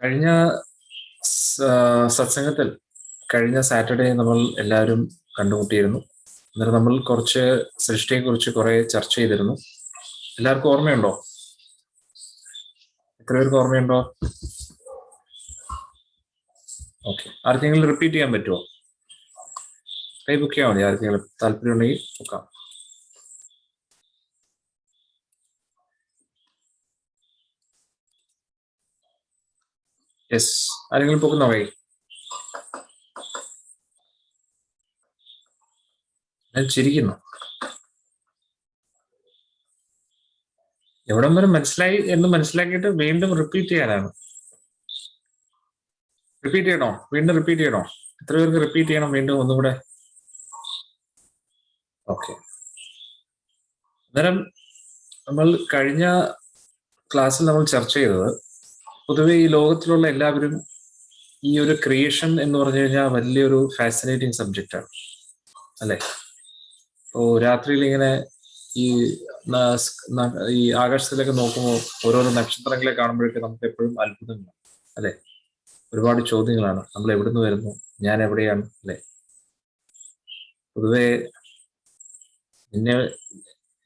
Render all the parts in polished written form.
കഴിഞ്ഞ സത്സംഗത്തിൽ കഴിഞ്ഞ സാറ്റർഡേ നമ്മൾ എല്ലാവരും കണ്ടുമുട്ടിയിരുന്നു. എന്നിട്ട് നമ്മൾ കുറച്ച് സൃഷ്ടിയെക്കുറിച്ച് കുറെ ചർച്ച ചെയ്തിരുന്നു. എല്ലാവർക്കും ഓർമ്മയുണ്ടോ? എത്ര പേർക്ക് ഓർമ്മയുണ്ടോ? ഓക്കെ, ആർക്കെങ്കിലും റിപ്പീറ്റ് ചെയ്യാൻ പറ്റുമോ? കൈ ബുക്ക് ചെയ്യാൻ മതി, ആർക്കെങ്കിലും താല്പര്യം ഉണ്ടെങ്കിൽ ബുക്കാം. യെസ്, ആരെങ്കിലും പൊക്കുന്നോ കൈ? ഞാൻ ചിരിക്കുന്നു. എവിടം വരെ മനസ്സിലായി എന്ന് മനസ്സിലാക്കിയിട്ട് വീണ്ടും റിപ്പീറ്റ് ചെയ്യാനാണ്. റിപ്പീറ്റ് ചെയ്യണോ? വീണ്ടും റിപ്പീറ്റ് ചെയ്യണോ? എത്ര പേർക്ക് റിപ്പീറ്റ് ചെയ്യണം വീണ്ടും ഒന്നുകൂടെ? ഓക്കെ, അന്നേരം നമ്മൾ കഴിഞ്ഞ ക്ലാസ്സിൽ നമ്മൾ ചർച്ച ചെയ്തത് പൊതുവെ ഈ ലോകത്തിലുള്ള എല്ലാവരും ഈ ഒരു ക്രിയേഷൻ എന്ന് പറഞ്ഞു കഴിഞ്ഞാൽ വലിയൊരു ഫാസിനേറ്റിംഗ് സബ്ജക്റ്റാണ് അല്ലെ? ഇപ്പോൾ രാത്രിയിൽ ഇങ്ങനെ ഈ ഈ ആകാശത്തിലൊക്കെ നോക്കുമ്പോൾ ഓരോരോ നക്ഷത്രങ്ങളെ കാണുമ്പോഴേക്കും നമുക്ക് എപ്പോഴും അത്ഭുതങ്ങളാണ് അല്ലെ? ഒരുപാട് ചോദ്യങ്ങളാണ്. നമ്മൾ എവിടുന്ന് വരുന്നു, ഞാൻ എവിടെയാണ് അല്ലെ? പൊതുവെ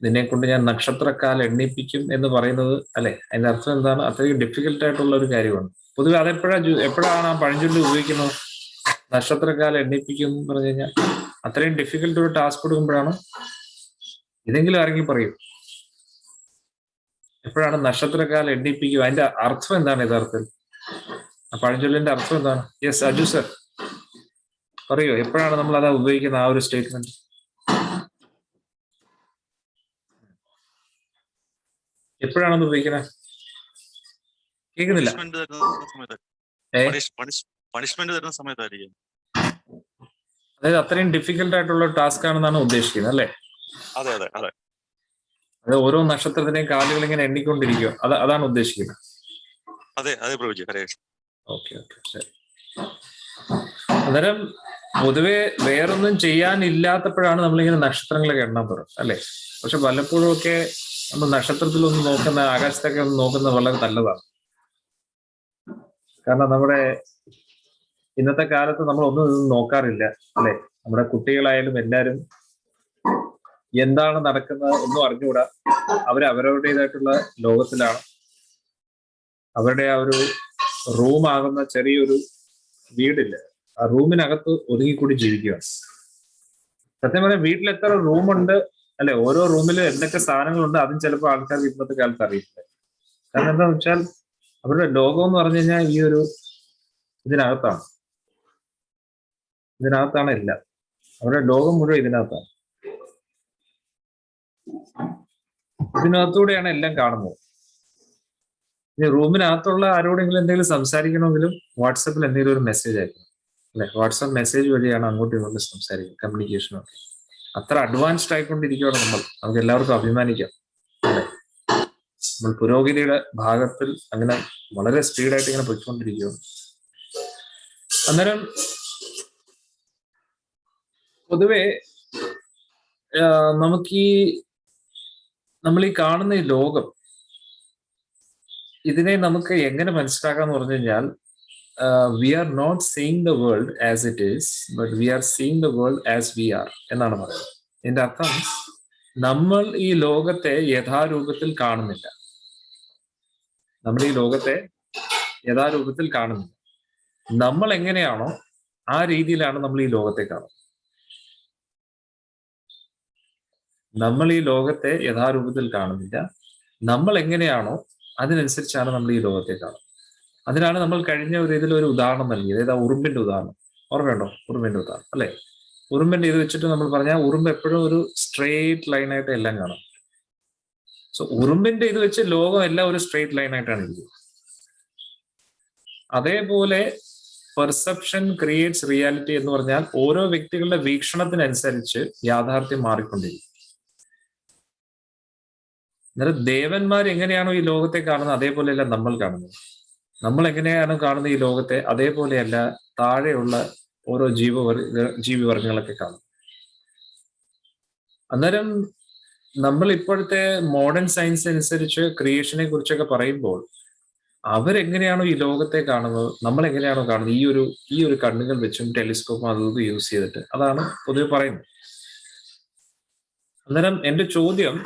നിന്നെ കൊണ്ട് ഞാൻ നക്ഷത്രക്കാൽ എണ്ണിപ്പിക്കും എന്ന് പറയുന്നത് അല്ലെ, അതിന്റെ അർത്ഥം എന്താണ്? അത്രയും ഡിഫിക്കൽട്ട് ആയിട്ടുള്ള ഒരു കാര്യമാണ്. പൊതുവെ എപ്പോഴാണ് ആ പഴഞ്ചൊല്ലി ഉപയോഗിക്കുന്നത്? നക്ഷത്രക്കാൽ എണ്ണിപ്പിക്കും എന്ന് പറഞ്ഞു കഴിഞ്ഞാൽ അത്രയും ഡിഫിക്കൽട്ട് ഒരു ടാസ്ക് കൊടുക്കുമ്പോഴാണ്. ഇതെങ്കിലും ആരെങ്കിലും പറയും എപ്പോഴാണ് നക്ഷത്രക്കാൽ എണ്ണിപ്പിക്കും? അതിന്റെ അർത്ഥം എന്താണ് യഥാർത്ഥത്തിൽ? ആ പഴഞ്ചൊല്ലിന്റെ അർത്ഥം എന്താണ്? യെസ്, അജു സർ പറയോ, എപ്പോഴാണ് നമ്മൾ അതാ ഉപയോഗിക്കുന്ന ആ ഒരു സ്റ്റേറ്റ്മെന്റ്? എപ്പോഴാണെന്ന് ഉപയോഗിക്കുന്നത്? കേൾക്കുന്നില്ല. അതായത് അത്രയും ഡിഫിക്കൽട്ട് ആയിട്ടുള്ള ടാസ്ക് ആണെന്നാണ് ഉദ്ദേശിക്കുന്നത് അല്ലേ? അതെ അതെ അതെ. അത് ഓരോ നക്ഷത്രത്തിന്റെയും കാലുകൾ ഇങ്ങനെ എണ്ണിക്കൊണ്ടിരിക്കുക, അതാണ് ഉദ്ദേശിക്കുന്നത്. അതെ അതെ പ്രഭുജി. ഓക്കെ ഓക്കെ, ശരി. അന്നേരം പൊതുവെ വേറൊന്നും ചെയ്യാനില്ലാത്തപ്പോഴാണ് നമ്മളിങ്ങനെ നക്ഷത്രങ്ങളൊക്കെ എണ്ണാൻ തുടങ്ങും അല്ലെ? പക്ഷെ വല്ലപ്പോഴും ഒക്കെ നമ്മൾ നക്ഷത്രത്തിലൊന്ന് നോക്കുന്ന, ആകാശത്തൊക്കെ ഒന്ന് നോക്കുന്നത് വളരെ നല്ലതാണ്. കാരണം നമ്മുടെ ഇന്നത്തെ കാലത്ത് നമ്മൾ ഒന്നും ഇതൊന്നും നോക്കാറില്ല അല്ലെ? നമ്മുടെ കുട്ടികളായാലും എല്ലാവരും എന്താണ് നടക്കുന്നത് ഒന്നും അറിഞ്ഞുകൂടാ. അവരവരുടേതായിട്ടുള്ള ലോകത്തിലാണ്. അവരുടെ ആ ഒരു റൂമാകുന്ന ചെറിയൊരു വീടില്ല, ആ റൂമിനകത്ത് ഒതുങ്ങിക്കൂടി ജീവിക്കുകയാണ്. സത്യം പറഞ്ഞാൽ വീട്ടിൽ എത്ര റൂമുണ്ട് അല്ലെ? ഓരോ റൂമിലും എന്തൊക്കെ സാധനങ്ങളുണ്ട് അതും ചിലപ്പോൾ ആൾക്കാർക്ക് ഇന്നത്തെ കാലത്ത് അറിയില്ല. കാരണം എന്താണെന്ന് വെച്ചാൽ അവരുടെ ലോകം എന്ന് പറഞ്ഞു കഴിഞ്ഞാൽ ഈ ഒരു ഇതിനകത്താണ് എല്ലാം. അവരുടെ ലോകം മുഴുവൻ ഇതിനകത്താണ്. ഇതിനകത്തൂടെയാണ് എല്ലാം കാണുന്നത്. ഇനി റൂമിനകത്തുള്ള ആരോടെങ്കിലും എന്തെങ്കിലും സംസാരിക്കണമെങ്കിലും വാട്സപ്പിൽ എന്തെങ്കിലും ഒരു മെസ്സേജ് അയക്കണം അല്ലെ? വാട്സപ്പ് മെസ്സേജ് വഴിയാണ് അങ്ങോട്ടും ഇങ്ങോട്ടും സംസാരിക്കുന്നത്, കമ്മ്യൂണിക്കേഷനൊക്കെ. അത്ര അഡ്വാൻസ്ഡ് ആയിക്കൊണ്ടിരിക്കുകയാണ് നമുക്ക് എല്ലാവർക്കും അഭിമാനിക്കാം അല്ലെ? നമ്മൾ പുരോഗതിയുടെ ഭാഗത്തിൽ അങ്ങനെ വളരെ സ്പീഡായിട്ട് ഇങ്ങനെ പൊയ്ക്കൊണ്ടിരിക്കുകയാണ്. അന്നേരം പൊതുവെ നമ്മൾ ഈ കാണുന്ന ഈ ലോകം, ഇതിനെ നമുക്ക് എങ്ങനെ മനസ്സിലാക്കാന്ന് പറഞ്ഞു കഴിഞ്ഞാൽ, we are not seeing the world as it is, but we are seeing the world as we are എന്നാണ് പറയുന്നത്. ഇതിന്റെ അർത്ഥം, നമ്മൾ ഈ ലോകത്തെ യഥാരൂപത്തിൽ കാണുന്നില്ല. നമ്മൾ ഈ ലോകത്തെ യഥാരൂപത്തിൽ കാണുന്നില്ല. നമ്മൾ എങ്ങനെയാണോ ആ രീതിയിലാണ് നമ്മൾ ഈ ലോകത്തെ കാണുന്നത്. നമ്മൾ ഈ ലോകത്തെ യഥാരൂപത്തിൽ കാണുന്നില്ല. നമ്മൾ എങ്ങനെയാണോ അതിനനുസരിച്ചാണ് നമ്മൾ ഈ ലോകത്തെ കാണുന്നത്. അതിനാണ് നമ്മൾ കഴിഞ്ഞ ഇതിലൊരു ഉദാഹരണം നൽകിയത്. ഏതാ? ഉറുമ്പിന്റെ ഉദാഹരണം. ഓർമ്മയുണ്ടോ? ഉറുമ്പിന്റെ ഉദാഹരണം അല്ലെ? ഉറുമ്പിന്റെ ഇത് വെച്ചിട്ട് നമ്മൾ പറഞ്ഞാൽ ഉറുമ്പ് എപ്പോഴും ഒരു സ്ട്രെയിറ്റ് ലൈനായിട്ട് എല്ലാം കാണും. സോ ഉറുമ്പിന്റെ ഇത് വെച്ച് ലോകം എല്ലാം ഒരു സ്ട്രെയിറ്റ് ലൈനായിട്ടാണ് ഇരിക്കുന്നത്. അതേപോലെ പെർസെപ്ഷൻ ക്രിയേറ്റ്സ് റിയാലിറ്റി എന്ന് പറഞ്ഞാൽ ഓരോ വ്യക്തികളുടെ വീക്ഷണത്തിനനുസരിച്ച് യാഥാർത്ഥ്യം മാറിക്കൊണ്ടിരിക്കും. അന്നേരം ദേവന്മാർ എങ്ങനെയാണോ ഈ ലോകത്തെ കാണുന്നത് അതേപോലെയല്ല നമ്മൾ കാണുന്നത്. നമ്മൾ എങ്ങനെയാണോ കാണുന്നത് ഈ ലോകത്തെ അതേപോലെയല്ല താഴെയുള്ള ഓരോ ജീവിവർഗങ്ങളൊക്കെ കാണും. അന്നേരം നമ്മൾ ഇപ്പോഴത്തെ മോഡേൺ സയൻസ് അനുസരിച്ച് ക്രിയേഷനെ കുറിച്ചൊക്കെ പറയുമ്പോൾ അവരെങ്ങനെയാണോ ഈ ലോകത്തെ കാണുന്നത്, നമ്മൾ എങ്ങനെയാണോ കാണുന്നത്, ഈ ഒരു കണ്ണുകൾ വെച്ചും ടെലിസ്കോപ്പും അതും യൂസ് ചെയ്തിട്ട്, അതാണ് പൊതുവെ പറയുന്നത്. അന്നേരം എന്റെ ചോദ്യം,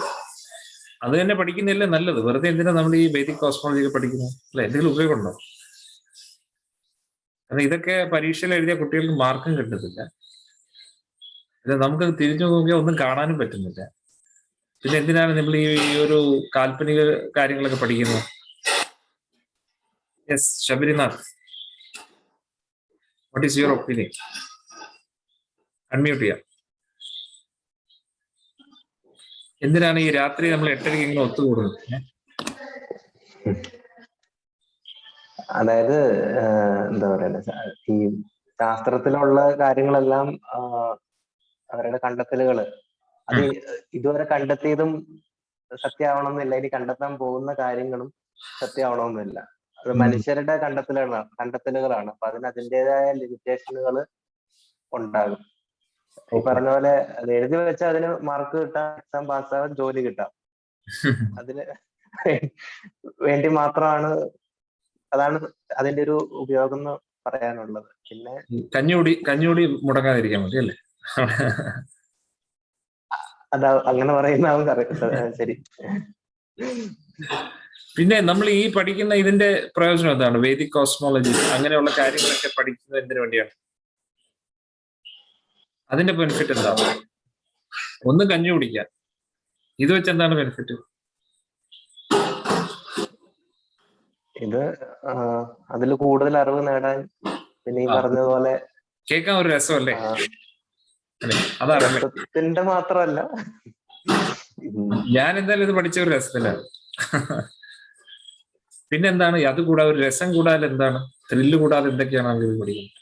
അത് തന്നെ പഠിക്കുന്നില്ലേ നല്ലത്? വെറുതെ എന്തിനാ നമ്മൾ ഈ വേദിക് കോസ്മോളജി ഒക്കെ പഠിക്കുന്നത്? അല്ലെ, എന്തെങ്കിലും ഉപയോഗമുണ്ടോ? കാരണം ഇതൊക്കെ പരീക്ഷയിൽ എഴുതിയ കുട്ടികൾക്ക് മാർക്കും കിട്ടത്തില്ല. ഇത് നമുക്ക് തിരിഞ്ഞു നോക്കിയാൽ ഒന്നും കാണാനും പറ്റുന്നില്ല. പിന്നെ എന്തിനാണ് നമ്മൾ ഈ ഒരു കാൽപ്പനിക കാര്യങ്ങളൊക്കെ പഠിക്കുന്നത്? Yes, Sabarinath, what is your opinion? Unmute ചെയ്യാം. എന്തിനാണ് ഈ രാത്രി നമ്മൾ 8:30 ഇങ്ങനെ ഒത്തുകൂടുന്നത്? അതായത് എന്താ പറയുന്നത്, ഈ ശാസ്ത്രത്തിലുള്ള കാര്യങ്ങളെല്ലാം അവരുടെ കണ്ടെത്തലുകള് അത് ഇതുവരെ കണ്ടെത്തിയതും സത്യമാവണമെന്നില്ല, ഇനി കണ്ടെത്താൻ പോകുന്ന കാര്യങ്ങളും സത്യമാവണമെന്നില്ല. അത് മനുഷ്യരുടെ കണ്ടെത്തലുകളാണ്. അപ്പൊ അതിന് അതിൻ്റെതായ ലിമിറ്റേഷനുകൾ ഉണ്ടാകും. ഈ പറഞ്ഞ പോലെ അത് എഴുതി വെച്ചാൽ അതിന് മാർക്ക് കിട്ടാം, എക്സാം പാസ്സാവാൻ, ജോലി കിട്ടാം. അതിന് വേണ്ടി മാത്രമാണ്, അതാണ് അതിന്റെ ഒരു ഉപയോഗം എന്ന് പറയാനുള്ളത്. പിന്നെ കഞ്ഞൂടി മുടങ്ങാതിരിക്കാൻ മതി അല്ലേ? അതാ അങ്ങനെ പറയുന്നതാവും ശരി. പിന്നെ നമ്മൾ ഈ പഠിക്കുന്ന ഇതിന്റെ പ്രയോജനം എന്താണ്? വേദിക് കോസ്മോളജി അങ്ങനെയുള്ള കാര്യങ്ങളൊക്കെ പഠിക്കുന്നത് എന്തിനു വേണ്ടിയാണ്? അതിന്റെ ബെനിഫിറ്റ് എന്താ? ഒന്ന് കഞ്ഞി കുടിക്കാൻ, ഇത് വെച്ച് എന്താണ് ബെനിഫിറ്റ്? ഇത് അതിൽ കൂടുതൽ അറിവ് നേടാൻ, പിന്നെ ഈ പറഞ്ഞതുപോലെ കേൾക്കാൻ ഒരു രസമല്ലേ? അതാണ് രസത്തിന്റെ മാത്രമല്ല, ഞാൻ എന്തായാലും ഇത് പഠിച്ച ഒരു രസത്തിലാണ്. പിന്നെന്താണ് അത് കൂടാതെ, ഒരു രസം കൂടാതെ എന്താണ്, ത്രില്ല് കൂടാതെ എന്തൊക്കെയാണ് ഇത് പഠിക്കുന്നത്?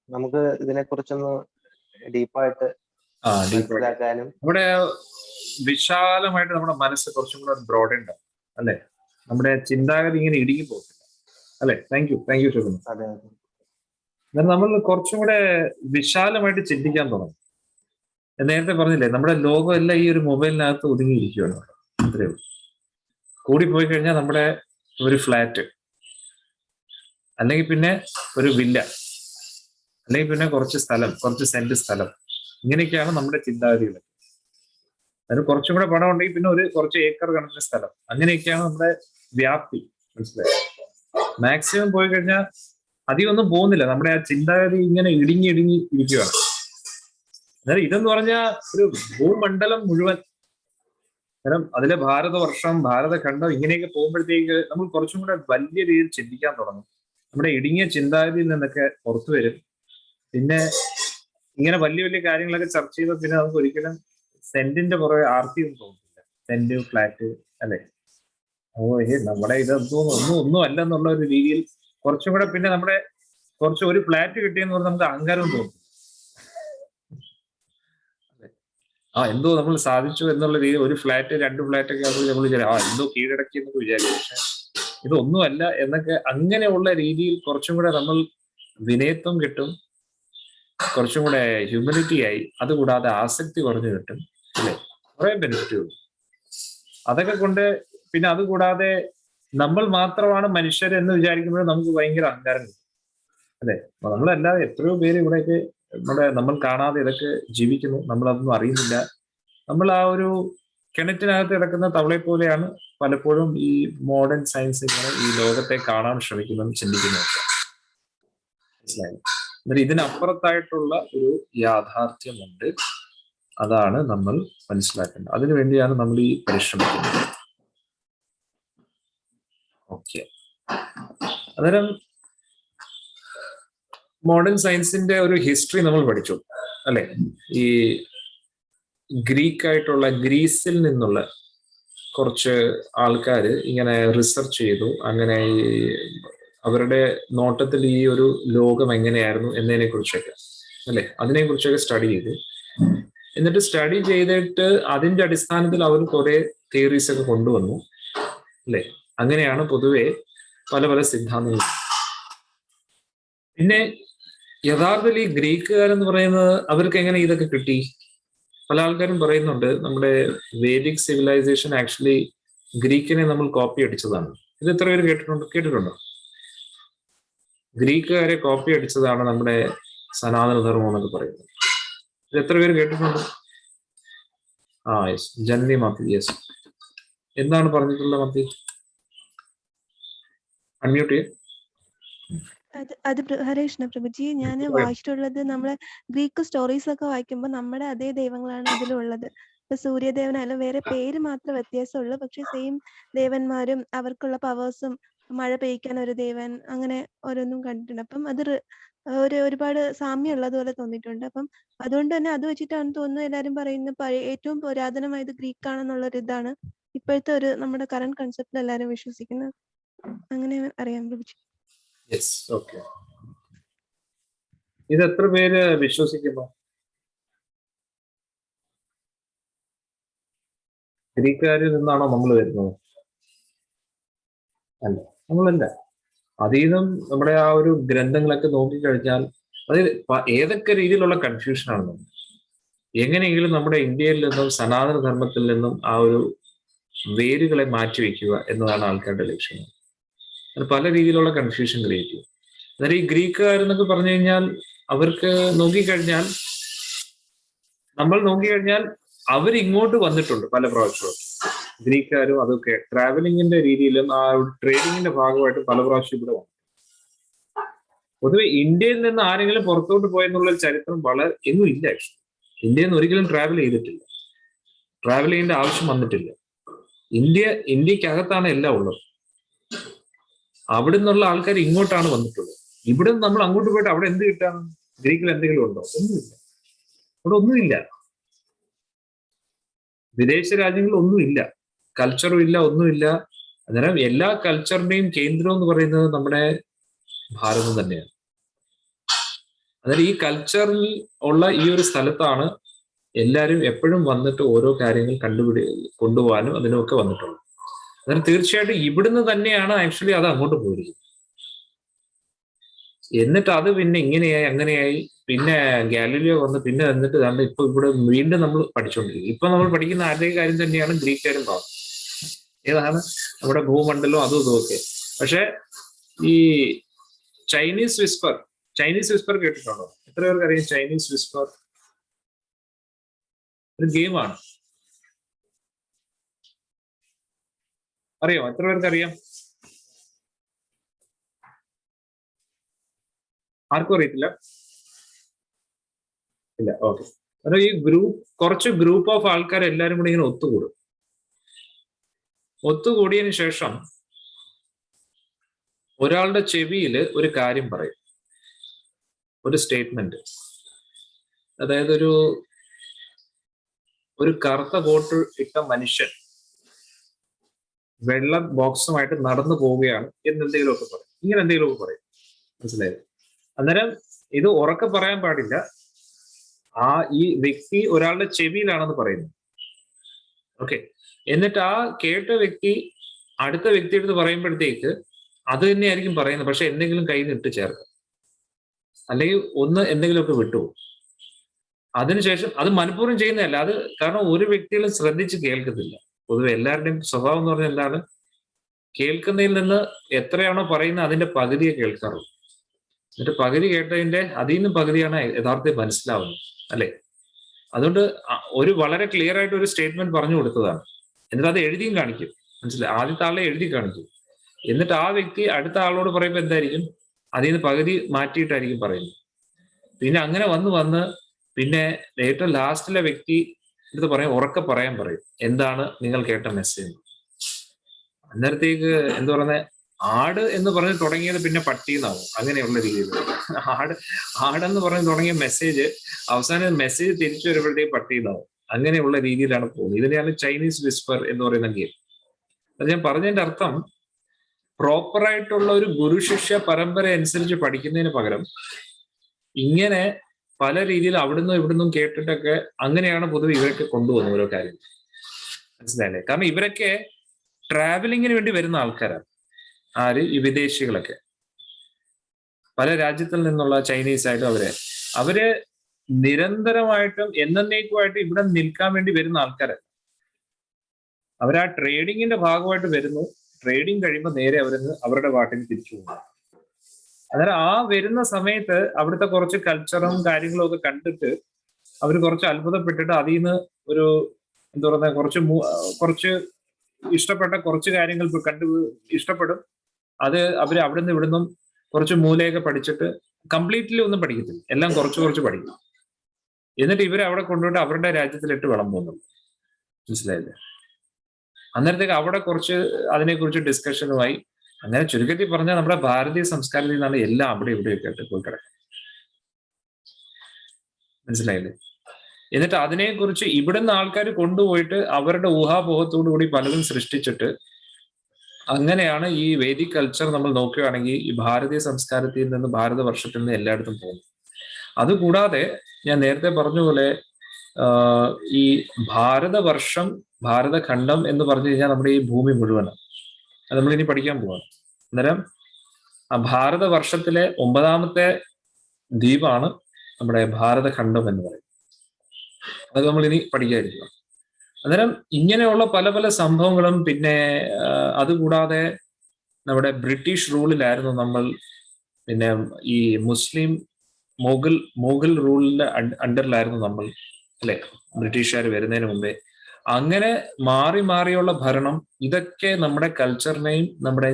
നമുക്ക് ഇതിനെ കുറിച്ചൊന്ന് ഡീപ്പായിട്ട് മനസ്സിലാക്കാനും, നമ്മുടെ വിശാലമായിട്ട് നമ്മുടെ മനസ്സ് കുറച്ചും കൂടെ ബ്രോഡ് ഉണ്ടാവും അല്ലെ? നമ്മുടെ ചിന്താഗതി ഇങ്ങനെ ഇടുങ്ങി പോകത്തില്ല അല്ലെ? താങ്ക് യു ചോദിക്കുന്നു. എന്നാൽ നമ്മൾ കുറച്ചും കൂടെ വിശാലമായിട്ട് ചിന്തിക്കാൻ തുടങ്ങും. നേരത്തെ പറഞ്ഞില്ലേ, നമ്മുടെ ലോകം എല്ലാം ഈ ഒരു മൊബൈലിനകത്ത് ഒതുങ്ങിയിരിക്കുകയാണ്. അത്രേ ഉള്ളൂ. കൂടിപ്പോയി കഴിഞ്ഞാൽ നമ്മുടെ ഒരു ഫ്ലാറ്റ്, അല്ലെങ്കിൽ പിന്നെ ഒരു വില്ല, അല്ലെങ്കിൽ പിന്നെ കുറച്ച് സെന്റ് സ്ഥലം, ഇങ്ങനെയൊക്കെയാണ് നമ്മുടെ ചിന്താഗതികൾ. അതിന് കുറച്ചും കൂടെ പണം ഉണ്ടെങ്കിൽ പിന്നെ കുറച്ച് ഏക്കർ കണക്കിന് സ്ഥലം, അങ്ങനെയൊക്കെയാണ് നമ്മുടെ വ്യാപ്തി. മനസ്സിലായി? മാക്സിമം പോയി കഴിഞ്ഞാൽ അധികം ഒന്നും പോകുന്നില്ല. നമ്മുടെ ആ ചിന്താഗതി ഇങ്ങനെ ഇടുങ്ങി ഇരിക്കുകയാണ്. അതായത് ഇതെന്ന് പറഞ്ഞാൽ ഒരു ഭൂമണ്ഡലം മുഴുവൻ, കാരണം അതിലെ ഭാരതവർഷം, ഭാരതഖണ്ഡം ഇങ്ങനെയൊക്കെ പോകുമ്പോഴത്തേക്ക് നമ്മൾ കുറച്ചും കൂടെ വലിയ രീതിയിൽ ചിന്തിക്കാൻ തുടങ്ങും. നമ്മുടെ ഇടുങ്ങിയ ചിന്താഗതിയിൽ നിന്നൊക്കെ പുറത്തു വരും. പിന്നെ ഇങ്ങനെ വലിയ വലിയ കാര്യങ്ങളൊക്കെ ചർച്ച ചെയ്താൽ പിന്നെ നമുക്ക് ഒരിക്കലും സെന്റിന്റെ പുറകെ ആർത്തിയൊന്നും തോന്നുന്നില്ല. സെന്റ്, ഫ്ലാറ്റ് അല്ലെ? നമ്മുടെ ഒന്നും അല്ല എന്നുള്ള ഒരു രീതിയിൽ കുറച്ചും കൂടെ, പിന്നെ നമ്മുടെ ഒരു ഫ്ലാറ്റ് കിട്ടിയെന്ന് പറഞ്ഞാൽ നമുക്ക് അഹങ്കാരവും തോന്നും. എന്തോ നമ്മൾ സാധിച്ചു എന്നുള്ള രീതി, ഒരു ഫ്ലാറ്റ് 2 ഫ്ലാറ്റ് ഒക്കെ ആകുമ്പോൾ നമ്മൾ വിചാരിക്കും എന്തോ കീഴടക്കി എന്നൊക്കെ വിചാരിക്കും. പക്ഷെ ഇതൊന്നുമല്ല എന്നൊക്കെ, അങ്ങനെയുള്ള രീതിയിൽ കുറച്ചും കൂടെ നമ്മൾ വിനയത്വം കിട്ടും, കുറച്ചും കൂടെ ഹ്യൂമിലിറ്റി ആയി, അതുകൂടാതെ ആസക്തി കുറഞ്ഞു കിട്ടും അല്ലെ? കുറെ ബെനിഫിറ്റുകൾ അതൊക്കെ കൊണ്ട്. പിന്നെ അതുകൂടാതെ നമ്മൾ മാത്രമാണ് മനുഷ്യർ എന്ന് വിചാരിക്കുമ്പോൾ നമുക്ക് ഭയങ്കര അഹങ്കാരം കിട്ടും അല്ലെ? നമ്മളല്ലാതെ എത്രയോ പേര് ഇവിടെയൊക്കെ നമ്മൾ കാണാതെ ഇതൊക്കെ ജീവിക്കുന്നു, നമ്മളതൊന്നും അറിയുന്നില്ല. നമ്മൾ ആ ഒരു കിണറ്റിനകത്ത് കിടക്കുന്ന തവളയെ പോലെയാണ് പലപ്പോഴും ഈ മോഡേൺ സയൻസ് ഇങ്ങനെ ഈ ലോകത്തെ കാണാൻ ശ്രമിക്കുന്നതും ചിന്തിക്കുന്നതൊക്കെ. മനസ്സിലായി? എന്നാൽ ഇതിനപ്പുറത്തായിട്ടുള്ള ഒരു യാഥാർത്ഥ്യമുണ്ട്, അതാണ് നമ്മൾ മനസ്സിലാക്കേണ്ടത്. അതിനുവേണ്ടിയാണ് നമ്മൾ ഈ പരിശ്രമിക്കുന്നത്. ഓക്കെ, അന്നേരം മോഡേൺ സയൻസിന്റെ ഒരു ഹിസ്റ്ററി നമ്മൾ പഠിച്ചു അല്ലെ? ഈ ഗ്രീസിൽ നിന്നുള്ള കുറച്ച് ആൾക്കാർ ഇങ്ങനെ റിസർച്ച് ചെയ്തു. അങ്ങനെ ഈ അവരുടെ നോട്ടത്തിൽ ഈ ഒരു ലോകം എങ്ങനെയായിരുന്നു എന്നതിനെ കുറിച്ചൊക്കെ അല്ലെ, അതിനെ കുറിച്ചൊക്കെ സ്റ്റഡി ചെയ്തു. എന്നിട്ട് സ്റ്റഡി ചെയ്തിട്ട് അതിന്റെ അടിസ്ഥാനത്തിൽ അവർ കുറെ തിയറീസ് ഒക്കെ കൊണ്ടുവന്നു അല്ലെ? അങ്ങനെയാണ് പൊതുവെ പല സിദ്ധാന്തങ്ങൾ. പിന്നെ യഥാർത്ഥത്തിൽ ഈ ഗ്രീക്കുകാരെന്ന് പറയുന്നത് അവർക്ക് എങ്ങനെ ഇതൊക്കെ കിട്ടി? പല ആൾക്കാരും പറയുന്നുണ്ട് നമ്മുടെ വേദിക് സിവിലൈസേഷൻ ആക്ച്വലി ഗ്രീക്കിനെ നമ്മൾ കോപ്പി അടിച്ചതാണ്. ഇത് എത്ര പേര് കേട്ടിട്ടുണ്ടോ? ഗ്രീക്കുകാരെ കോപ്പി അടിച്ചതാണ് നമ്മുടെ സനാതന ധർമ്മം എന്നൊക്കെ പറയുന്നത്. ഇത് എത്ര പേര് കേട്ടിട്ടുണ്ട്? യെസ്, ജനനി മാത്തി. യെസ്, എന്താണ് പറഞ്ഞിട്ടുള്ളത് മാത്തി? അൺമ്യൂട്ട് ചെയ്യ. ഹരേ കൃഷ്ണ പ്രഭുജി, ഞാൻ വായിച്ചിട്ടുള്ളത് നമ്മളെ ഗ്രീക്ക് സ്റ്റോറീസ് ഒക്കെ വായിക്കുമ്പോൾ നമ്മുടെ അതേ ദൈവങ്ങളാണ് അതിലുള്ളത്. ഇപ്പൊ സൂര്യദേവനായാലും വേറെ പേര് മാത്രം വ്യത്യാസമുള്ളൂ, പക്ഷെ സെയിം ദേവന്മാരും അവർക്കുള്ള പവേഴ്സും, മഴ പെയ്യിക്കാൻ ഒരു ദേവൻ, അങ്ങനെ ഓരോന്നും കണ്ടിട്ടുണ്ട്. അപ്പം അത് ഒരുപാട് സാമ്യം ഉള്ളതുപോലെ തോന്നിയിട്ടുണ്ട്. അപ്പം അതുകൊണ്ട് തന്നെ അത് വെച്ചിട്ടാണ് തോന്നുന്നു എല്ലാവരും പറയുന്നത് ഏറ്റവും പുരാതനമായത് ഗ്രീക്ക് ആണെന്നുള്ളൊരു ഇതാണ് ഇപ്പോഴത്തെ ഒരു നമ്മുടെ കറണ്ട് കൺസെപ്റ്റിൽ എല്ലാവരും വിശ്വസിക്കുന്നത്. അങ്ങനെ അറിയാം പ്രഭുജി. Yes, okay. ഇത് എത്ര പേര് വിശ്വസിക്കുന്നു? ഗ്രീക്കുകാരിൽ നിന്നാണോ നമ്മൾ വരുന്നത്? അല്ല, നമ്മളല്ല. അതീതം നമ്മുടെ ആ ഒരു ഗ്രന്ഥങ്ങളൊക്കെ നോക്കിക്കഴിഞ്ഞാൽ അതിൽ ഏതൊക്കെ രീതിയിലുള്ള കൺഫ്യൂഷനാണ്. എങ്ങനെയെങ്കിലും നമ്മുടെ ഇന്ത്യയിൽ നിന്നും സനാതന ധർമ്മത്തിൽ നിന്നും ആ ഒരു വേരുകളെ മാറ്റിവെക്കുക എന്നതാണ് ആൾക്കാരുടെ ലക്ഷ്യം. അത് പല രീതിയിലുള്ള കൺഫ്യൂഷൻ ക്രിയേറ്റ് ചെയ്യും. അന്നേരം ഈ ഗ്രീക്കുകാരെന്നൊക്കെ പറഞ്ഞു കഴിഞ്ഞാൽ അവർക്ക് നോക്കിക്കഴിഞ്ഞാൽ അവരിങ്ങോട്ട് വന്നിട്ടുണ്ട് പല പ്രാവശ്യവും. ഗ്രീക്കുകാരും അതൊക്കെ ട്രാവലിങ്ങിന്റെ രീതിയിലും ആ ട്രേഡിങ്ങിന്റെ ഭാഗമായിട്ട് പല പ്രാവശ്യം ഇവിടെ വന്നു. പൊതുവെ ഇന്ത്യയിൽ നിന്ന് ആരെങ്കിലും പുറത്തോട്ട് പോയെന്നുള്ള ചരിത്രം വളരെ എങ്ങും ഇല്ല. ഇന്ത്യയിൽ നിന്ന് ഒരിക്കലും ട്രാവൽ ചെയ്തിട്ടില്ല, ട്രാവൽ ചെയ്യേണ്ട ആവശ്യം വന്നിട്ടില്ല. ഇന്ത്യക്കകത്താണ് എല്ലാം ഉള്ളത്. അവിടെ നിന്നുള്ള ആൾക്കാർ ഇങ്ങോട്ടാണ് വന്നിട്ടുള്ളത്. ഇവിടെ നിന്ന് നമ്മൾ അങ്ങോട്ട് പോയിട്ട് അവിടെ എന്ത് കിട്ടാണ്? ഗ്രീക്കിൽ എന്തെങ്കിലും ഉണ്ടോ? ഒന്നുമില്ല. അവിടെ ഒന്നുമില്ല. വിദേശ രാജ്യങ്ങളിൽ ഒന്നുമില്ല, കൾച്ചറും ഇല്ല, ഒന്നുമില്ല. അന്നേരം എല്ലാ കൾച്ചറിന്റെയും കേന്ദ്രം എന്ന് പറയുന്നത് നമ്മുടെ ഭാരതം തന്നെയാണ്. അന്നേരം ഈ കൾച്ചറിൽ ഉള്ള ഈ ഒരു സ്ഥലത്താണ് എല്ലാവരും എപ്പോഴും വന്നിട്ട് ഓരോ കാര്യങ്ങൾ കൊണ്ടുപോകാനും അതിനുമൊക്കെ വന്നിട്ടുള്ളത്. അന്നേരം തീർച്ചയായിട്ടും ഇവിടുന്ന് തന്നെയാണ് ആക്ച്വലി അത് അങ്ങോട്ട് പോയിരിക്കുന്നത്. എന്നിട്ട് അത് പിന്നെ ഇങ്ങനെയായി അങ്ങനെയായി, പിന്നെ ഗാലീലിയോ വന്ന് പിന്നെ എന്നിട്ട് കണ്ട് ഇപ്പൊ ഇവിടെ വീണ്ടും നമ്മൾ പഠിച്ചുകൊണ്ടിരിക്കും. ഇപ്പൊ നമ്മൾ പഠിക്കുന്ന ആരുടെ കാര്യം തന്നെയാണ് ഗ്രീക്കുകാരും പറഞ്ഞത്. ഏതാണ് നമ്മുടെ ഭൂമണ്ഡലവും അതും ഇതുമൊക്കെ. പക്ഷെ ഈ ചൈനീസ് വിസ്പർ കേട്ടിട്ടുണ്ടോ? എത്ര പേർക്ക് അറിയാം ചൈനീസ് വിസ്പർ? ഒരു ഗെയിമാണ്. അറിയാമോ? എത്ര പേർക്ക് അറിയാം? ആർക്കും അറിയത്തില്ല? ഇല്ല, ഓക്കെ. അതായത് ഈ കുറച്ച് ഗ്രൂപ്പ് ഓഫ് ആൾക്കാർ എല്ലാവരും കൂടി ഇങ്ങനെ ഒത്തുകൂടിയതിനു ശേഷം ഒരാളുടെ ചെവിയിൽ ഒരു കാര്യം പറയും, ഒരു സ്റ്റേറ്റ്മെന്റ്. അതായത് ഒരു കറുത്ത കോട്ട് ഇട്ട മനുഷ്യൻ വെള്ള ബോക്സുമായിട്ട് നടന്നു പോവുകയാണ് എന്നെന്തെങ്കിലുമൊക്കെ പറയും. ഇങ്ങനെ എന്തെങ്കിലുമൊക്കെ പറയും. മനസ്സിലായത്? അന്നേരം ഇത് ഉറക്കെ പറയാൻ പാടില്ല. ഈ വ്യക്തി ഒരാളുടെ ചെവിയിലാണെന്ന് പറയുന്നു. ഓക്കെ. എന്നിട്ട് ആ കേട്ട വ്യക്തി അടുത്ത വ്യക്തിയെടുത്ത് പറയുമ്പോഴത്തേക്ക് അത് തന്നെയായിരിക്കും പറയുന്നത്, പക്ഷെ എന്തെങ്കിലും കയ്യിൽ നിന്ന് ഇട്ട് ചേർക്കും, അല്ലെങ്കിൽ എന്തെങ്കിലുമൊക്കെ വിട്ടുപോകും. അതിനുശേഷം അത് മനഃപൂർവ്വം ചെയ്യുന്നതല്ല, അത് കാരണം ഒരു വ്യക്തികളും ശ്രദ്ധിച്ച് കേൾക്കത്തില്ല. പൊതുവെ എല്ലാവരുടെയും സ്വഭാവം എന്ന് പറഞ്ഞാൽ എന്താണ്? കേൾക്കുന്നതിൽ നിന്ന് എത്രയാണോ പറയുന്നത് അതിന്റെ പകുതിയെ കേൾക്കാറുള്ളൂ. എന്നിട്ട് പകുതി കേട്ടതിന്റെ അതിൽ നിന്നും പകുതിയാണ് യഥാർത്ഥത്തിൽ മനസ്സിലാവുന്നത്, അല്ലെ? അതുകൊണ്ട് ഒരു വളരെ ക്ലിയർ ആയിട്ട് ഒരു സ്റ്റേറ്റ്മെന്റ് പറഞ്ഞു കൊടുത്തതാണ്. എന്നിട്ട് അത് എഴുതിയും കാണിക്കും. മനസ്സിലായി? ആദ്യത്തെ ആളെ എഴുതി കാണിക്കും. എന്നിട്ട് ആ വ്യക്തി അടുത്ത ആളോട് പറയുമ്പോൾ എന്തായിരിക്കും? അതിൽ നിന്ന് പകുതി മാറ്റിയിട്ടായിരിക്കും പറയുന്നത്. പിന്നെ അങ്ങനെ വന്ന് പിന്നെ ഏറ്റവും ലാസ്റ്റിലെ വ്യക്തി എടുത്ത് ഉറക്കെ പറയാൻ പറയും, എന്താണ് നിങ്ങൾ കേട്ട മെസ്സേജ്. അന്നേരത്തേക്ക് എന്താ പറയുന്നത്, ആട് എന്ന് പറഞ്ഞ് തുടങ്ങിയത് പിന്നെ പട്ടി എന്നാവും. അങ്ങനെയുള്ള രീതിയിൽ ആടെന്ന് പറഞ്ഞ് തുടങ്ങിയ മെസ്സേജ് അവസാനം മെസ്സേജ് തിരിച്ചു വരുമ്പോഴത്തേക്ക് പട്ടി എന്നാവും. അങ്ങനെയുള്ള രീതിയിലാണ് പോകുന്നത്. ഇതിനെയാണ് ചൈനീസ് വിസ്പർ എന്ന് പറയുന്ന ഗെയിം. അത് ഞാൻ പറഞ്ഞതിന്റെ അർത്ഥം, പ്രോപ്പറായിട്ടുള്ള ഒരു ഗുരു ശിഷ്യ പരമ്പര അനുസരിച്ച് പഠിക്കുന്നതിന് പകരം ഇങ്ങനെ പല രീതിയിൽ അവിടുന്നും ഇവിടുന്നും കേട്ടിട്ടൊക്കെ അങ്ങനെയാണ് പൊതുവെ ഇവരൊക്കെ കൊണ്ടുപോകുന്നത് ഓരോ കാര്യം. മനസ്സിലായില്ലേ? കാരണം ഇവരൊക്കെ ട്രാവലിങ്ങിന് വേണ്ടി വരുന്ന ആൾക്കാരാണ്. ഈ വിദേശികളൊക്കെ പല രാജ്യത്തിൽ നിന്നുള്ള ചൈനീസ് ആയിട്ടും അവര് നിരന്തരമായിട്ടും എന്നേക്കുമായിട്ടും ഇവിടെ നിൽക്കാൻ വേണ്ടി വരുന്ന ആൾക്കാരാണ്. അവർ ആ ട്രേഡിങ്ങിന്റെ ഭാഗമായിട്ട് വരുന്നു. ട്രേഡിങ് കഴിയുമ്പോൾ നേരെ അവരുടെ പാട്ടിന് തിരിച്ചു പോകുന്നു. അന്നേരം ആ വരുന്ന സമയത്ത് അവിടുത്തെ കുറച്ച് കൾച്ചറും കാര്യങ്ങളും ഒക്കെ കണ്ടിട്ട് അവർ കുറച്ച് അത്ഭുതപ്പെട്ടിട്ട് അതിൽ നിന്ന് ഒരു എന്താ പറയുക കുറച്ച് ഇഷ്ടപ്പെട്ട കുറച്ച് കാര്യങ്ങൾ ഇഷ്ടപ്പെടും. അത് അവർ അവിടെ നിന്ന് ഇവിടുന്നും കുറച്ച് മൂലയൊക്കെ പഠിച്ചിട്ട് കംപ്ലീറ്റ്ലി ഒന്നും പഠിക്കത്തില്ല, എല്ലാം കുറച്ച് പഠിക്കും. എന്നിട്ട് ഇവർ അവിടെ കൊണ്ടുപോയിട്ട് അവരുടെ രാജ്യത്തിലിട്ട് വിളമ്പുന്നു. മനസ്സിലായില്ലേ? അന്നേരത്തേക്ക് അവിടെ കുറച്ച് അതിനെക്കുറിച്ച് ഡിസ്കഷനുമായി. അങ്ങനെ ചുരുക്കത്തിൽ പറഞ്ഞാൽ നമ്മുടെ ഭാരതീയ സംസ്കാരത്തിൽ നിന്നാണ് എല്ലാം അവിടെ ഇവിടെയൊക്കെ ആയിട്ട് പോയി കിടക്കുന്നത്. മനസ്സിലായില്ലേ? എന്നിട്ട് അതിനെക്കുറിച്ച് ഇവിടുന്ന് ആൾക്കാർ കൊണ്ടുപോയിട്ട് അവരുടെ ഊഹാപോഹത്തോടു കൂടി പലതും സൃഷ്ടിച്ചിട്ട് അങ്ങനെയാണ് ഈ വേദിക് കൾച്ചർ നമ്മൾ നോക്കുകയാണെങ്കിൽ ഈ ഭാരതീയ സംസ്കാരത്തിൽ നിന്ന് ഭാരതവർഷത്തിൽ നിന്ന് എല്ലായിടത്തും പോകുന്നു. അതുകൂടാതെ ഞാൻ നേരത്തെ പറഞ്ഞ പോലെ ഈ ഭാരതവർഷം, ഭാരതഖണ്ഡം എന്ന് പറഞ്ഞു കഴിഞ്ഞാൽ നമ്മുടെ ഈ ഭൂമി മുഴുവനാണ്. അത് നമ്മളിനി പഠിക്കാൻ പോവാണ്. അന്നേരം ആ ഭാരതവർഷത്തിലെ 9ാമത്തെ ദ്വീപാണ് നമ്മുടെ ഭാരതഖണ്ഡം എന്ന് പറയുന്നത്. അത് നമ്മളിനി പഠിക്കാതിരിക്കണം. അന്നേരം ഇങ്ങനെയുള്ള പല പല സംഭവങ്ങളും, പിന്നെ അതുകൂടാതെ നമ്മുടെ ബ്രിട്ടീഷ് റൂളിലായിരുന്നു നമ്മൾ, പിന്നെ ഈ മുസ്ലിം മുഗൾ റൂളിന്റെ അണ്ടറിലായിരുന്നു നമ്മൾ, അല്ലെ? ബ്രിട്ടീഷുകാർ വരുന്നതിന് മുമ്പേ. അങ്ങനെ മാറിയുള്ള ഭരണം ഇതൊക്കെ നമ്മുടെ കൾച്ചറിനെയും നമ്മുടെ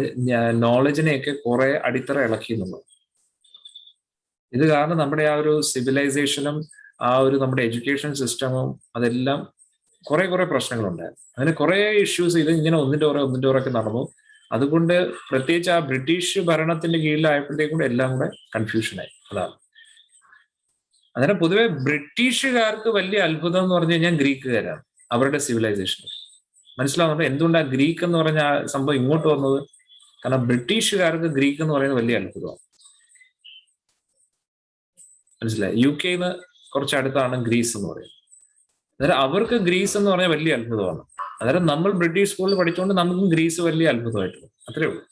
നോളജിനെയൊക്കെ കുറെ അടിത്തറ ഇളക്കിയെന്നുള്ളു. ഇത് കാരണം നമ്മുടെ ആ ഒരു സിവിലൈസേഷനും ആ ഒരു നമ്മുടെ എഡ്യൂക്കേഷൻ സിസ്റ്റമും അതെല്ലാം കുറെ പ്രശ്നങ്ങളുണ്ടായിരുന്നു. അങ്ങനെ കുറെ ഇഷ്യൂസ് ഇത് ഇങ്ങനെ ഒന്നിന്റെ പുറകെ നടന്നു. അതുകൊണ്ട് പ്രത്യേകിച്ച് ആ ബ്രിട്ടീഷ് ഭരണത്തിന്റെ കീഴിലായപ്പോഴത്തേക്കും എല്ലാം കൂടെ കൺഫ്യൂഷനായി. അതാണ്. അന്നേരം പൊതുവെ ബ്രിട്ടീഷുകാർക്ക് വലിയ അത്ഭുതം എന്ന് പറഞ്ഞു കഴിഞ്ഞാൽ ഗ്രീക്കുകാരാണ്, അവരുടെ സിവിലൈസേഷൻ. മനസ്സിലാവുന്നുണ്ട് എന്തുകൊണ്ടാണ് ഗ്രീക്ക് എന്ന് പറഞ്ഞ ആ സംഭവം ഇങ്ങോട്ട് വന്നത്? കാരണം ബ്രിട്ടീഷുകാർക്ക് ഗ്രീക്ക് എന്ന് പറയുന്നത് വലിയ അത്ഭുതമാണ്. മനസ്സിലായി? UK-ന്ന് കുറച്ച് അടുത്താണ് ഗ്രീസ് എന്ന് പറയുന്നത്. അന്നേരം അവർക്ക് ഗ്രീസ് എന്ന് പറഞ്ഞാൽ വലിയ അത്ഭുതമാണ്. അന്നേരം നമ്മൾ ബ്രിട്ടീഷ് സ്കൂളിൽ പഠിച്ചുകൊണ്ട് നമുക്കും ഗ്രീസ് വലിയ അത്ഭുതമായിട്ടുള്ളൂ, അത്രേ ഉള്ളൂ.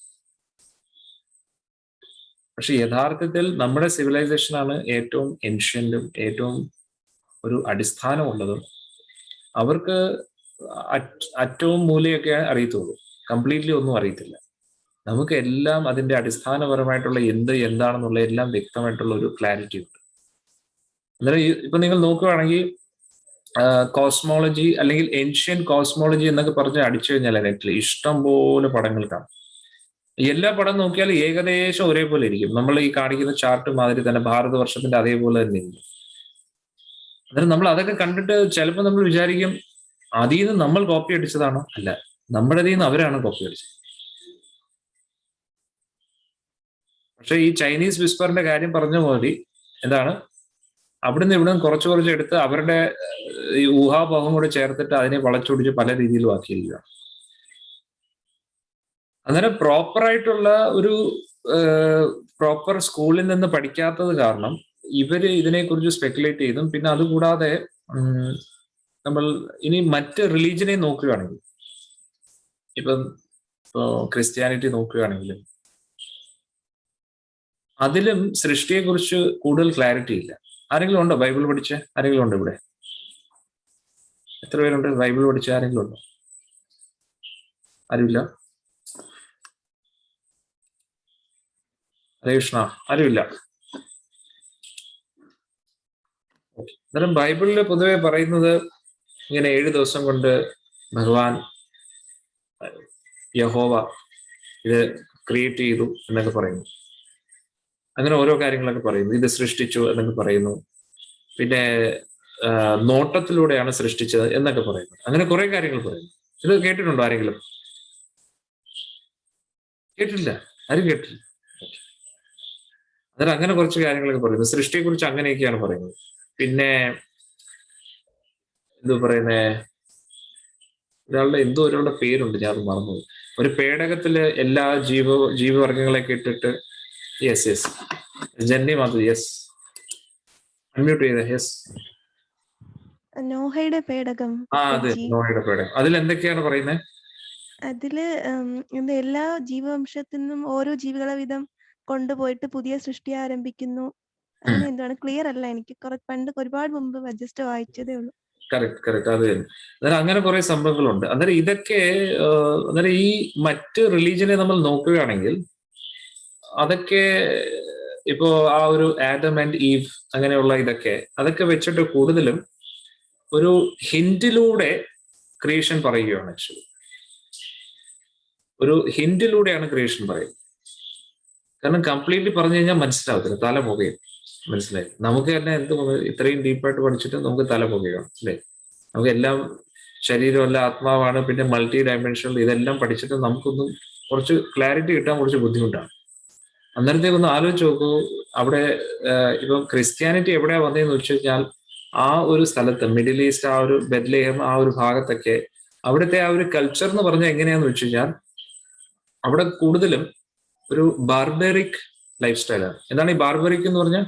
പക്ഷെ യഥാർത്ഥത്തിൽ നമ്മുടെ സിവിലൈസേഷനാണ് ഏറ്റവും ഏൻഷ്യന്റും ഏറ്റവും ഒരു അടിസ്ഥാനമുള്ളതും. അവർക്ക് അറ്റവും മൂലയൊക്കെ അറിയത്തുള്ളൂ, കംപ്ലീറ്റ്ലി ഒന്നും അറിയത്തില്ല. നമുക്ക് എല്ലാം അതിന്റെ അടിസ്ഥാനപരമായിട്ടുള്ള എന്താണെന്നുള്ള എല്ലാം വ്യക്തമായിട്ടുള്ള ഒരു ക്ലാരിറ്റി ഉണ്ട്. അന്നേരം ഇപ്പൊ നിങ്ങൾ നോക്കുകയാണെങ്കിൽ കോസ്മോളജി അല്ലെങ്കിൽ ഏൻഷ്യൻ കോസ്മോളജി എന്നൊക്കെ പറഞ്ഞ് അടിച്ചു കഴിഞ്ഞാൽ നെറ്റിൽ ഇഷ്ടം പോലെ പടങ്ങൾ കാണും. എല്ലാ പടം നോക്കിയാൽ ഏകദേശം ഒരേപോലെ ഇരിക്കും. നമ്മൾ ഈ കാണിക്കുന്ന ചാർട്ട് മാതിരി തന്നെ ഭാരതവർഷത്തിന്റെ അതേപോലെ തന്നെ ഇരിക്കും. അന്നേരം നമ്മൾ അതൊക്കെ കണ്ടിട്ട് ചിലപ്പോൾ നമ്മൾ വിചാരിക്കും അതിൽ നിന്ന് നമ്മൾ കോപ്പി അടിച്ചതാണോ? അല്ല, നമ്മുടെ നിന്ന് അവരാണ് കോപ്പി അടിച്ചത്. പക്ഷെ ഈ ചൈനീസ് വിസ്പറിന്റെ കാര്യം പറഞ്ഞ മതി, എന്താണ് അവിടുന്ന് ഇവിടുന്ന് കുറച്ച് എടുത്ത് അവരുടെ ഈ ഊഹാപോഹം കൂടെ ചേർത്തിട്ട് അതിനെ വളച്ചൊടിച്ച് പല രീതിയിലും ആക്കിയിരിക്കുക. അന്നേരം പ്രോപ്പറായിട്ടുള്ള ഒരു പ്രോപ്പർ സ്കൂളിൽ നിന്ന് പഠിക്കാത്തത് കാരണം ഇവര് ഇതിനെക്കുറിച്ച് സ്പെക്കുലേറ്റ് ചെയ്തും. പിന്നെ അതുകൂടാതെ നമ്മൾ ഇനി മറ്റ് റിലീജിയനെ നോക്കുകയാണെങ്കിൽ, ഇപ്പൊ ക്രിസ്ത്യാനിറ്റി നോക്കുകയാണെങ്കിലും അതിലും സൃഷ്ടിയെക്കുറിച്ച് കൂടുതൽ ക്ലാരിറ്റി ഇല്ല. ആരെങ്കിലും ഉണ്ടോ ബൈബിൾ പഠിച്ച ആരെങ്കിലും ഉണ്ടോ ഇവിടെ? എത്ര പേരുണ്ട് ബൈബിൾ പഠിച്ച ആരെങ്കിലും ഉണ്ടോ? ആരുമില്ല? ഹരേ കൃഷ്ണ. ആരുമില്ല? അന്നേരം ബൈബിളിൽ പൊതുവെ പറയുന്നത് ഇങ്ങനെ 7 ദിവസം കൊണ്ട് ഭഗവാൻ യഹോവ ഇത് ക്രിയേറ്റ് ചെയ്തു എന്നൊക്കെ പറയുന്നു. അങ്ങനെ ഓരോ കാര്യങ്ങളൊക്കെ പറയുന്നു. ഇത് സൃഷ്ടിച്ചു എന്നൊക്കെ പറയുന്നു. പിന്നെ നോട്ടത്തിലൂടെയാണ് സൃഷ്ടിച്ചത് എന്നൊക്കെ പറയുന്നു. അങ്ങനെ കുറെ കാര്യങ്ങൾ പറയുന്നു. ഇത് കേട്ടിട്ടുണ്ടോ ആരെങ്കിലും? കേട്ടില്ല? ആരും കേട്ടില്ല? അന്നേരം അങ്ങനെ കുറച്ച് കാര്യങ്ങളൊക്കെ പറയുന്നു. സൃഷ്ടിയെ കുറിച്ച് അങ്ങനെയൊക്കെയാണ് പറയുന്നത്. പിന്നെ എന്തു പറയുന്നേ, ഒരാളുടെ പേരുണ്ട്, ഞാൻ അത് മറന്നുപോയി. ഒരു പേടകത്തില് എല്ലാ ജീവവർഗങ്ങളെയൊക്കെ ഇട്ടിട്ട്, യെസ് ജന്നി മാധു, യെസ് അൺമ്യൂട്ട് ചെയ്ത, യെസ് നോഹയുടെ പേടകം. അതെ, നോഹയുടെ പേടകം. അതിൽ എന്തൊക്കെയാണ് പറയുന്നത്? അതില് എല്ലാ ജീവവംശത്തിൽ നിന്നും ഓരോ ജീവികളെ വീതം കൊണ്ടുപോയിട്ട് പുതിയ സൃഷ്ടി ആരംഭിക്കുന്നു. അങ്ങനെ എന്താണ് ക്ലിയർ അല്ല, എനിക്ക് പണ്ട് ഒരുപാട് മുമ്പ് ജസ്റ്റ് വായിച്ചതേ ഉള്ളൂ. കറക്റ്റ് അത് തന്നെ. അന്നേരം അങ്ങനെ കുറെ സംഭവങ്ങളുണ്ട്. അന്നേരം ഇതൊക്കെ അന്നേരം ഈ മറ്റ് റിലീജിയനെ നമ്മൾ നോക്കുകയാണെങ്കിൽ അതൊക്കെ ഇപ്പോ ആ ഒരു ആഡം ആൻഡ് ഈവ് അങ്ങനെയുള്ള അതൊക്കെ വെച്ചിട്ട് കൂടുതലും ഒരു ഹിന്റിലൂടെ ക്രിയേഷൻ പറയുകയാണ്. ആക്ച്വലി ഒരു ഹിന്റിലൂടെയാണ് ക്രിയേഷൻ പറയുന്നത്. കാരണം കംപ്ലീറ്റ്ലി പറഞ്ഞു കഴിഞ്ഞാൽ മനസ്സിലാവത്തില്ല, തല പുകയും. മനസ്സിലായി? നമുക്ക് തന്നെ ഇത്രയും ഡീപ്പായിട്ട് പഠിച്ചിട്ട് നമുക്ക് തല പുകയാണ് അല്ലേ? നമുക്ക് എല്ലാം ശരീരമല്ല ആത്മാവാണ്, പിന്നെ മൾട്ടി ഡയമെൻഷണൽ, ഇതെല്ലാം പഠിച്ചിട്ട് നമുക്കൊന്നും കുറച്ച് ക്ലാരിറ്റി കിട്ടാൻ കുറച്ച് ബുദ്ധിമുട്ടാണ്. അന്നേരത്തേക്കൊന്ന് ആലോചിച്ച് നോക്കൂ, അവിടെ ഇപ്പം ക്രിസ്ത്യാനിറ്റി എവിടെയാ വന്നതെന്ന് വെച്ച് കഴിഞ്ഞാൽ ആ ഒരു സ്ഥലത്ത് മിഡിൽ ഈസ്റ്റ്, ആ ഒരു ബെത്ലഹേം, ആ ഒരു ഭാഗത്തൊക്കെ അവിടുത്തെ ആ ഒരു കൾച്ചർ എന്ന് പറഞ്ഞാൽ എങ്ങനെയാന്ന് വെച്ച് കഴിഞ്ഞാൽ അവിടെ കൂടുതലും ഒരു ബാർബറിക് ലൈഫ് സ്റ്റൈലാണ്. എന്താണ് ഈ ബാർബറിക് എന്ന് പറഞ്ഞാൽ?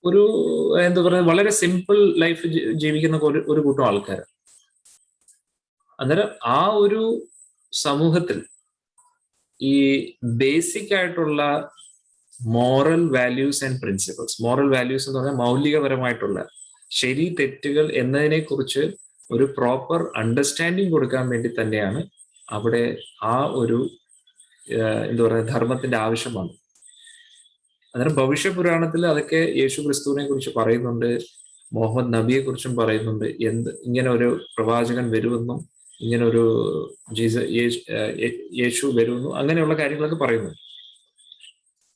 ഒരു എന്താ പറയുക, വളരെ സിമ്പിൾ ലൈഫ് ജീവിക്കുന്ന ഒരു കൂട്ടം ആൾക്കാർ. അന്നേരം ആ ഒരു സമൂഹത്തിൽ ഈ ബേസിക് ആയിട്ടുള്ള moral values and principles, moral values എന്ന് പറഞ്ഞാൽ മൗലികപരമായിട്ടുള്ള ശരി തെറ്റുകൾ എന്നതിനെ കുറിച്ച് ഒരു പ്രോപ്പർ അണ്ടർസ്റ്റാൻഡിങ് കൊടുക്കാൻ വേണ്ടി തന്നെയാണ് അവിടെ ആ ഒരു എന്താ പറയുക ധർമ്മത്തിന്റെ ആവശ്യം വന്നു. അന്നേരം ഭവിഷ്യ പുരാണത്തിൽ അതൊക്കെ യേശു ക്രിസ്തുവിനെ കുറിച്ച് പറയുന്നുണ്ട്, മുഹമ്മദ് നബിയെ കുറിച്ചും പറയുന്നുണ്ട്. ഇങ്ങനെ ഒരു പ്രവാചകൻ വരുമെന്നും ഇങ്ങനെ ഒരു യേശു വരുമെന്നും അങ്ങനെയുള്ള കാര്യങ്ങളൊക്കെ പറയുന്നുണ്ട്.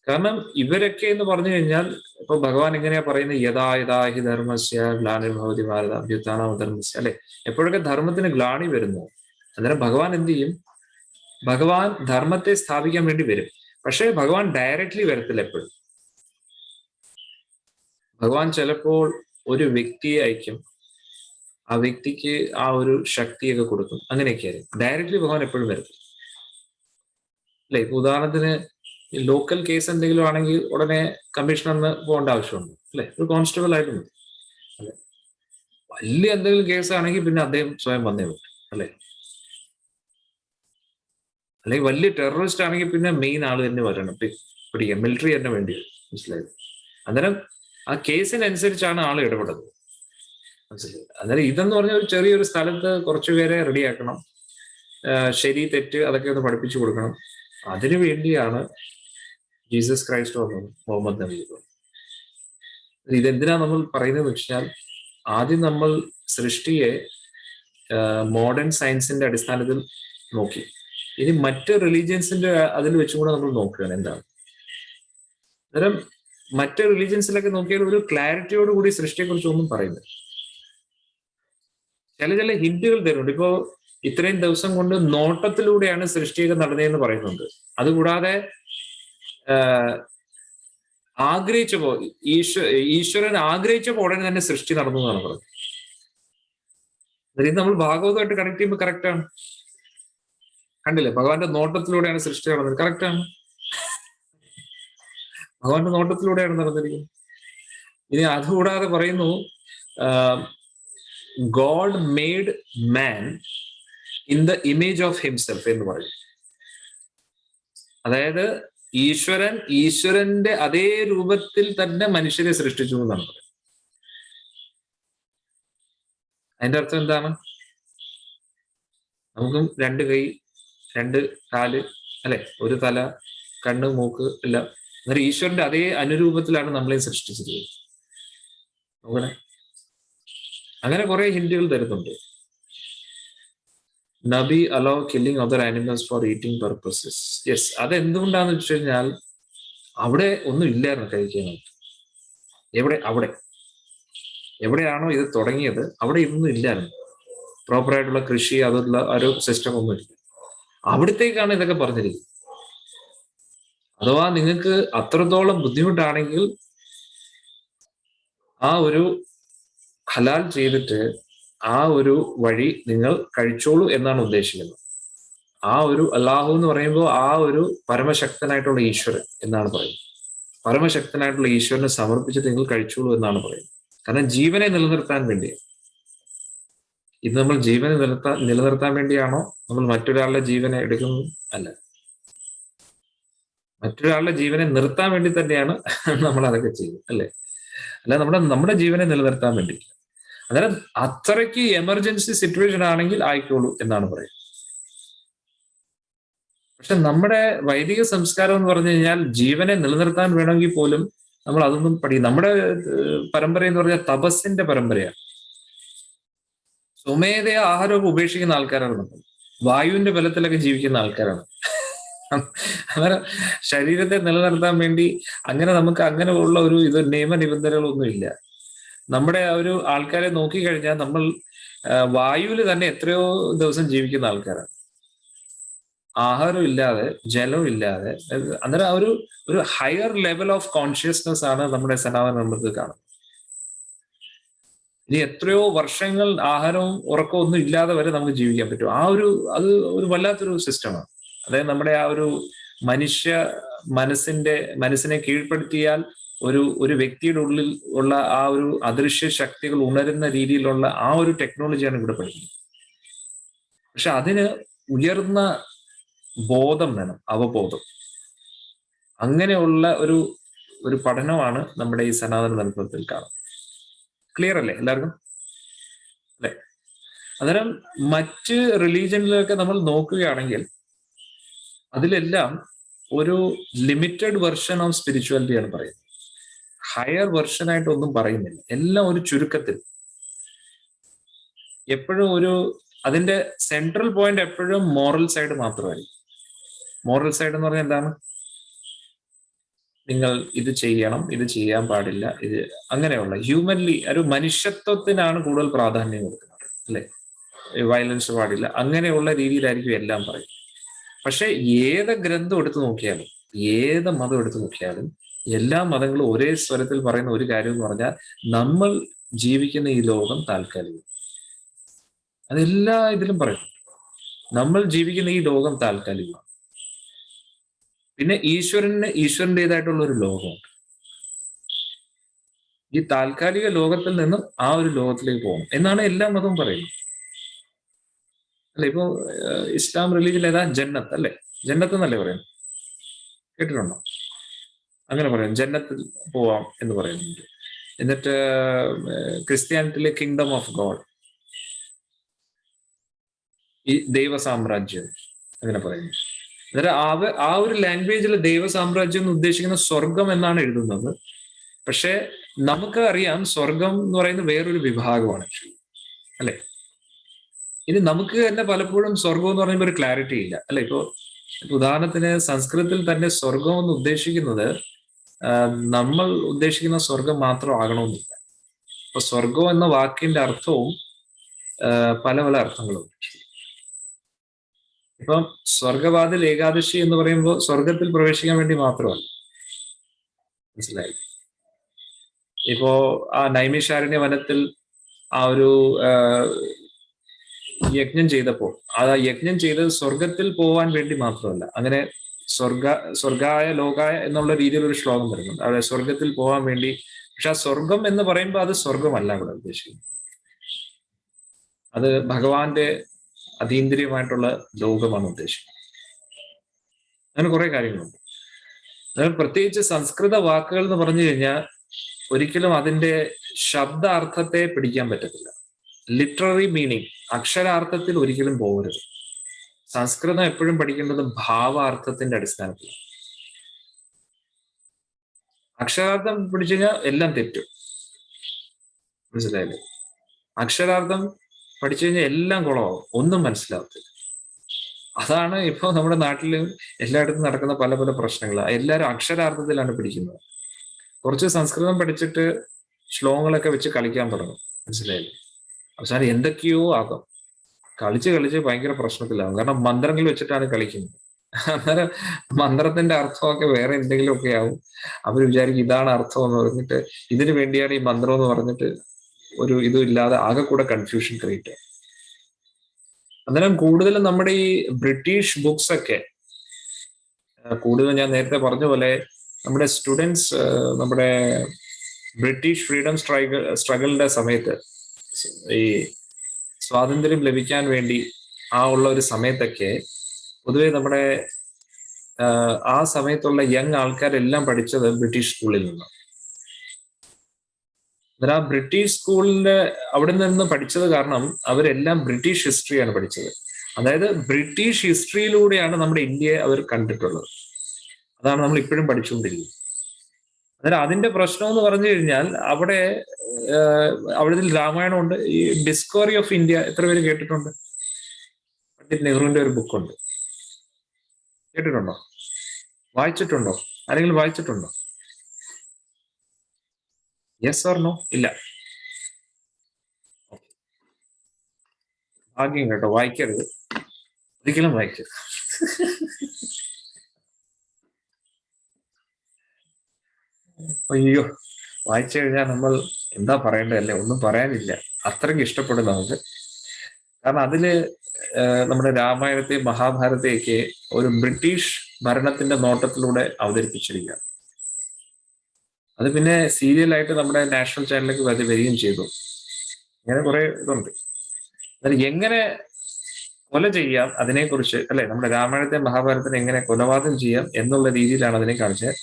കാരണം ഇവരൊക്കെ എന്ന് പറഞ്ഞു കഴിഞ്ഞാൽ ഇപ്പൊ ഭഗവാൻ എങ്ങനെയാ പറയുന്നത്, യഥാ യഥാ ഹി ധർമ്മസ്യ ഗ്ലാനിർഭവതി ഭാരത അഭ്യുത്ഥാന ധർമ്മസ്യ, അല്ലെ? എപ്പോഴൊക്കെ ധർമ്മത്തിന് ഗ്ലാനി വരുന്നു അന്നേരം ഭഗവാൻ എന്ത് ചെയ്യും? ഭഗവാൻ ധർമ്മത്തെ സ്ഥാപിക്കാൻ വേണ്ടി വരും. പക്ഷെ ഭഗവാൻ ഡയറക്റ്റ്ലി വരത്തില്ല. എപ്പോഴും ഭഗവാൻ ചിലപ്പോൾ ഒരു വ്യക്തിയെ അയക്കും, ആ വ്യക്തിക്ക് ആ ഒരു ശക്തിയൊക്കെ കൊടുക്കും, അങ്ങനെയൊക്കെ ആയിരിക്കും. ഡയറക്റ്റ്ലി ഭഗവാൻ എപ്പോഴും വരത്തില്ല, അല്ലെ? ഇപ്പൊ ഉദാഹരണത്തിന് ലോക്കൽ കേസ് എന്തെങ്കിലും ആണെങ്കിൽ ഉടനെ കമ്മീഷണറിന് പോകേണ്ട ആവശ്യമുണ്ട്, അല്ലെ? ഒരു കോൺസ്റ്റബിൾ ആയിട്ട് മതി, അല്ലെ? വലിയ എന്തെങ്കിലും കേസാണെങ്കിൽ പിന്നെ അദ്ദേഹം സ്വയം വന്നേ പറ്റും, അല്ലെ? അല്ലെങ്കിൽ വലിയ ടെററിസ്റ്റ് ആണെങ്കിൽ പിന്നെ മെയിൻ ആള് തന്നെ വരണം പിടിക്കാൻ, മിലിറ്ററി തന്നെ വേണ്ടി വരും. മനസ്സിലായത്? അന്നേരം ആ കേസിനനുസരിച്ചാണ് ആൾ ഇടപെടുന്നത്. മനസ്സിലായത്? അന്നേരം ഇതെന്ന് പറഞ്ഞ ഒരു ചെറിയൊരു സ്ഥലത്ത് കുറച്ചുപേരെ റെഡിയാക്കണം, ശരി തെറ്റ് അതൊക്കെ ഒന്ന് പഠിപ്പിച്ചു കൊടുക്കണം. അതിനു വേണ്ടിയാണ് ജീസസ് ക്രൈസ്റ്റ് വന്നത്, മുഹമ്മദ് നബി. ഇതെന്തിനാ നമ്മൾ പറയുന്നത് വെച്ചാൽ ആദ്യം നമ്മൾ സൃഷ്ടിയെ മോഡേൺ സയൻസിന്റെ അടിസ്ഥാനത്തിൽ നോക്കി, ഇനി മറ്റ് റിലീജിയൻസിന്റെ അതിൽ വെച്ചും കൂടെ നമ്മൾ നോക്കുകയാണ് എന്താണ്. അന്നേരം മറ്റ് റിലീജിയൻസിലൊക്കെ നോക്കിയാൽ ഒരു ക്ലാരിറ്റിയോട് കൂടി സൃഷ്ടിയെക്കുറിച്ച് ഒന്നും പറയുന്നത്, ചില ഹിന്റുകൾ തരുന്നുണ്ട്. ഇപ്പോ ഇത്രയും ദിവസം കൊണ്ട് നോട്ടത്തിലൂടെയാണ് സൃഷ്ടിയൊക്കെ നടന്നതെന്ന് പറയുന്നുണ്ട്. അതുകൂടാതെ ആഗ്രഹിച്ചപ്പോ ഈശ്വരൻ ആഗ്രഹിച്ചപ്പോ ഉടനെ തന്നെ സൃഷ്ടി നടന്നു എന്നാണ് പറഞ്ഞത്. ഇത് നമ്മൾ ഭാഗവതമായിട്ട് കണക്ട് ചെയ്യുമ്പോൾ കറക്റ്റ് ആണ്. കണ്ടില്ലേ? ഭഗവാന്റെ നോട്ടത്തിലൂടെയാണ് സൃഷ്ടി നടന്നത്. കറക്റ്റ് ആണ്, ഭഗവാന്റെ നോട്ടത്തിലൂടെയാണ് നടന്നിരിക്കുന്നത്. ഇനി അതുകൂടാതെ പറയുന്നു, God made man in the image of himself എന്ന് പറയും. അതായത് ഈശ്വരന്റെ അതേ രൂപത്തിൽ തന്നെ മനുഷ്യരെ സൃഷ്ടിച്ചു എന്നാണ് പറയുന്നത്. അതിന്റെ അർത്ഥം എന്താണ്? നമുക്കും 2 കൈ, 2 കാല്, അല്ലെ? ഒരു തല, കണ്ണ്, മൂക്ക് എല്ലാം. അന്നേരം ഈശ്വരന്റെ അതേ അനുരൂപത്തിലാണ് നമ്മളെ സൃഷ്ടിച്ചിരിക്കുന്നത്. നോക്കണേ, അങ്ങനെ കുറെ ഹിന്റുകൾ തരുന്നുണ്ട്. നബി allow killing other animals for eating purposes. Yes, അതെന്തുകൊണ്ടാന്ന് വെച്ച് കഴിഞ്ഞാൽ അവിടെ ഒന്നും ഇല്ലായിരുന്നു കഴിക്കാനായിട്ട്. എവിടെയാണോ ഇത് തുടങ്ങിയത് അവിടെ ഇതൊന്നും ഇല്ലായിരുന്നു. പ്രോപ്പറായിട്ടുള്ള കൃഷി, അതുള്ള ഒരു സിസ്റ്റം ഒന്നും ഇല്ല. അവിടത്തേക്കാണ് ഇതൊക്കെ പറഞ്ഞിരിക്കുന്നത്. അഥവാ നിങ്ങൾക്ക് അത്രത്തോളം ബുദ്ധിമുട്ടാണെങ്കിൽ ആ ഒരു ഹലാൽ ചെയ്തിട്ട് ആ ഒരു വഴി നിങ്ങൾ കഴിച്ചോളൂ എന്നാണ് ഉദ്ദേശിക്കുന്നത്. ആ ഒരു അല്ലാഹു എന്ന് പറയുമ്പോൾ ആ ഒരു പരമശക്തനായിട്ടുള്ള ഈശ്വരൻ എന്നാണ് പറയുന്നത്. പരമശക്തനായിട്ടുള്ള ഈശ്വരനെ സമർപ്പിച്ചിട്ട് നിങ്ങൾ കഴിച്ചോളൂ എന്നാണ് പറയുന്നത്. കാരണം ജീവനെ നിലനിർത്താൻ വേണ്ടിയാണ്. ഇത് നമ്മൾ ജീവനെ നിലനിർത്താൻ വേണ്ടിയാണോ നമ്മൾ മറ്റൊരാളുടെ ജീവനെ എടുക്കുന്നത്? അല്ല, മറ്റൊരാളുടെ ജീവനെ നിർത്താൻ വേണ്ടി തന്നെയാണ് നമ്മൾ അതൊക്കെ ചെയ്യുന്നത്, അല്ലെ? അല്ല നമ്മുടെ ജീവനെ നിലനിർത്താൻ വേണ്ടി. അന്നേരം അത്രയ്ക്ക് എമർജൻസി സിറ്റുവേഷൻ ആണെങ്കിൽ ആയിക്കോളൂ എന്നാണ് പറയുന്നത്. പക്ഷെ നമ്മുടെ വൈദിക സംസ്കാരം എന്ന് പറഞ്ഞു കഴിഞ്ഞാൽ ജീവനെ നിലനിർത്താൻ വേണമെങ്കിൽ പോലും നമ്മൾ അതൊന്നും പഠിക്കും. നമ്മുടെ പരമ്പര എന്ന് പറഞ്ഞാൽ തപസ്സിന്റെ പരമ്പരയാണ്. സ്വമേധയ ആഹാരമൊക്കെ ഉപേക്ഷിക്കുന്ന ആൾക്കാരാണ് നമ്മൾ. വായുവിന്റെ ബലത്തിലൊക്കെ ജീവിക്കുന്ന ആൾക്കാരാണ്. അങ്ങനെ ശരീരത്തെ നിലനിർത്താൻ വേണ്ടി അങ്ങനെ നമുക്ക് അങ്ങനെ ഉള്ള ഒരു നിയമനിബന്ധനകളൊന്നും ഇല്ല. നമ്മുടെ ആ ഒരു ആൾക്കാരെ നോക്കിക്കഴിഞ്ഞാൽ നമ്മൾ വായുവിൽ തന്നെ എത്രയോ ദിവസം ജീവിക്കുന്ന ആൾക്കാരാണ്. ആഹാരം ഇല്ലാതെ, ജലം ഇല്ലാതെ. അന്നേരം ആ ഒരു ഹയർ ലെവൽ ഓഫ് കോൺഷ്യസ്നെസ് ആണ് നമ്മുടെ സനാതന നമുക്ക് കാണുന്നത്. ഇനി എത്രയോ വർഷങ്ങൾ ആഹാരവും ഉറക്കവും ഒന്നും ഇല്ലാതെ വരെ നമുക്ക് ജീവിക്കാൻ പറ്റും. അത് ഒരു വല്ലാത്തൊരു സിസ്റ്റമാണ്. അതായത് നമ്മുടെ ആ ഒരു മനസ്സിനെ കീഴ്പ്പെടുത്തിയാൽ ഒരു വ്യക്തിയുടെ ഉള്ളിൽ ഉള്ള ആ ഒരു അദൃശ്യ ശക്തികൾ ഉണരുന്ന രീതിയിലുള്ള ആ ഒരു ടെക്നോളജിയാണ് ഇവിടെ പഠിക്കുന്നത്. പക്ഷെ അതിന് ഉയർന്ന ബോധം വേണം, അവബോധം. അങ്ങനെയുള്ള ഒരു പഠനമാണ് നമ്മുടെ ഈ സനാതന തത്വത്തിൽ കാണുന്നത്. ക്ലിയർ അല്ലേ എല്ലാവർക്കും? അല്ലെ? അന്നേരം മറ്റ് റിലീജിയനിലൊക്കെ നമ്മൾ നോക്കുകയാണെങ്കിൽ അതിലെല്ലാം ഒരു ലിമിറ്റഡ് വെർഷൻ ഓഫ് സ്പിരിച്വാലിറ്റിയാണ് പറയുന്നത്. ഹയർ വെർഷൻ ആയിട്ടൊന്നും പറയുന്നില്ല. എല്ലാം ഒരു ചുരുക്കത്തിൽ. എപ്പോഴും അതിന്റെ സെൻട്രൽ പോയിന്റ് എപ്പോഴും മോറൽ സൈഡ് മാത്രമായിരിക്കും. മോറൽ സൈഡ് എന്ന് പറഞ്ഞാൽ എന്താണ്? നിങ്ങൾ ഇത് ചെയ്യണം, ഇത് ചെയ്യാൻ പാടില്ല, ഇത് അങ്ങനെയുള്ള ഹ്യൂമൻലി ഒരു മനുഷ്യത്വത്തിനാണ് കൂടുതൽ പ്രാധാന്യം കൊടുക്കുന്നത്, അല്ലെ? വയലൻസ് പാടില്ല, അങ്ങനെയുള്ള രീതിയിലായിരിക്കും എല്ലാം പറയും. പക്ഷെ ഏത് ഗ്രന്ഥം എടുത്തു നോക്കിയാലും, ഏത് മതം എടുത്തു നോക്കിയാലും എല്ലാ മതങ്ങളും ഒരേ സ്വരത്തിൽ പറയുന്ന ഒരു കാര്യം എന്ന് പറഞ്ഞാൽ നമ്മൾ ജീവിക്കുന്ന ഈ ലോകം താൽക്കാലികം. അതെല്ലാ ഇതിലും പറയും. നമ്മൾ ജീവിക്കുന്ന ഈ ലോകം താൽക്കാലികമാണ്. പിന്നെ ഈശ്വരൻ്റെതായിട്ടുള്ള ഒരു ലോകമുണ്ട്. ഈ താൽക്കാലിക ലോകത്തിൽ നിന്നും ആ ഒരു ലോകത്തിലേക്ക് പോകണം എന്നാണ് എല്ലാ മതവും പറയുന്നത്. അല്ലെ? ഇപ്പോ ഇസ്ലാം റിലീജിയൻ ഏതാ? ജന്നത്ത്, അല്ലെ? ജന്നത്ത് എന്നല്ലേ പറയുന്നത്? കേട്ടിട്ടുണ്ടോ? അങ്ങനെ പറയാം, ജന്നത്തിൽ പോവാം എന്ന് പറയുന്നുണ്ട്. എന്നിട്ട് ക്രിസ്ത്യാനിറ്റിയിലെ കിങ്ഡം ഓഫ് ഗോഡ്, ഈ ദൈവ സാമ്രാജ്യം അങ്ങനെ പറയുന്നു. അന്നേരം ആ ഒരു ലാംഗ്വേജിൽ ദൈവ സാമ്രാജ്യം എന്ന് ഉദ്ദേശിക്കുന്ന സ്വർഗം എന്നാണ് എഴുതുന്നത്. പക്ഷെ നമുക്ക് അറിയാം സ്വർഗം എന്ന് പറയുന്നത് വേറൊരു വിഭാഗമാണ്, അല്ലെ? ഇനി നമുക്ക് തന്നെ പലപ്പോഴും സ്വർഗം എന്ന് പറയുമ്പോൾ ഒരു ക്ലാരിറ്റി ഇല്ല, അല്ലെ? ഇപ്പോ ഉദാഹരണത്തിന് സംസ്കൃതത്തിൽ തന്നെ സ്വർഗം എന്ന് ഉദ്ദേശിക്കുന്നത് നമ്മൾ ഉദ്ദേശിക്കുന്ന സ്വർഗം മാത്രം ആകണമെന്നില്ല. അപ്പൊ സ്വർഗം എന്ന വാക്കിന്റെ അർത്ഥവും പല പല അർത്ഥങ്ങളുണ്ട്. ഇപ്പം സ്വർഗവാതിൽ ഏകാദശി എന്ന് പറയുമ്പോൾ സ്വർഗത്തിൽ പ്രവേശിക്കാൻ വേണ്ടി മാത്രമല്ല, മനസ്സിലായി? ഇപ്പോ ആ നൈമിഷാരണ്യ വനത്തിൽ ആ ഒരു യജ്ഞം ചെയ്തപ്പോൾ ആ യജ്ഞം ചെയ്തത് സ്വർഗത്തിൽ പോവാൻ വേണ്ടി മാത്രമല്ല. അങ്ങനെ സ്വർഗായ ലോകായ എന്നുള്ള രീതിയിൽ ഒരു ശ്ലോകം വരുന്നുണ്ട് അവിടെ, സ്വർഗത്തിൽ പോകാൻ വേണ്ടി. പക്ഷെ ആ സ്വർഗം എന്ന് പറയുമ്പോൾ അത് സ്വർഗമല്ല ഇവിടെ ഉദ്ദേശിക്കുന്നത്. അത് ഭഗവാന്റെ അതീന്ദ്രിയമായിട്ടുള്ള ലോകമാണ് ഉദ്ദേശിക്കുന്നത്. അങ്ങനെ കുറെ കാര്യങ്ങളുണ്ട്. അതായത് പ്രത്യേകിച്ച് സംസ്കൃത വാക്കുകൾ എന്ന് പറഞ്ഞു കഴിഞ്ഞാൽ ഒരിക്കലും അതിന്റെ ശബ്ദാർത്ഥത്തെ പിടിക്കാൻ പറ്റത്തില്ല. ലിറ്റററി മീനിങ്, അക്ഷരാർത്ഥത്തിൽ ഒരിക്കലും പോകരുത്. സംസ്കൃതം എപ്പോഴും പഠിക്കേണ്ടത് ഭാവാർത്ഥത്തിന്റെ അടിസ്ഥാനത്തിലാണ്. അക്ഷരാർത്ഥം പിടിച്ചു കഴിഞ്ഞാൽ എല്ലാം തെറ്റും, മനസ്സിലായില്ലേ? അക്ഷരാർത്ഥം പഠിച്ചു കഴിഞ്ഞാൽ എല്ലാം കുളമാവും, ഒന്നും മനസ്സിലാവത്തില്ല. അതാണ് ഇപ്പൊ നമ്മുടെ നാട്ടിലും എല്ലായിടത്തും നടക്കുന്ന പല പല പ്രശ്നങ്ങൾ. എല്ലാവരും അക്ഷരാർത്ഥത്തിലാണ് പിടിക്കുന്നത്. കുറച്ച് സംസ്കൃതം പഠിച്ചിട്ട് ശ്ലോകങ്ങളൊക്കെ വെച്ച് കളിക്കാൻ തുടങ്ങും, മനസ്സിലായില്ലേ? അവസാനം എന്തൊക്കെയോ ആകും. കളിച്ച് ഭയങ്കര പ്രശ്നത്തിലാകും. കാരണം മന്ത്രങ്ങൾ വെച്ചിട്ടാണ് കളിക്കുന്നത്. അന്നേരം മന്ത്രത്തിന്റെ അർത്ഥമൊക്കെ വേറെ എന്തെങ്കിലുമൊക്കെ ആവും. അവർ വിചാരിക്കും ഇതാണ് അർത്ഥം എന്ന് പറഞ്ഞിട്ട്, ഇതിനു വേണ്ടിയാണ് ഈ മന്ത്രം എന്ന് പറഞ്ഞിട്ട് ഒരു ഇതും ഇല്ലാതെ ആകെ കൂടെ കൺഫ്യൂഷൻ ക്രിയേറ്റ് ചെയ്യും. അന്നേരം കൂടുതലും നമ്മുടെ ഈ ബ്രിട്ടീഷ് ബുക്സ് ഒക്കെ കൂടുതൽ, ഞാൻ നേരത്തെ പറഞ്ഞ പോലെ നമ്മുടെ സ്റ്റുഡൻസ് നമ്മുടെ ബ്രിട്ടീഷ് ഫ്രീഡം സ്ട്രഗിളിന്റെ സമയത്ത്, ഈ സ്വാതന്ത്ര്യം ലഭിക്കാൻ വേണ്ടി ആ ഉള്ള ഒരു സമയത്തൊക്കെ പൊതുവെ നമ്മുടെ ആ സമയത്തുള്ള യങ് ആൾക്കാരെല്ലാം പഠിച്ചത് ബ്രിട്ടീഷ് സ്കൂളിൽ നിന്നാണ്. അന്നേരം ആ ബ്രിട്ടീഷ് സ്കൂളിന്റെ അവിടെ നിന്ന് പഠിച്ചത് കാരണം അവരെല്ലാം ബ്രിട്ടീഷ് ഹിസ്റ്ററിയാണ് പഠിച്ചത്. അതായത് ബ്രിട്ടീഷ് ഹിസ്റ്ററിയിലൂടെയാണ് നമ്മുടെ ഇന്ത്യയെ അവർ കണ്ടിട്ടുള്ളത്. അതാണ് നമ്മൾ ഇപ്പോഴും പഠിച്ചുകൊണ്ടിരിക്കുന്നത്. അന്നേരം അതിന്റെ പ്രശ്നം എന്ന് പറഞ്ഞു കഴിഞ്ഞാൽ അവിടെ അവിടെ രാമായണമുണ്ട്. ഈ ഡിസ്കവറി ഓഫ് ഇന്ത്യ എത്ര പേര് കേട്ടിട്ടുണ്ട്? പണ്ഡിറ്റ് നെഹ്റുവിന്റെ ഒരു ബുക്കുണ്ട്, കേട്ടിട്ടുണ്ടോ? വായിച്ചിട്ടുണ്ടോ? ആരെങ്കിലും വായിച്ചിട്ടുണ്ടോ? Yes or no? ഇല്ല. ഭാഗ്യം കേട്ടോ, വായിക്കരുത്, ഒരിക്കലും വായിക്കരുത്. അയ്യോ, വായിച്ചു കഴിഞ്ഞാൽ നമ്മൾ എന്താ പറയേണ്ടതല്ലേ, ഒന്നും പറയാനില്ല, അത്രയ്ക്ക് ഇഷ്ടപ്പെടും നമുക്ക്. കാരണം അതില് നമ്മുടെ രാമായണത്തെയും മഹാഭാരതത്തെയൊക്കെ ഒരു ബ്രിട്ടീഷ് ഭരണത്തിന്റെ നോട്ടത്തിലൂടെ അവതരിപ്പിച്ചിരിക്കുക. അത് പിന്നെ സീരിയലായിട്ട് നമ്മുടെ നാഷണൽ ചാനലിലേക്ക് അത് വരികയും ചെയ്തു. ഇങ്ങനെ കുറെ ഇതുണ്ട്. എങ്ങനെ കൊല ചെയ്യാം അതിനെക്കുറിച്ച്, അല്ലെ, നമ്മുടെ രാമായണത്തെ മഹാഭാരതത്തിനെ എങ്ങനെ കൊലപാതകം ചെയ്യാം എന്നുള്ള രീതിയിലാണ് അതിനെ കാണിച്ചത്.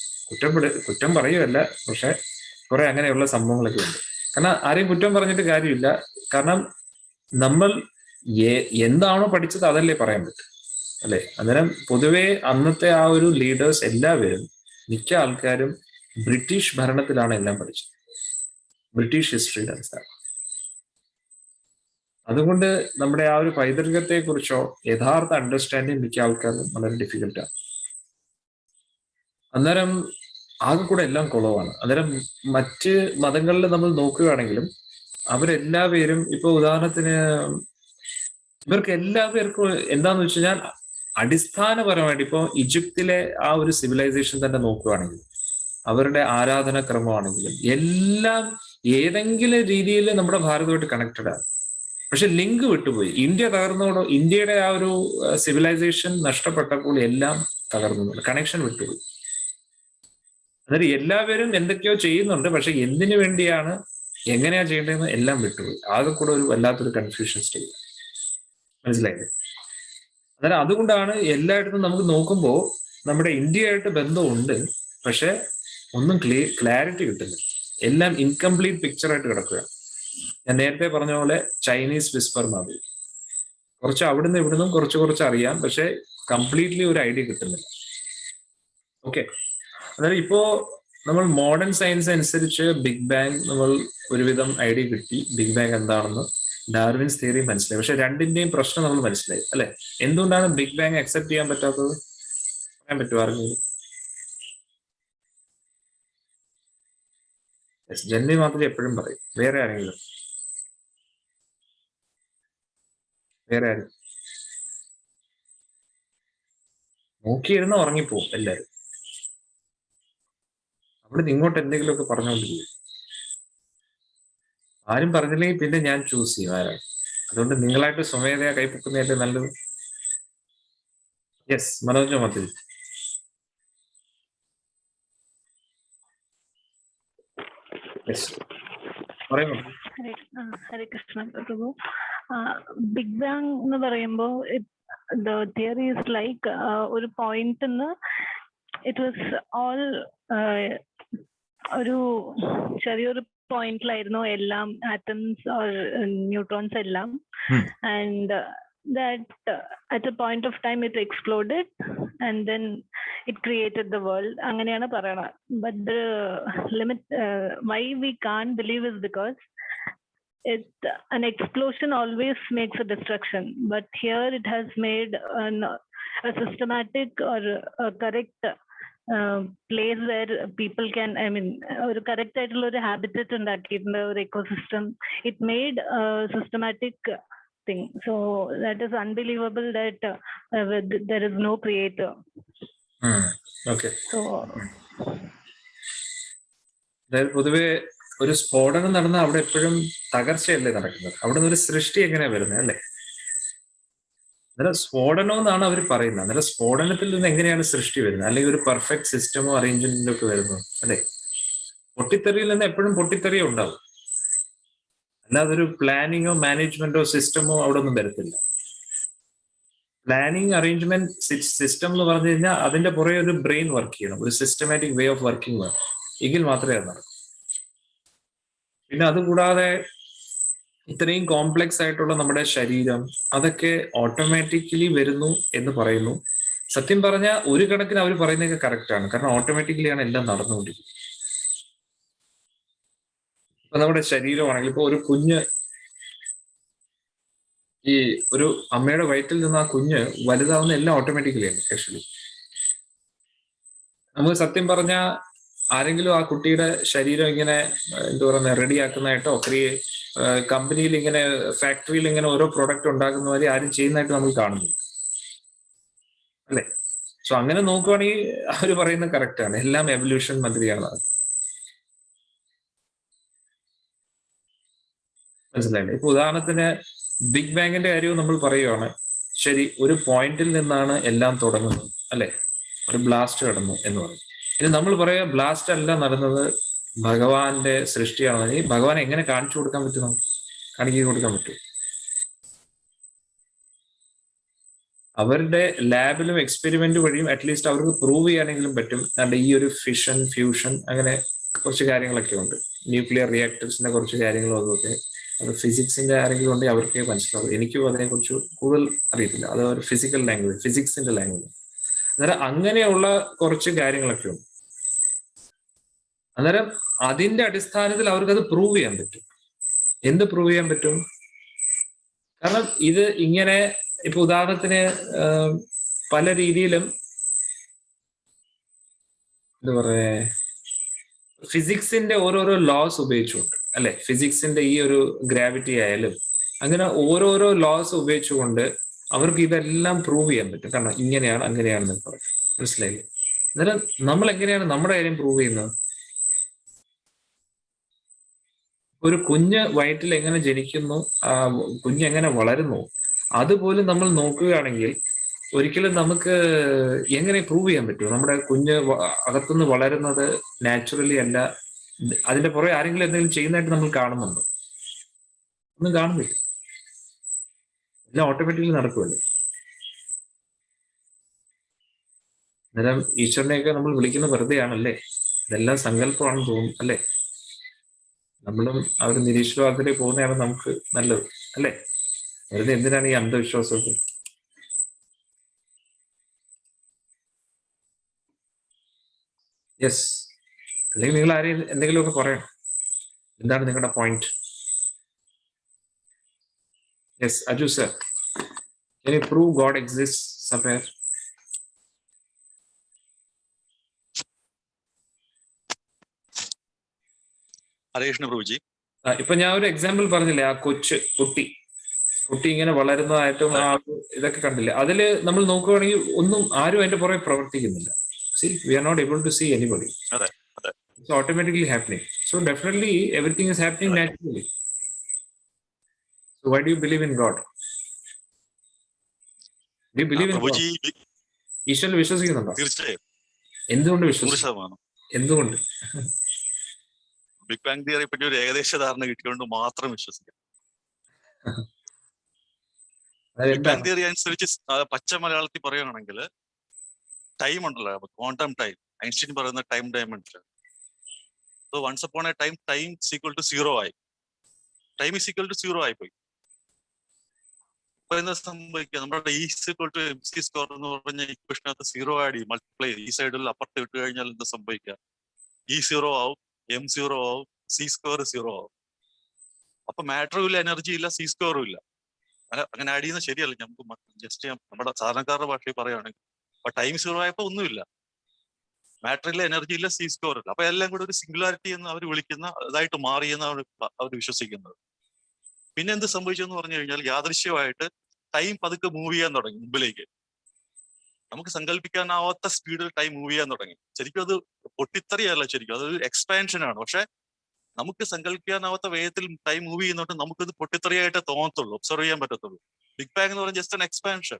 കുറ്റം പറയുമല്ല, പക്ഷെ കുറെ അങ്ങനെയുള്ള സംഭവങ്ങളൊക്കെ ഉണ്ട്. കാരണം ആരെയും കുറ്റം പറഞ്ഞിട്ട് കാര്യമില്ല. കാരണം നമ്മൾ എന്താണോ പഠിച്ചത് അതല്ലേ പറയാൻ പറ്റും, അല്ലെ? അന്നേരം പൊതുവെ അന്നത്തെ ആ ഒരു ലീഡേഴ്സ് എല്ലാവരും, മിക്ക ആൾക്കാരും ബ്രിട്ടീഷ് ഭരണത്തിലാണ് എല്ലാം പഠിച്ചത്, ബ്രിട്ടീഷ് ഹിസ്റ്ററിയുടെ അടിസ്ഥാനം. അതുകൊണ്ട് നമ്മുടെ ആ ഒരു പൈതൃകത്തെ കുറിച്ചോ യഥാർത്ഥ അണ്ടർസ്റ്റാൻഡിങ് മിക്ക ആൾക്കാരും വളരെ ഡിഫിക്കൽട്ടാണ്. അന്നേരം ആകെ കൂടെ എല്ലാം കുളവാണ്. അന്നേരം മറ്റ് മതങ്ങളിൽ നമ്മൾ നോക്കുകയാണെങ്കിലും അവരെല്ലാവരും, ഇപ്പൊ ഉദാഹരണത്തിന് ഇവർക്ക് എല്ലാവർക്കും എന്താന്ന് വെച്ച് കഴിഞ്ഞാൽ അടിസ്ഥാനപരമായിട്ട് ഇപ്പൊ ഈജിപ്തിലെ ആ ഒരു സിവിലൈസേഷൻ തന്നെ നോക്കുകയാണെങ്കിൽ അവരുടെ ആരാധനാക്രമമാണെങ്കിലും എല്ലാം ഏതെങ്കിലും രീതിയിൽ നമ്മുടെ ഭാരതമായിട്ട് കണക്റ്റഡ് ആണ്. പക്ഷെ ലിങ്ക് വിട്ടുപോയി. ഇന്ത്യ തകർന്നോടോ, ഇന്ത്യയുടെ ആ ഒരു സിവിലൈസേഷൻ നഷ്ടപ്പെട്ടപ്പോൾ എല്ലാം തകർന്നു, കണക്ഷൻ വിട്ടുപോയി. അതായത് എല്ലാവരും എന്തൊക്കെയോ ചെയ്യുന്നുണ്ട്, പക്ഷെ എന്തിനു വേണ്ടിയാണ്, എങ്ങനെയാ ചെയ്യേണ്ടതെന്ന് എല്ലാം വിട്ടുപോയി. ആകെ കൂടെ ഒരു വല്ലാത്തൊരു കൺഫ്യൂഷൻ സ്റ്റേജ്. മനസ്സിലായില്ലേ? അന്നേരം അതുകൊണ്ടാണ് എല്ലായിടത്തും നമുക്ക് നോക്കുമ്പോൾ നമ്മുടെ ഇന്ത്യയായിട്ട് ബന്ധമുണ്ട്, പക്ഷെ ഒന്നും ക്ലാരിറ്റി കിട്ടുന്നില്ല. എല്ലാം ഇൻകംപ്ലീറ്റ് പിക്ചറായിട്ട് കിടക്കുകയാണ്. ഞാൻ നേരത്തെ പറഞ്ഞ പോലെ ചൈനീസ് വിസ്പർ മാതിരി കുറച്ച് അവിടുന്ന് ഇവിടുന്നും കുറച്ച് അറിയാം, പക്ഷെ കംപ്ലീറ്റ്ലി ഒരു ഐഡിയ കിട്ടുന്നില്ല. ഓക്കെ, അതായത് ഇപ്പോ നമ്മൾ മോഡേൺ സയൻസ് അനുസരിച്ച് ബിഗ് ബാങ് നമ്മൾ ഒരുവിധം ഐഡിയ കിട്ടി, ബിഗ് ബാങ് എന്താണെന്ന്, ഡാർവിൻസ് തിയറി മനസ്സിലായി. പക്ഷെ രണ്ടിന്റെയും പ്രശ്നം നമ്മൾ മനസ്സിലായി, അല്ലെ? എന്തുകൊണ്ടാണ് ബിഗ് ബാങ് അക്സെപ്റ്റ് ചെയ്യാൻ പറ്റാത്തത്? പറയാൻ പറ്റുമോ ആർക്കെങ്കിലും? ജന്മി മാത്രമേ എപ്പോഴും പറയും. വേറെ ആരെങ്കിലും? വേറെ ആരും? നോക്കിയിരുന്ന് ഉറങ്ങിപ്പോവും എല്ലാരും. അവിടെ ഇങ്ങോട്ട് എന്തെങ്കിലുമൊക്കെ പറഞ്ഞുകൊണ്ടിരിക്കും. ആരും പറഞ്ഞില്ലെങ്കിൽ പിന്നെ ഞാൻ ചൂസ് ചെയ്യും ആരാണ്. അതുകൊണ്ട് നിങ്ങളായിട്ട് സ്വമേധയാ കൈപ്പൊക്കുന്നതല്ലേ നല്ലത്. യെസ്, മനോജ് മതി. ഹരേ കൃഷ്ണ പ്രഭു. ബിഗ് ബാങ് എന്ന് പറയുമ്പോൾ the theory is like ഒരു പോയിന്റ് ഇറ്റ് വാസ് ഓൾ ഒരു ചെറിയൊരു പോയിന്റിലായിരുന്നു എല്ലാം, ആറ്റംസ് ഓർ ന്യൂട്രോൺസ് എല്ലാം. And that at a point of time it exploded and then it created the world. അങ്ങനെയാണ് പറയണത്. But the limit why we can't believe is because an explosion always makes a destruction, but here it has made a systematic or a correct place where people can, I mean, ഒരു correct ആയിട്ടുള്ള ഒരു habitat ഉണ്ടാക്കിയിട്ടുണ്ട്, ഒരു ecosystem. It made a systematic thing. So that is unbelievable that there is no creator. Okay. So പൊതുവെ ഒരു സ്ഫോടനം നടന്ന അവിടെ എപ്പോഴും തകർച്ചയല്ലേ നടക്കുന്നത്, അവിടെ നിന്ന് ഒരു സൃഷ്ടി എങ്ങനെയാ വരുന്നത്, അല്ലെ? അന്നേരം സ്ഫോടനം എന്നാണ് അവർ പറയുന്നത്. അന്നേരം സ്ഫോടനത്തിൽ നിന്ന് എങ്ങനെയാണ് സൃഷ്ടി വരുന്നത്, അല്ലെങ്കിൽ ഒരു പെർഫെക്റ്റ് സിസ്റ്റമോ അറേഞ്ച്മെന്റോ ഒക്കെ വരുന്നത്, അല്ലെ? പൊട്ടിത്തെറിയിൽ നിന്ന് എപ്പോഴും പൊട്ടിത്തെറിയോ ഉണ്ടാവും, അല്ലാതെ ഒരു പ്ലാനിങ്ങോ മാനേജ്മെന്റോ സിസ്റ്റമോ അവിടെ ഒന്നും വരത്തില്ല. പ്ലാനിങ്, അറേഞ്ച്മെന്റ്, സിസ്റ്റം എന്ന് പറഞ്ഞു കഴിഞ്ഞാൽ അതിന്റെ പുറകെ ഒരു ബ്രെയിൻ വർക്ക് ചെയ്യണം, ഒരു സിസ്റ്റമാറ്റിക് വേ ഓഫ് വർക്കിംഗ് വേണം, എങ്കിൽ മാത്രമേ അത് നടക്കൂ. പിന്നെ അതുകൂടാതെ ഇത്രയും കോംപ്ലക്സ് ആയിട്ടുള്ള നമ്മുടെ ശരീരം അതൊക്കെ ഓട്ടോമാറ്റിക്കലി വരുന്നു എന്ന് പറയുന്നു. സത്യം പറഞ്ഞാൽ ഒരു കണക്കിന് അവർ പറയുന്നതൊക്കെ കറക്റ്റ് ആണ്. കാരണം ഓട്ടോമാറ്റിക്കലിയാണ് എല്ലാം നടന്നുകൊണ്ടിരിക്കുന്നത്. ഇപ്പൊ നമ്മുടെ ശരീരമാണെങ്കിൽ ഇപ്പൊ ഒരു കുഞ്ഞ് ഈ ഒരു അമ്മയുടെ വയറ്റിൽ നിന്ന് ആ കുഞ്ഞ് വലുതാവുന്ന എല്ലാം ഓട്ടോമാറ്റിക്കലിയാണ് ആക്ച്വലി. നമുക്ക് സത്യം പറഞ്ഞാൽ ആരെങ്കിലും ആ കുട്ടിയുടെ ശരീരം ഇങ്ങനെ എന്താ പറയുക റെഡിയാക്കുന്നതായിട്ടോ കമ്പനിയിൽ ഇങ്ങനെ ഫാക്ടറിയിൽ ഇങ്ങനെ ഓരോ പ്രോഡക്റ്റ് ഉണ്ടാക്കുന്ന മാതിരി ആരും ചെയ്യുന്നതായിട്ട് നമുക്ക് കാണുന്നില്ല, അല്ലേ? സോ അങ്ങനെ നോക്കുവാണെങ്കിൽ അവർ പറയുന്നത് കറക്റ്റ് ആണ്, എല്ലാം എവല്യൂഷൻ മന്ത്രിയാണ്. മനസ്സിലായില്ലേ? ഇപ്പൊ ഉദാഹരണത്തിന് ബിഗ് ബാങ്ങിന്റെ കാര്യവും നമ്മൾ പറയുവാണ്. ശരി, ഒരു പോയിന്റിൽ നിന്നാണ് എല്ലാം തുടങ്ങുന്നത്, അല്ലെ? ഒരു ബ്ലാസ്റ്റ് കടന്നു എന്ന് പറയും. ഇനി നമ്മൾ പറയാ ബ്ലാസ്റ്റ് അല്ല നടന്നത്, ഭഗവാന്റെ സൃഷ്ടിയാണ്. ഈ ഭഗവാൻ എങ്ങനെ കാണിച്ചു കൊടുക്കാൻ പറ്റും? നമുക്ക് കാണിച്ചു കൊടുക്കാൻ പറ്റും? അവരുടെ ലാബിലും എക്സ്പെരിമെന്റ് വഴിയും അറ്റ്ലീസ്റ്റ് അവർക്ക് പ്രൂവ് ചെയ്യാനെങ്കിലും പറ്റും. അതുകൊണ്ട് ഈ ഒരു ഫിഷൻ, ഫ്യൂഷൻ, അങ്ങനെ കുറച്ച് കാര്യങ്ങളൊക്കെ ഉണ്ട്. ന്യൂക്ലിയർ റിയാക്ടേഴ്സിന്റെ കുറച്ച് കാര്യങ്ങളും അതൊക്കെ അത് ഫിസിക്സിന്റെ ആരെങ്കിലും ഉണ്ടെങ്കിൽ അവർക്കേ മനസ്സിലാവും. എനിക്കും അതിനെക്കുറിച്ച് കൂടുതൽ അറിയത്തില്ല. അത് ഒരു ഫിസിക്കൽ ലാംഗ്വേജ്, ഫിസിക്സിന്റെ ലാംഗ്വേജ്. അന്നേരം അങ്ങനെയുള്ള കുറച്ച് കാര്യങ്ങളൊക്കെ ഉണ്ട്. അന്നേരം അതിന്റെ അടിസ്ഥാനത്തിൽ അവർക്കത് പ്രൂവ് ചെയ്യാൻ പറ്റും. എന്ത് പ്രൂവ് ചെയ്യാൻ പറ്റും? കാരണം ഇത് ഇങ്ങനെ ഇപ്പൊ ഉദാഹരണത്തിന് പല രീതിയിലും എന്താ പറയാ ഫിസിക്സിന്റെ ഓരോരോ ലോസ് ഉപയോഗിച്ചുകൊണ്ട്, അല്ലെ? ഫിസിക്സിന്റെ ഈ ഒരു ഗ്രാവിറ്റി ആയാലും അങ്ങനെ ഓരോരോ ലോസ് ഉപയോഗിച്ചുകൊണ്ട് അവർക്ക് ഇതെല്ലാം പ്രൂവ് ചെയ്യാൻ പറ്റും. കാരണം ഇങ്ങനെയാണ് അങ്ങനെയാണെന്ന് പറയും. മനസ്സിലായില്ലേ? അന്നേരം നമ്മൾ എങ്ങനെയാണ് നമ്മുടെ കാര്യം പ്രൂവ് ചെയ്യുന്നത്? ഒരു കുഞ്ഞ് വയറ്റിൽ എങ്ങനെ ജനിക്കുന്നു, കുഞ്ഞ് എങ്ങനെ വളരുന്നു, അതുപോലും നമ്മൾ നോക്കുകയാണെങ്കിൽ ഒരിക്കലും നമുക്ക് എങ്ങനെ പ്രൂവ് ചെയ്യാൻ പറ്റുമോ? നമ്മുടെ കുഞ്ഞ് അകത്തുനിന്ന് വളരുന്നത് നാച്ചുറലി അല്ല, അതിന്റെ പുറകെ ആരെങ്കിലും എന്തെങ്കിലും ചെയ്യുന്നതായിട്ട് നമ്മൾ കാണുന്നുണ്ടോ? ഒന്നും കാണുന്നില്ല. എല്ലാം ഓട്ടോമാറ്റിക്കലി നടക്കുമല്ലേ. അന്നേരം ഈശ്വരനെയൊക്കെ നമ്മൾ വിളിക്കുന്ന വെറുതെയാണല്ലേ? ഇതെല്ലാം സങ്കല്പമാണെന്ന് തോന്നും, അല്ലേ? നമ്മളും ആ ഒരു നിരീശ്വരവാദത്തിലേക്ക് പോകുന്നതാണ് നമുക്ക് നല്ലത്, അല്ലേ? വെറുതെ എന്തിനാണ് ഈ അന്ധവിശ്വാസമൊക്കെ? യെസ്, അല്ലെങ്കിൽ നിങ്ങൾ ആരെയും എന്തെങ്കിലുമൊക്കെ പറയണം. എന്താണ് നിങ്ങളുടെ point? Yes, Aju sir, can you prove God exists somewhere? ഹരേഷ്ണ പ്രഭുജി, ഇപ്പൊ ഞാൻ ഒരു എക്സാമ്പിൾ പറഞ്ഞില്ലേ, ആ കുട്ടി ഇങ്ങനെ വളരുന്നതായിട്ടും ആ ഇതൊക്കെ കണ്ടില്ലേ? അതില് നമ്മൾ നോക്കുകയാണെങ്കിൽ ഒന്നും ആരും അതിന്റെ പുറകെ പ്രവർത്തിക്കുന്നില്ല. See, we are not able to see anybody. It's automatically happening. So definitely everything is happening naturally. So why do you believe in God? Do you believe in God? ഈശ്വരൻ വിശ്വസിക്കുന്നുണ്ടോ? തീർച്ചയായും. എന്തുകൊണ്ട് വിശ്വസിക്കുന്നു? എന്തുകൊണ്ട്? ബിഗ് ബാങ് തിയറിയെ പറ്റി ഒരു ഏകദേശ ധാരണ കിട്ടിയോണ്ട് മാത്രം വിശ്വസിക്കാം. ബിഗ് ബാങ് തിയറി അനുസരിച്ച് പച്ച മലയാളത്തിൽ പറയുകയാണെങ്കിൽ ടൈം ഉണ്ടല്ലോ, ക്വാണ്ടം ടൈം, ഐൻസ്റ്റീൻ പറയുന്ന time dimension. So once upon a time, time is equal to 0 ആയി. ടൈം ഈസ് ഈക്വൽ ടു 0 ആയിപ്പോയി. അപ്പൊ എന്താ സംഭവിക്കുക? നമ്മുടെ E=mc² എന്ന് പറഞ്ഞ ഇക്വേഷനകത്ത് 0 ആഡ് ചെയ്യും, മൾട്ടിപ്ലൈ ഈ സൈഡിൽ അപ്പുറത്ത് ഇട്ട് കഴിഞ്ഞാൽ എന്താ സംഭവിക്കുക? E0 ആവും, m0 ആവും, c² 0 ആവും. അപ്പൊ മാറ്ററും ഇല്ല, എനർജി ഇല്ല, c² ഇല്ല. അങ്ങനെ ആഡ് ചെയ്യുന്നത് ശരിയല്ല. നമുക്ക് ജസ്റ്റ് നമ്മുടെ സാധാരണക്കാരുടെ ഭാഷയിൽ പറയുകയാണെങ്കിൽ അപ്പൊ ടൈം 0 ആയപ്പോ ഒന്നുമില്ല, മാറ്റർ ഇല്ല, എനർജി ഇല്ല, c² ഇല്ല. അപ്പൊ എല്ലാം കൂടെ ഒരു സിംഗുലാരിറ്റി എന്ന് അവർ വിളിക്കുന്ന ഇതായിട്ട് മാറിയെന്ന് അവർ വിശ്വസിക്കുന്നത്. പിന്നെ എന്ത് സംഭവിച്ചെന്ന് പറഞ്ഞു കഴിഞ്ഞാൽ യാദൃശ്യമായിട്ട് ടൈം പതുക്കെ മൂവ് ചെയ്യാൻ തുടങ്ങി മുമ്പിലേക്ക്. നമുക്ക് സങ്കല്പിക്കാനാവാത്ത സ്പീഡിൽ ടൈം മൂവ് ചെയ്യാൻ തുടങ്ങി. ശരിക്കും അത് പൊട്ടിത്തെറിയല്ല, ശരിക്കും അതൊരു എക്സ്പാൻഷൻ ആണ്. പക്ഷെ നമുക്ക് സങ്കല്പിക്കാനാവാത്ത വേഗത്തിൽ ടൈം മൂവ് ചെയ്യുന്നോട്ട് നമുക്കത് പൊട്ടിത്തെറിയായിട്ടേ തോന്നത്തുള്ളൂ, ഒബ്സർവ് ചെയ്യാൻ പറ്റത്തുള്ളൂ. ബിഗ് ബാങ് എന്ന് പറഞ്ഞാൽ ജസ്റ്റ് ആൻ എക്സ്പാൻഷൻ.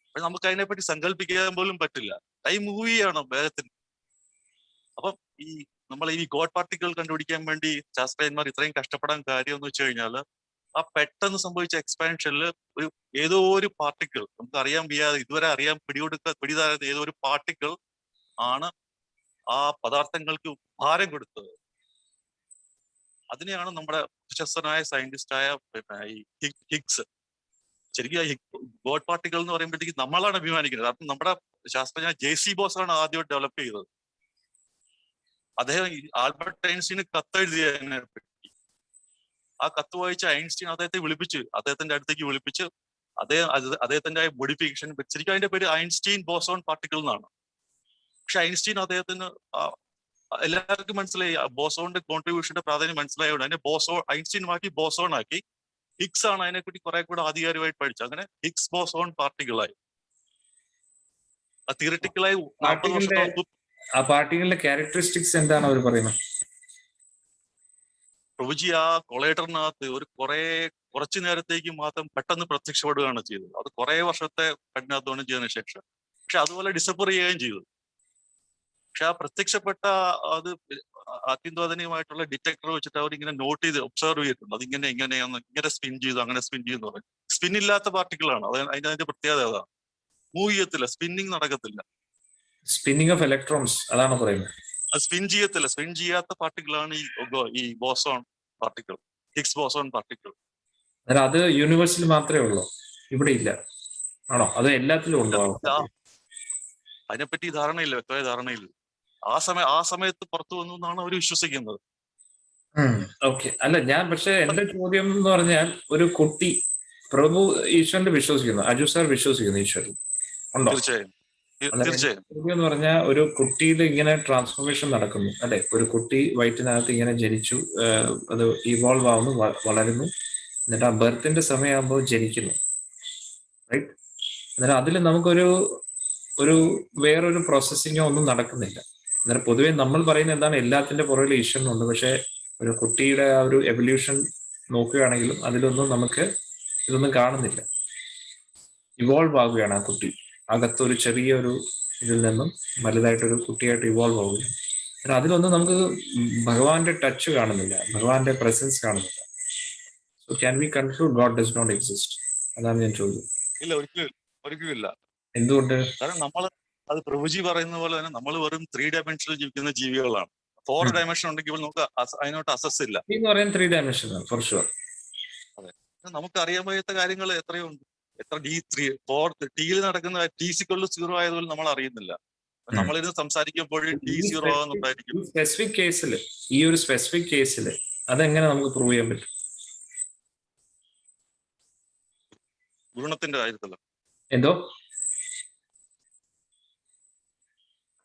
അപ്പൊ നമുക്ക് അതിനെപ്പറ്റി സങ്കല്പിക്കാൻ പോലും പറ്റില്ല. ടൈം മൂവ് ചെയ്യണം വേഗത്തിൽ. അപ്പം നമ്മൾ ഈ ഗോഡ് പാർട്ടിക്കിൾ കണ്ടുപിടിക്കാൻ വേണ്ടി ശാസ്ത്രജ്ഞന്മാർ ഇത്രയും കഷ്ടപ്പെടാൻ കാര്യം എന്ന് വെച്ച് കഴിഞ്ഞാൽ ആ പെട്ടെന്ന് സംഭവിച്ച എക്സ്പാൻഷനിൽ ഏതോ ഒരു പാർട്ടിക്കിൾ, നമുക്ക് അറിയാൻ വയ്യാതെ ഇതുവരെ പിടിതാരാത്ത ഏതോ ഒരു പാർട്ടിക്കിൾ ആണ് ആ പദാർത്ഥങ്ങൾക്ക് ഭാരം കൊടുത്തത്. അതിനെയാണ് നമ്മുടെ പ്രശസ്തനായ സയന്റിസ്റ്റായ ഈ ഹിഗ്സ്, ശരിക്കും ഗോഡ് പാർട്ടിക്കിൾ എന്ന് പറയുമ്പോഴത്തേക്ക് നമ്മളാണ് അഭിമാനിക്കുന്നത്. കാരണം നമ്മുടെ ശാസ്ത്രജ്ഞ JC ബോസാണ് ആദ്യമായിട്ട് ഡെവലപ്പ് ചെയ്തത്. അദ്ദേഹം ആൽബർട്ട് ഐൻസ്റ്റീന് കത്തെഴുതിയതിനെ പറ്റി. ആ കത്ത് വായിച്ച ഐൻസ്റ്റീൻ അദ്ദേഹത്തിന്റെ അടുത്തേക്ക് വിളിപ്പിച്ച് അദ്ദേഹത്തിന്റെ മോഡിഫിക്കേഷൻ, ശരിക്കും അതിന്റെ പേര് ഐൻസ്റ്റീൻ ബോസോൺ പാർട്ടിക്കിൾ എന്നാണ്. പക്ഷെ ഐൻസ്റ്റീൻ അദ്ദേഹത്തിന് എല്ലാവർക്കും മനസ്സിലായി ബോസോണിന്റെ കോൺട്രിബ്യൂഷന്റെ പ്രാധാന്യം മനസ്സിലായതുകൊണ്ട് അതിനെ ഐൻസ്റ്റീൻ മാറ്റി ബോസോൺ ആക്കി. ഹിഗ്സ് ആണ് അതിനെപ്പറ്റി കുറെ കൂടെ ആധികാരികമായിട്ട് പഠിച്ചത്. അങ്ങനെ ഹിഗ്സ് ബോസോൺ പാർട്ടിക്കിളായി. തിയറിറ്റിക്കലായി 40 വർഷത്തോളം. ആ പാർട്ടികളുടെ ക്യാരക്ടറിസ്റ്റിക്സ് എന്താണ് അവർ പറയുന്നത്? പ്രഭുജി ആ കൊളൈഡറിനകത്ത് കുറച്ചു നേരത്തേക്ക് മാത്രം പെട്ടെന്ന് പ്രത്യക്ഷപ്പെടുകയാണ് ചെയ്തത്. അത് കുറെ വർഷത്തെ കഠിനാധ്വാനം ചെയ്തതിനു ശേഷം പക്ഷെ അതുപോലെ ഡിസപ്പർ ചെയ്യുകയും ചെയ്തു. പക്ഷെ ആ പ്രത്യക്ഷപ്പെട്ട അത് അത്യന്താധുനികമായിട്ടുള്ള ഡിറ്റക്ടർ വെച്ചിട്ട് അവർ ഇങ്ങനെ നോട്ട് ചെയ്ത് ഒബ്സർവ് ചെയ്തിട്ടുണ്ട്. ഇങ്ങനെ സ്പിൻ ചെയ്തു, അങ്ങനെ സ്പിൻ ചെയ്തു പറയും. സ്പിൻ ഇല്ലാത്ത പാർട്ടിക്കിളാണ്. അതിന്റെ പ്രത്യേകത അതാണ്. മൂവ് ചെയ്യത്തില്ല, സ്പിന്നിങ് നടക്കത്തില്ല. സ്പിന്നിങ് ഓഫ് ഇലക്ട്രോൺസ് അതാണ് പറയുന്നത്. സ്പിൻ ചെയ്യാത്ത പാർട്ടിക്കിളാണ് ഈ boson particle, Higgs boson particle. അത് യൂണിവേഴ്സിൽ മാത്രമേ ഉള്ളൂ, ഇവിടെ ഇല്ല ആണോ? അത് എല്ലാത്തിലും ഉണ്ടോ? അതിനെപ്പറ്റി ധാരണയില്ല, വ്യക്തമായ ധാരണയില്ല. ആ സമയത്ത് പുറത്തു വന്നു എന്നാണ് അവർ വിശ്വസിക്കുന്നത്. ഓക്കെ. അല്ല, ഞാൻ പക്ഷെ എന്റെ ചോദ്യം എന്ന് പറഞ്ഞാൽ, ഒരു കുട്ടി പ്രഭു ഈശ്വരന്റെ വിശ്വസിക്കുന്നു, അജു സാർ വിശ്വസിക്കുന്നു ഈശ്വരൻ ഉണ്ടോ? തീർച്ചയായും. ചോദ്യം എന്ന് പറഞ്ഞാൽ, ഒരു കുട്ടിയിൽ ഇങ്ങനെ ട്രാൻസ്ഫോർമേഷൻ നടക്കുന്നു അല്ലെ? ഒരു കുട്ടി വയറ്റിനകത്ത് ഇങ്ങനെ ജനിച്ചു, അത് ഇവോൾവ് ആവുന്നു, വളരുന്നു, എന്നിട്ട് ആ ബർത്തിന്റെ സമയമാകുമ്പോൾ ജനിക്കുന്നു, റൈറ്റ്? എന്നിട്ട് അതിൽ നമുക്കൊരു വേറൊരു പ്രോസസ്സിങ്ങോ ഒന്നും നടക്കുന്നില്ല. അന്നേരം പൊതുവെ നമ്മൾ പറയുന്നത് എന്താണ്? എല്ലാത്തിന്റെ പുറകിൽ ഈശ്വരനുണ്ട്. പക്ഷെ ഒരു കുട്ടിയുടെ ആ ഒരു എവല്യൂഷൻ നോക്കുകയാണെങ്കിലും അതിലൊന്നും നമുക്ക് ഇതൊന്നും കാണുന്നില്ല. ഇവോൾവ് ആവുകയാണ് ആ കുട്ടി, അകത്തൊരു ചെറിയൊരു ഇതിൽ നിന്നും വലുതായിട്ടൊരു കുട്ടിയായിട്ട് ഇവോൾവ് ആവുകയാണ്. അതിലൊന്നും നമുക്ക് ഭഗവാന്റെ ടച്ച് കാണുന്നില്ല, ഭഗവാന്റെ പ്രസൻസ് കാണുന്നില്ല. So can we conclude God does not exist? അതാണ് ഞാൻ ചോദിച്ചത്. ഇല്ല, ഒരിക്കലും ഇല്ല. എന്തുകൊണ്ട്? കാരണം അത് പ്രഭുജി പറയുന്ന പോലെ തന്നെ നമ്മൾ വെറും 3 ഡയമെൻഷനിൽ ജീവിക്കുന്ന ജീവികളാണ്. 4 ഡയമെൻഷൻ ഉണ്ടെങ്കിൽ നമുക്ക് അതിനോട്ട് അസസ് ഇല്ല. 3 ഡയമെൻഷൻ ഫോർ ഷുവർ. അതെ, നമുക്ക് അറിയാൻ വയ്യാത്ത കാര്യങ്ങൾ എത്രയോ ഉണ്ട്. ടിയിൽ നടക്കുന്ന T=0 ആയതുപോലെ നമ്മൾ അറിയുന്നില്ല. നമ്മളിരുന്ന് സംസാരിക്കുമ്പോൾ T0 ആകുന്നുണ്ടായിരിക്കും. സ്പെസിഫിക് കേസിൽ, ഈ ഒരു സ്പെസിഫിക് കേസിൽ അതെങ്ങനെ നമുക്ക് പ്രൂവ് ചെയ്യാൻ പറ്റും? ഗുണത്തിന്റെ കാര്യത്തില് എന്തോ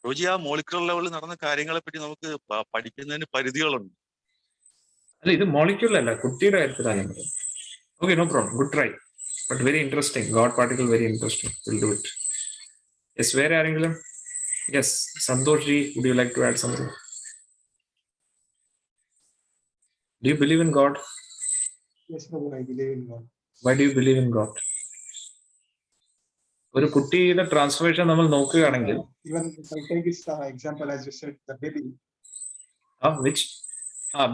റോജി, ആ മോളിക്കുലർ ലെവലിൽ നടന്ന കാര്യങ്ങളെ പറ്റി നമുക്ക് പഠിക്കുന്നതിന് പരിധികളുണ്ട്. അല്ല, ഇത് മോളിക്യൂൾ അല്ല, കുട്ടിയുടെ കാര്യത്തിലാണ് ഞാൻ പറയുന്നത്. Okay, no problem, good try, but very interesting. God particle very interesting. Will do it. Yes, വേറെ ആരെങ്കിലും? Yes, Santosh ji, would you like to add something? Do you believe in God? Yes, Prabhu, I believe in God. Why do you believe in God? ഒരു കുട്ടിയുടെ transformation നമ്മൾ നോക്കുകയാണെങ്കിൽ, even if I take this example, as you said, the baby.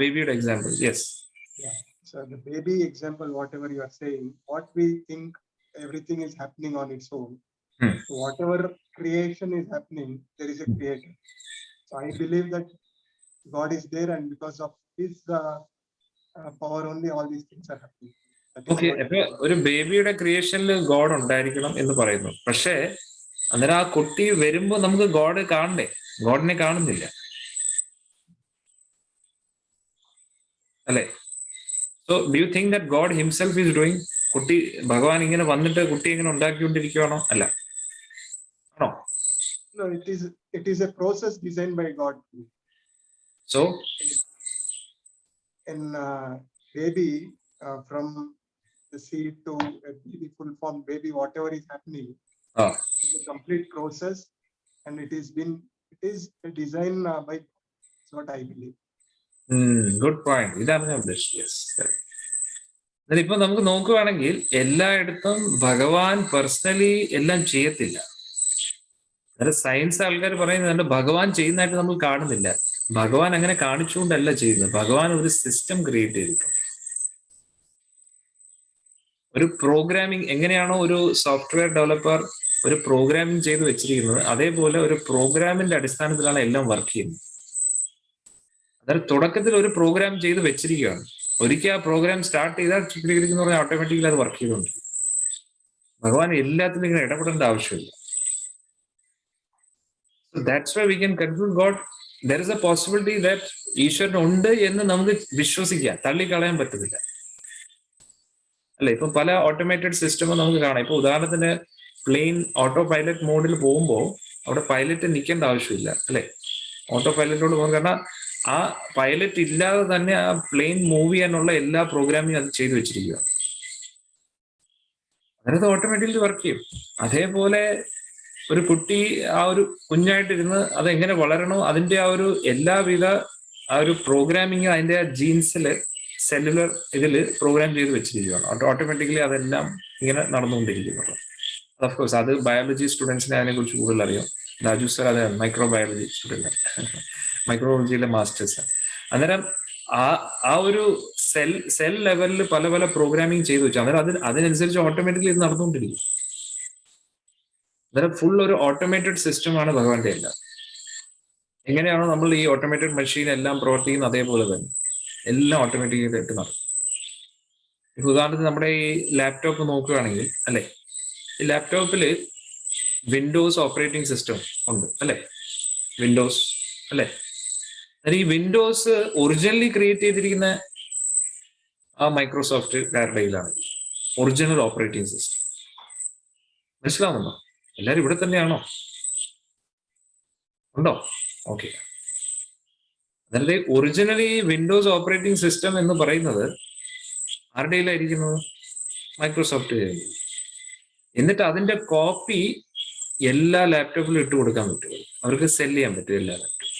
Babyയുടെ example, yes. Yeah. So the baby example, whatever you are saying, what we think everything is happening on its own. So whatever creation is happening, there is a creator. So I believe that God is there, and because of His power only, all these things are happening. Okay, അപ്പൊ ഒരു ബേബിയുടെ ക്രിയേഷനിൽ God ഉണ്ടായിരിക്കണം എന്ന് പറയുന്നു. പക്ഷേ അന്നേരം ആ കുട്ടി വരുമ്പോ നമുക്ക് ഗോഡ് കാണണ്ടേ? ഗോഡിനെ കാണുന്നില്ല അല്ലെ? So do you think that God himself is doing? കുട്ടി, ഭഗവാൻ ഇങ്ങനെ വന്നിട്ട് കുട്ടി ഇങ്ങനെ ഉണ്ടാക്കിക്കൊണ്ടിരിക്കുകയാണോ? അല്ല, ആണോ? No, it is a process designed by God. So in baby, from the seed to a baby, full form baby, whatever is happening, it's a complete process, and it is a design by God. That's what I believe. Good point. ഇതാണ് ഞാൻ ഉദ്ദേശിച്ചത്. ഇപ്പൊ നമുക്ക് നോക്കുകയാണെങ്കിൽ എല്ലായിടത്തും ഭഗവാൻ personally എല്ലാം ചെയ്യത്തില്ല. സയൻസ് ആൾക്കാർ പറയുന്നത് ഭഗവാൻ ചെയ്യുന്നതായിട്ട് നമ്മൾ കാണുന്നില്ല. ഭഗവാൻ അങ്ങനെ കാണിച്ചുകൊണ്ടല്ല ചെയ്യുന്നത്. ഭഗവാൻ ഒരു സിസ്റ്റം ക്രിയേറ്റ് ചെയ്തിട്ടുണ്ട്. ഒരു പ്രോഗ്രാമിംഗ് എങ്ങനെയാണോ ഒരു സോഫ്റ്റ്വെയർ ഡെവലപ്പർ ഒരു പ്രോഗ്രാമിംഗ് ചെയ്ത് വെച്ചിരിക്കുന്നത്, അതേപോലെ ഒരു പ്രോഗ്രാമിന്റെ അടിസ്ഥാനത്തിലാണ് എല്ലാം വർക്ക് ചെയ്യുന്നത്. അതായത് തുടക്കത്തിൽ ഒരു പ്രോഗ്രാം ചെയ്ത് വെച്ചിരിക്കുകയാണ്. ഒരിക്കൽ ആ പ്രോഗ്രാം സ്റ്റാർട്ട് ചെയ്താൽ ചിത്രീകരിക്കുന്ന പറഞ്ഞാൽ ഓട്ടോമാറ്റിക്കലി അത് വർക്ക് ചെയ്തുകൊണ്ട് ഭഗവാൻ എല്ലാത്തിനും ഇങ്ങനെ ഇടപെടേണ്ട ആവശ്യമില്ല. That's why we can conclude God there is A possibility that ഈശ്വരൻ ഉണ്ട് എന്ന് നമുക്ക് വിശ്വസിക്കാം, തള്ളിക്കളയാൻ പറ്റുന്നില്ല അല്ലെ. ഇപ്പൊ പല ഓട്ടോമേറ്റഡ് സിസ്റ്റമും നമുക്ക് കാണാം. ഇപ്പൊ ഉദാഹരണത്തിന് പ്ലെയിൻ ഓട്ടോ പൈലറ്റ് മോഡിൽ പോകുമ്പോൾ അവിടെ പൈലറ്റ് നിൽക്കേണ്ട ആവശ്യമില്ല അല്ലെ. ഓട്ടോ പൈലറ്റോട് പോകുന്നത് കാരണം ആ പൈലറ്റ് ഇല്ലാതെ തന്നെ ആ പ്ലെയിൻ മൂവ് ചെയ്യാനുള്ള എല്ലാ പ്രോഗ്രാമിങ് അത് ചെയ്തു വെച്ചിരിക്കുക. അതിനകത്ത് ഓട്ടോമാറ്റിക്കലി വർക്ക് ചെയ്യും. അതേപോലെ ഒരു കുട്ടി ആ ഒരു കുഞ്ഞായിട്ടിരുന്ന് അതെങ്ങനെ വളരണോ അതിന്റെ ആ ഒരു എല്ലാവിധ ആ ഒരു പ്രോഗ്രാമിങ് അതിന്റെ ആ ജീൻസില് സെല്ലുലർ ഇതില് പ്രോഗ്രാം ചെയ്ത് വെച്ചിരിക്കുകയാണ്. ഓട്ടോമാറ്റിക്കലി അതെല്ലാം ഇങ്ങനെ നടന്നുകൊണ്ടിരിക്കുന്നത്. അഫ്കോഴ്സ് അത് ബയോളജി സ്റ്റുഡൻസിനെ അതിനെ കുറിച്ച് കൂടുതൽ അറിയാം. രാജു സർ അത് മൈക്രോബയോളജി സ്റ്റുഡന്റ്, മൈക്രോബയോളജിയിലെ മാസ്റ്റേഴ്സ്. അന്നേരം ആ ഒരു സെൽ ലെവലിൽ പല പല പ്രോഗ്രാമിങ് ചെയ്തു വെച്ചു. അന്നേരം അതിനനുസരിച്ച് ഓട്ടോമാറ്റിക്കലി ഇത് നടന്നുകൊണ്ടിരിക്കും. അന്നേരം ഫുൾ ഒരു ഓട്ടോമേറ്റഡ് സിസ്റ്റമാണ് ഭഗവാന്റെ എല്ലാം. എങ്ങനെയാണോ നമ്മൾ ഈ ഓട്ടോമേറ്റഡ് മെഷീൻ എല്ലാം പ്രവർത്തിക്കുന്നത് അതേപോലെ തന്നെ എല്ലാം ഓട്ടോമാറ്റിക്കായിട്ട് നടക്കും. ഇപ്പൊ ഉദാഹരണത്തിന് നമ്മുടെ ഈ ലാപ്ടോപ്പ് നോക്കുകയാണെങ്കിൽ അല്ലെ, ഈ ലാപ്ടോപ്പില് വിൻഡോസ് ഓപ്പറേറ്റിംഗ് സിസ്റ്റം ഉണ്ട് അല്ലെ, വിൻഡോസ് അല്ലെ. ഈ വിൻഡോസ് ഒറിജിനലി ക്രിയേറ്റ് ചെയ്തിരിക്കുന്ന ആ മൈക്രോസോഫ്റ്റ് കയ്യിലാണ് ഒറിജിനൽ ഓപ്പറേറ്റിംഗ് സിസ്റ്റം. മനസ്സിലാവുന്നുണ്ടോ? എല്ലാരും ഇവിടെ തന്നെയാണോ? ഉണ്ടോ? ഓക്കെ. അതായത് ഒറിജിനലി വിൻഡോസ് ഓപ്പറേറ്റിംഗ് സിസ്റ്റം എന്ന് പറയുന്നത് ആരുടെ കയ്യിലായിരിക്കുന്നത്? മൈക്രോസോഫ്റ്റ് കയ്യിൽ. എന്നിട്ട് അതിന്റെ കോപ്പി എല്ലാ ലാപ്ടോപ്പിലും ഇട്ട് കൊടുക്കാൻ പറ്റും, അവർക്ക് സെല് ചെയ്യാൻ പറ്റും എല്ലാ ലാപ്ടോപ്പും.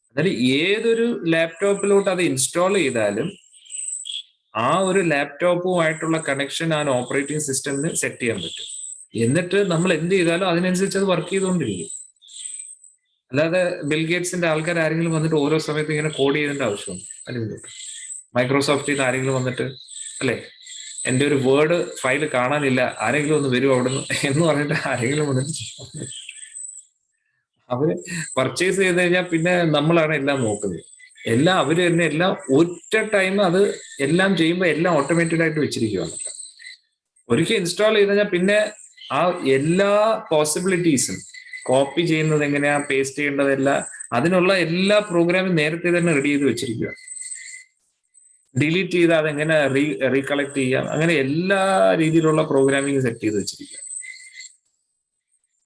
അതായത് ഏതൊരു ലാപ്ടോപ്പിലോട്ട് അത് ഇൻസ്റ്റാൾ ചെയ്താലും ആ ഒരു ലാപ്ടോപ്പുമായിട്ടുള്ള കണക്ഷൻ ആ ഓപ്പറേറ്റിംഗ് സിസ്റ്റമിന് സെറ്റ് ചെയ്യാൻ പറ്റും. എന്നിട്ട് നമ്മൾ എന്ത് ചെയ്താലും അതിനനുസരിച്ച് അത് വർക്ക് ചെയ്തുകൊണ്ടിരിക്കും. അല്ലാതെ ബിൽഗേറ്റ്സിന്റെ ആൾക്കാർ ആരെങ്കിലും വന്നിട്ട് ഓരോ സമയത്ത് ഇങ്ങനെ കോഡ് ചെയ്തേണ്ട ആവശ്യമുണ്ട്? അല്ലെങ്കിൽ മൈക്രോസോഫ്റ്റിൽ നിന്ന് ആരെങ്കിലും വന്നിട്ട് അല്ലെ എൻ്റെ ഒരു വേർഡ് ഫയൽ കാണാനില്ല, ആരെങ്കിലും ഒന്ന് വരും അവിടെ നിന്ന് എന്ന് പറഞ്ഞിട്ട് ആരെങ്കിലും വന്നിട്ട് അവര് പർച്ചേസ് ചെയ്ത് കഴിഞ്ഞാൽ പിന്നെ നമ്മളാണ് എല്ലാം നോക്കുന്നത്. എല്ലാം അവര് തന്നെ എല്ലാം ഒറ്റ ടൈം അത് എല്ലാം ചെയ്യുമ്പോൾ എല്ലാം ഓട്ടോമേറ്റഡ് ആയിട്ട് വെച്ചിരിക്കുകയാണ്. ഒരിക്കൽ ഇൻസ്റ്റാൾ ചെയ്ത് കഴിഞ്ഞാൽ പിന്നെ ആ എല്ലാ പോസിബിലിറ്റീസും കോപ്പി ചെയ്യുന്നത് എങ്ങനെയാ, പേസ്റ്റ് ചെയ്യേണ്ടതെല്ലാം അതിനുള്ള എല്ലാ പ്രോഗ്രാമും നേരത്തെ തന്നെ റെഡി ചെയ്ത് വെച്ചിരിക്കുക. ഡിലീറ്റ് ചെയ്ത് അതെങ്ങനെ റീകളക്ട് ചെയ്യാം, അങ്ങനെ എല്ലാ രീതിയിലുള്ള പ്രോഗ്രാമിങ് സെറ്റ് ചെയ്ത് വെച്ചിരിക്കുക.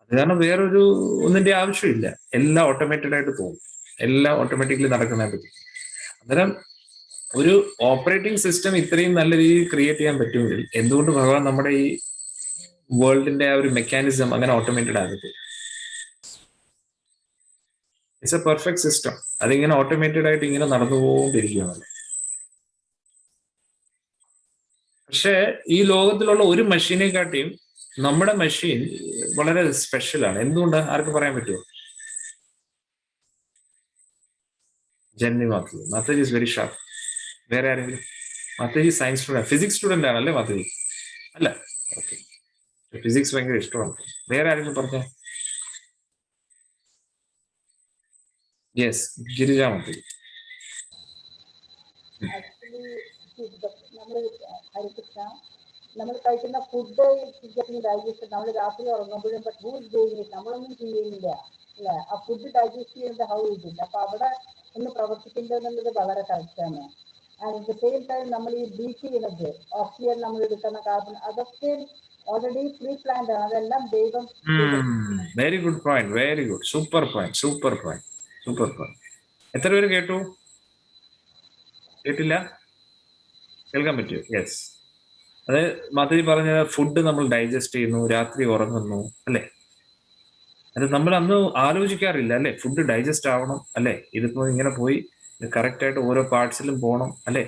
അത് കാരണം വേറൊരു ഒന്നിന്റെ ആവശ്യമില്ല, എല്ലാം ഓട്ടോമേറ്റഡ് ആയിട്ട് പോകും, എല്ലാം ഓട്ടോമാറ്റിക്കലി നടക്കുന്നതിനെ പറ്റി. അന്നേരം ഒരു ഓപ്പറേറ്റിംഗ് സിസ്റ്റം ഇത്രയും നല്ല രീതിയിൽ ക്രിയേറ്റ് ചെയ്യാൻ പറ്റുമെങ്കിൽ എന്തുകൊണ്ട് ഭഗവാൻ നമ്മുടെ ഈ വേൾഡിന്റെ ആ ഒരു മെക്കാനിസം അങ്ങനെ ഓട്ടോമേറ്റഡ് ആകട്ടെ? It's A perfect system. അതിങ്ങനെ ഓട്ടോമേറ്റഡ് ആയിട്ട് ഇങ്ങനെ നടന്നുകൊണ്ടിരിക്കുകയാണ്. പക്ഷെ ഈ ലോകത്തിലുള്ള ഒരു മെഷീനെക്കാട്ടിയും നമ്മുടെ മെഷീൻ വളരെ സ്പെഷ്യലാണ്. എന്തുകൊണ്ട്? ആർക്ക് പറയാൻ പറ്റുമോ? Jenny Mataji is very sharp. വേറെ ആരെങ്കിലും? Mataji science student, physics student ആണല്ലേ മാതാജി? അല്ല, ഓക്കെ. ഫിസിക്സ് ഭയങ്കര ഇഷ്ടമാണ്. വേറെ ആരെങ്കിലും പറഞ്ഞ? യെസ്, ഗിരിജ മാതാജി. നമ്മൾ കഴിക്കുന്ന ഫുഡ് ഡൈജസ്റ്റ്, നമ്മൾ രാത്രി ഉറങ്ങുമ്പോഴും നമ്മളൊന്നും ചെയ്യുന്നില്ല അല്ലെ, ആ ഫുഡ് ഡൈജസ്റ്റ് ചെയ്യുന്നത് ഹൗ ഇസ് ഇറ്റ്. അപ്പൊ അവിടെ ഒന്ന് പ്രവർത്തിക്കേണ്ടത് വളരെ കറക്റ്റാണ്. And at the same time നമ്മൾ ഈ ബ്രീത്ത് ചെയ്യുന്നത്, ഓക്സിജൻ നമ്മൾ എടുക്കുന്ന കാർബൺ, അതൊക്കെ ഓൾറെഡി പ്രീ പ്ലാൻഡ് ആണ്. അതെല്ലാം ദൈവം. Very good point, very good, super point, super point, super point. എത്ര പേര് കേട്ടു? കേട്ടില്ല? കേൾക്കാൻ പറ്റുമോ? യെസ്. അത് മാതാജി പറഞ്ഞ ഫുഡ് നമ്മൾ ഡൈജസ്റ്റ് ചെയ്യുന്നു, രാത്രി ഉറങ്ങുന്നു അല്ലെ. അത് നമ്മൾ അന്ന് ആലോചിക്കാറില്ല അല്ലെ, ഫുഡ് ഡൈജസ്റ്റ് ആവണം അല്ലെ, ഇതിപ്പോ ഇങ്ങനെ പോയി കറക്റ്റ് ആയിട്ട് ഓരോ പാർട്സിലും പോകണം അല്ലെ.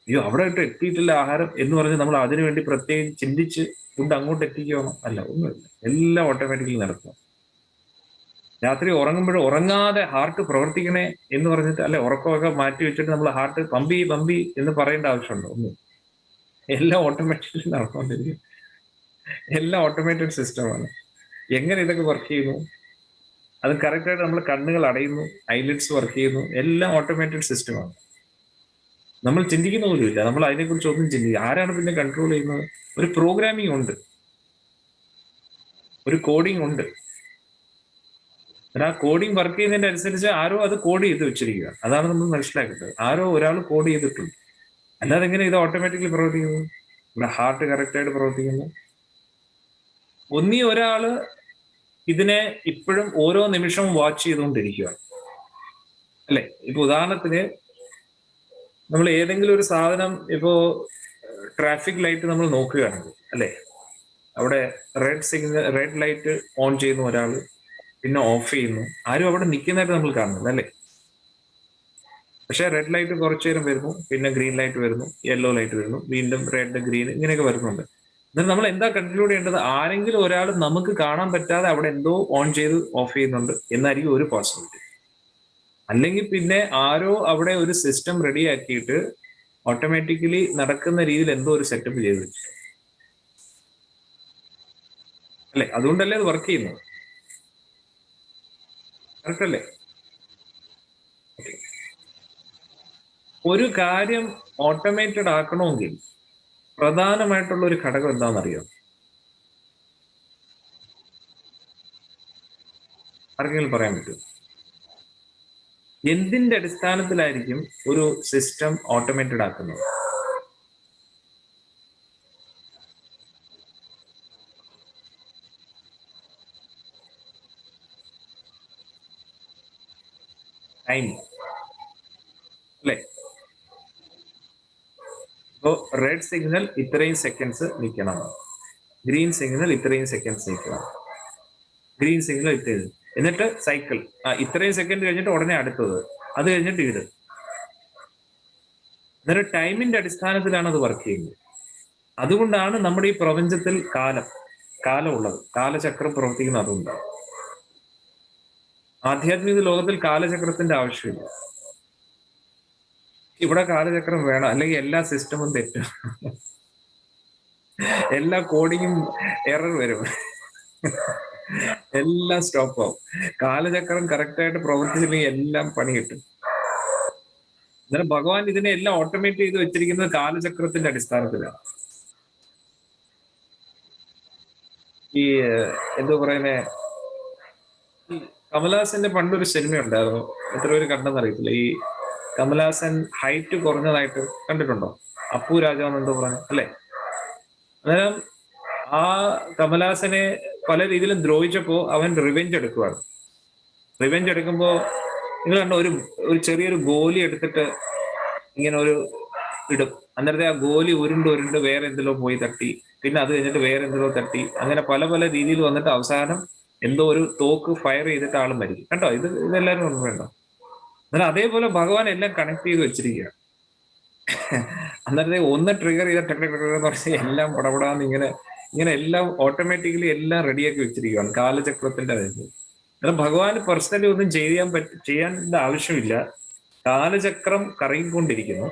അയ്യോ അവിടെ ഇട്ട് എത്തിയിട്ടില്ല ആഹാരം എന്ന് പറഞ്ഞ് നമ്മൾ അതിനു വേണ്ടി പ്രത്യേകം ചിന്തിച്ച് ഫുഡ് അങ്ങോട്ട് എത്തിക്കണം അല്ല, ഒന്നുമില്ല, എല്ലാം ഓട്ടോമാറ്റിക്കലി നടക്കും. രാത്രി ഉറങ്ങുമ്പോഴും ഉറങ്ങാതെ ഹാർട്ട് പ്രവർത്തിക്കണേ എന്ന് പറഞ്ഞിട്ട് അല്ലെ, ഉറക്കമൊക്കെ മാറ്റി വെച്ചിട്ട് നമ്മൾ ഹാർട്ട് പമ്പി പമ്പി എന്ന് പറയേണ്ട ആവശ്യമുണ്ടോ? ഒന്നും. എല്ലാം ഓട്ടോമാറ്റിക്കലി നടന്നുകൊണ്ടിരിക്കും. എല്ലാം ഓട്ടോമേറ്റഡ് സിസ്റ്റമാണ്. എങ്ങനെ ഇതൊക്കെ വർക്ക് ചെയ്യുന്നു? അത് കറക്റ്റായിട്ട് നമ്മൾ കണ്ണുകൾ അടയുന്നു, ഐലിഡ്സ് വർക്ക് ചെയ്യുന്നു, എല്ലാം ഓട്ടോമേറ്റഡ് സിസ്റ്റമാണ്. നമ്മൾ ചിന്തിക്കുന്ന പോലും ഇല്ല, നമ്മൾ അതിനെക്കുറിച്ച് ഒന്നും ചിന്തിക്കുക. ആരാണ് പിന്നെ കൺട്രോൾ ചെയ്യുന്നത്? ഒരു പ്രോഗ്രാമിംഗ് ഉണ്ട്, ഒരു കോഡിംഗ് ഉണ്ട്. ആ കോഡിംഗ് വർക്ക് ചെയ്യുന്നതിന്റെ അനുസരിച്ച് ആരോ അത് കോഡ് ചെയ്ത് വെച്ചിരിക്കുക. അതാണ് നമ്മൾ മനസ്സിലാക്കേണ്ടത്. ആരോ ഒരാൾ കോഡ് ചെയ്തിട്ടുണ്ട്. അല്ലാതെ എങ്ങനെ ഇത് ഓട്ടോമാറ്റിക്കലി പ്രവർത്തിക്കുന്നു? നമ്മുടെ ഹാർട്ട് കറക്റ്റായിട്ട് പ്രവർത്തിക്കുന്നു. ഒന്നീ ഒരാള് ഇതിനെ ഇപ്പോഴും ഓരോ നിമിഷവും വാച്ച് ചെയ്തുകൊണ്ടിരിക്കുകയാണ്, അല്ലെ? ഇപ്പൊ ഉദാഹരണത്തിന് നമ്മൾ ഏതെങ്കിലും ഒരു സാധനം, ഇപ്പോ ട്രാഫിക് ലൈറ്റ് നമ്മൾ നോക്കുകയാണെങ്കിൽ, അല്ലെ, അവിടെ റെഡ് ലൈറ്റ് ഓൺ ചെയ്യുന്നു ഒരാൾ, പിന്നെ ഓഫ് ചെയ്യുന്നു. ആരും അവിടെ നിൽക്കുന്നതായിട്ട് നമ്മൾ കാണുന്നില്ല, അല്ലെ? പക്ഷെ റെഡ് ലൈറ്റ് കുറച്ചു നേരം വരുന്നു, പിന്നെ ഗ്രീൻ ലൈറ്റ് വരുന്നു, യെല്ലോ ലൈറ്റ് വരുന്നു, വീണ്ടും റെഡ്, ഗ്രീൻ, ഇങ്ങനെയൊക്കെ വരുന്നുണ്ട്. എന്നാൽ നമ്മൾ എന്താ കൺക്ലൂഡ് ചെയ്യേണ്ടത്? ആരെങ്കിലും ഒരാൾ നമുക്ക് കാണാൻ പറ്റാതെ അവിടെ എന്തോ ഓൺ ചെയ്ത് ഓഫ് ചെയ്യുന്നുണ്ട് എന്നായിരിക്കും ഒരു പോസിബിലിറ്റി. അല്ലെങ്കിൽ പിന്നെ ആരോ അവിടെ ഒരു സിസ്റ്റം റെഡിയാക്കിയിട്ട് ഓട്ടോമാറ്റിക്കലി നടക്കുന്ന രീതിയിൽ എന്തോ ഒരു സെറ്റപ്പ് ചെയ്ത് വെച്ചു, അല്ലെ? അതുകൊണ്ടല്ലേ അത് വർക്ക് ചെയ്യുന്നത്. കറക്റ്റ് അല്ലേ? ഒരു കാര്യം ഓട്ടോമേറ്റഡ് ആക്കണമെങ്കിൽ പ്രധാനമായിട്ടുള്ള ഒരു ഘടകം എന്താണെന്നറിയാം? ആർക്കെങ്കിലും പറയാൻ പറ്റും? എന്തിന്റെ അടിസ്ഥാനത്തിലായിരിക്കും ഒരു സിസ്റ്റം ഓട്ടോമേറ്റഡ് ആക്കുന്നത്? ടൈം, അല്ലേ? ഇപ്പോ റെഡ് സിഗ്നൽ ഇത്രയും സെക്കൻഡ്സ് നിൽക്കണം, ഗ്രീൻ സിഗ്നൽ ഇത്രയും സെക്കൻഡ്സ് നിൽക്കണം, ഗ്രീൻ സിഗ്നൽ ഇത്രയും, എന്നിട്ട് സൈക്കിൾ ഇത്രയും സെക്കൻഡ് കഴിഞ്ഞിട്ട് ഉടനെ അടുത്തത്, അത് കഴിഞ്ഞിട്ട് ഇത്. എന്നിട്ട് ടൈമിന്റെ അടിസ്ഥാനത്തിലാണ് അത് വർക്ക് ചെയ്യുന്നത്. അതുകൊണ്ടാണ് നമ്മുടെ ഈ പ്രപഞ്ചത്തിൽ കാലം ഉള്ളത്, കാലചക്രം പ്രവർത്തിക്കുന്നത്. അതുകൊണ്ടാണ് ആധ്യാത്മിക ലോകത്തിൽ കാലചക്രത്തിന്റെ ആവശ്യമില്ല. ഇവിടെ കാലചക്രം വേണം, അല്ലെങ്കിൽ എല്ലാ സിസ്റ്റമും തെറ്റും, എല്ലാ കോഡിങ്ങും എറർ വരും, എല്ലാം സ്റ്റോപ്പ് ആവും. കാലചക്രം കറക്റ്റായിട്ട് പ്രവർത്തിച്ചില്ലെങ്കിൽ എല്ലാം പണി കിട്ടും. അന്നേരം ഭഗവാൻ ഇതിനെ എല്ലാം ഓട്ടോമേറ്റ് ചെയ്ത് വെച്ചിരിക്കുന്നത് കാലചക്രത്തിന്റെ അടിസ്ഥാനത്തിലാണ്. ഈ എന്താ പറയുന്നേ, ഈ കമലഹാസന്റെ പണ്ടൊരു സിനിമ ഉണ്ടായിരുന്നു, എത്ര പേര് കണ്ടെന്ന് അറിയത്തില്ല. ഈ കമലഹാസൻ ഹൈറ്റ് കുറഞ്ഞതായിട്ട് കണ്ടിട്ടുണ്ടോ? അപ്പു രാജാവ് എന്തോ പറഞ്ഞു, അല്ലെ? അന്നേരം ആ കമലഹാസനെ പല രീതിയിലും ദ്രോഹിച്ചപ്പോ അവൻ റിവെഞ്ച് എടുക്കുവാണ്. റിവെഞ്ച് എടുക്കുമ്പോ നിങ്ങൾ കണ്ടോ, ഒരു ചെറിയൊരു ഗോലി എടുത്തിട്ട് ഇങ്ങനെ ഒരു ഇടും. അന്നേരത്തെ ആ ഗോലി ഉരുണ്ട് വേറെ എന്തിലോ പോയി തട്ടി, പിന്നെ അത് കഴിഞ്ഞിട്ട് വേറെ എന്തിലോ തട്ടി, അങ്ങനെ പല പല രീതിയിൽ വന്നിട്ട് അവസാനം എന്തോ ഒരു തോക്ക് ഫയർ ചെയ്തിട്ട് ആളും മരിക്കും. കണ്ടോ? ഇതെല്ലാവരും ഒന്നും വേണ്ടോ? എന്നാൽ അതേപോലെ ഭഗവാൻ എല്ലാം കണക്ട് ചെയ്ത് വെച്ചിരിക്കുകയാണ്. അന്നേരത്തെ ഒന്ന് ട്രിഗർ ചെയ്ത പറഞ്ഞാൽ എല്ലാം പടപടാന്ന് ഇങ്ങനെ എല്ലാം ഓട്ടോമാറ്റിക്കലി എല്ലാം റെഡിയാക്കി വെച്ചിരിക്കുകയാണ് കാലചക്രത്തിന്റെ അതായത്. എന്നാൽ ഭഗവാൻ പേഴ്സണലി ഒന്നും ചെയ്യാൻ ആവശ്യമില്ല. കാലചക്രം കറങ്ങിക്കൊണ്ടിരിക്കുന്നു.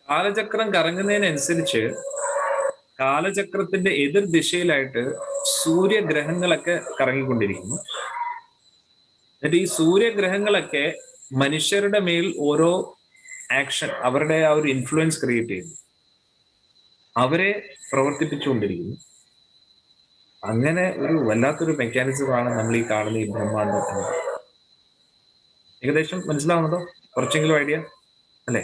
കാലചക്രം കറങ്ങുന്നതിനനുസരിച്ച് കാലചക്രത്തിന്റെ എതിർ ദിശയിലായിട്ട് സൂര്യഗ്രഹങ്ങളൊക്കെ കറങ്ങിക്കൊണ്ടിരിക്കുന്നു. എന്നിട്ട് ഈ സൂര്യഗ്രഹങ്ങളൊക്കെ മനുഷ്യരുടെ മേൽ ഓരോ ആക്ഷൻ, അവരുടെ ആ ഒരു ഇൻഫ്ലുവൻസ് ക്രിയേറ്റ് ചെയ്യുന്നു, അവരെ പ്രവർത്തിപ്പിച്ചുകൊണ്ടിരിക്കുന്നു. അങ്ങനെ ഒരു വല്ലാത്തൊരു മെക്കാനിസമാണ് നമ്മൾ ഈ കാണുന്ന ഈ ബ്രഹ്മാണ്ടം എന്നത്. ഏകദേശം മനസ്സിലാവുന്നതോ? കുറച്ചെങ്കിലും ഐഡിയ അല്ലെ?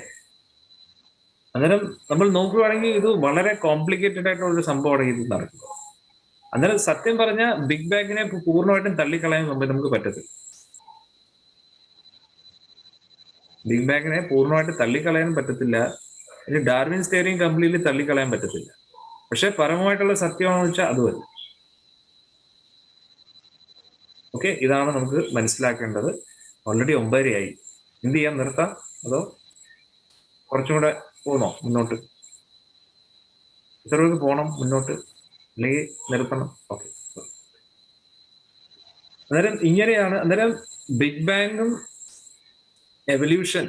അന്നേരം നമ്മൾ നോക്കുകയാണെങ്കിൽ ഇത് വളരെ കോംപ്ലിക്കേറ്റഡ് ആയിട്ടുള്ള ഒരു സംഭവമാണ് ഇത് നടക്കുന്നത്. അന്നേരം സത്യം പറഞ്ഞ ബിഗ് ബാങ്ങിനെ പൂർണ്ണമായിട്ടും തള്ളിക്കളയാൻ നമുക്ക് പറ്റത്തില്ല. ബിഗ് ബാങ്ങിനെ പൂർണ്ണമായിട്ട് തള്ളിക്കളയാൻ പറ്റത്തില്ല. ഇനി ഡാർവിൻസ് തിയറിയും കംപ്ലീറ്റ്ലി തള്ളിക്കളയാൻ പറ്റത്തില്ല. പക്ഷെ പരമമായിട്ടുള്ള സത്യമാണെന്ന് വെച്ചാൽ അതുമല്ല. ഓക്കെ, ഇതാണ് നമുക്ക് മനസ്സിലാക്കേണ്ടത്. ഓൾറെഡി 9:30 എന്ത് ചെയ്യാൻ, നിർത്താം അതോ കുറച്ചും കൂടെ പോകണോ മുന്നോട്ട്? എത്ര പേർക്ക് പോകണം മുന്നോട്ട്, അല്ലെങ്കിൽ നിർത്തണം? ഓക്കെ, അന്നേരം ഇങ്ങനെയാണ്. അന്നേരം ബിഗ് ബാങ്ങും evolution,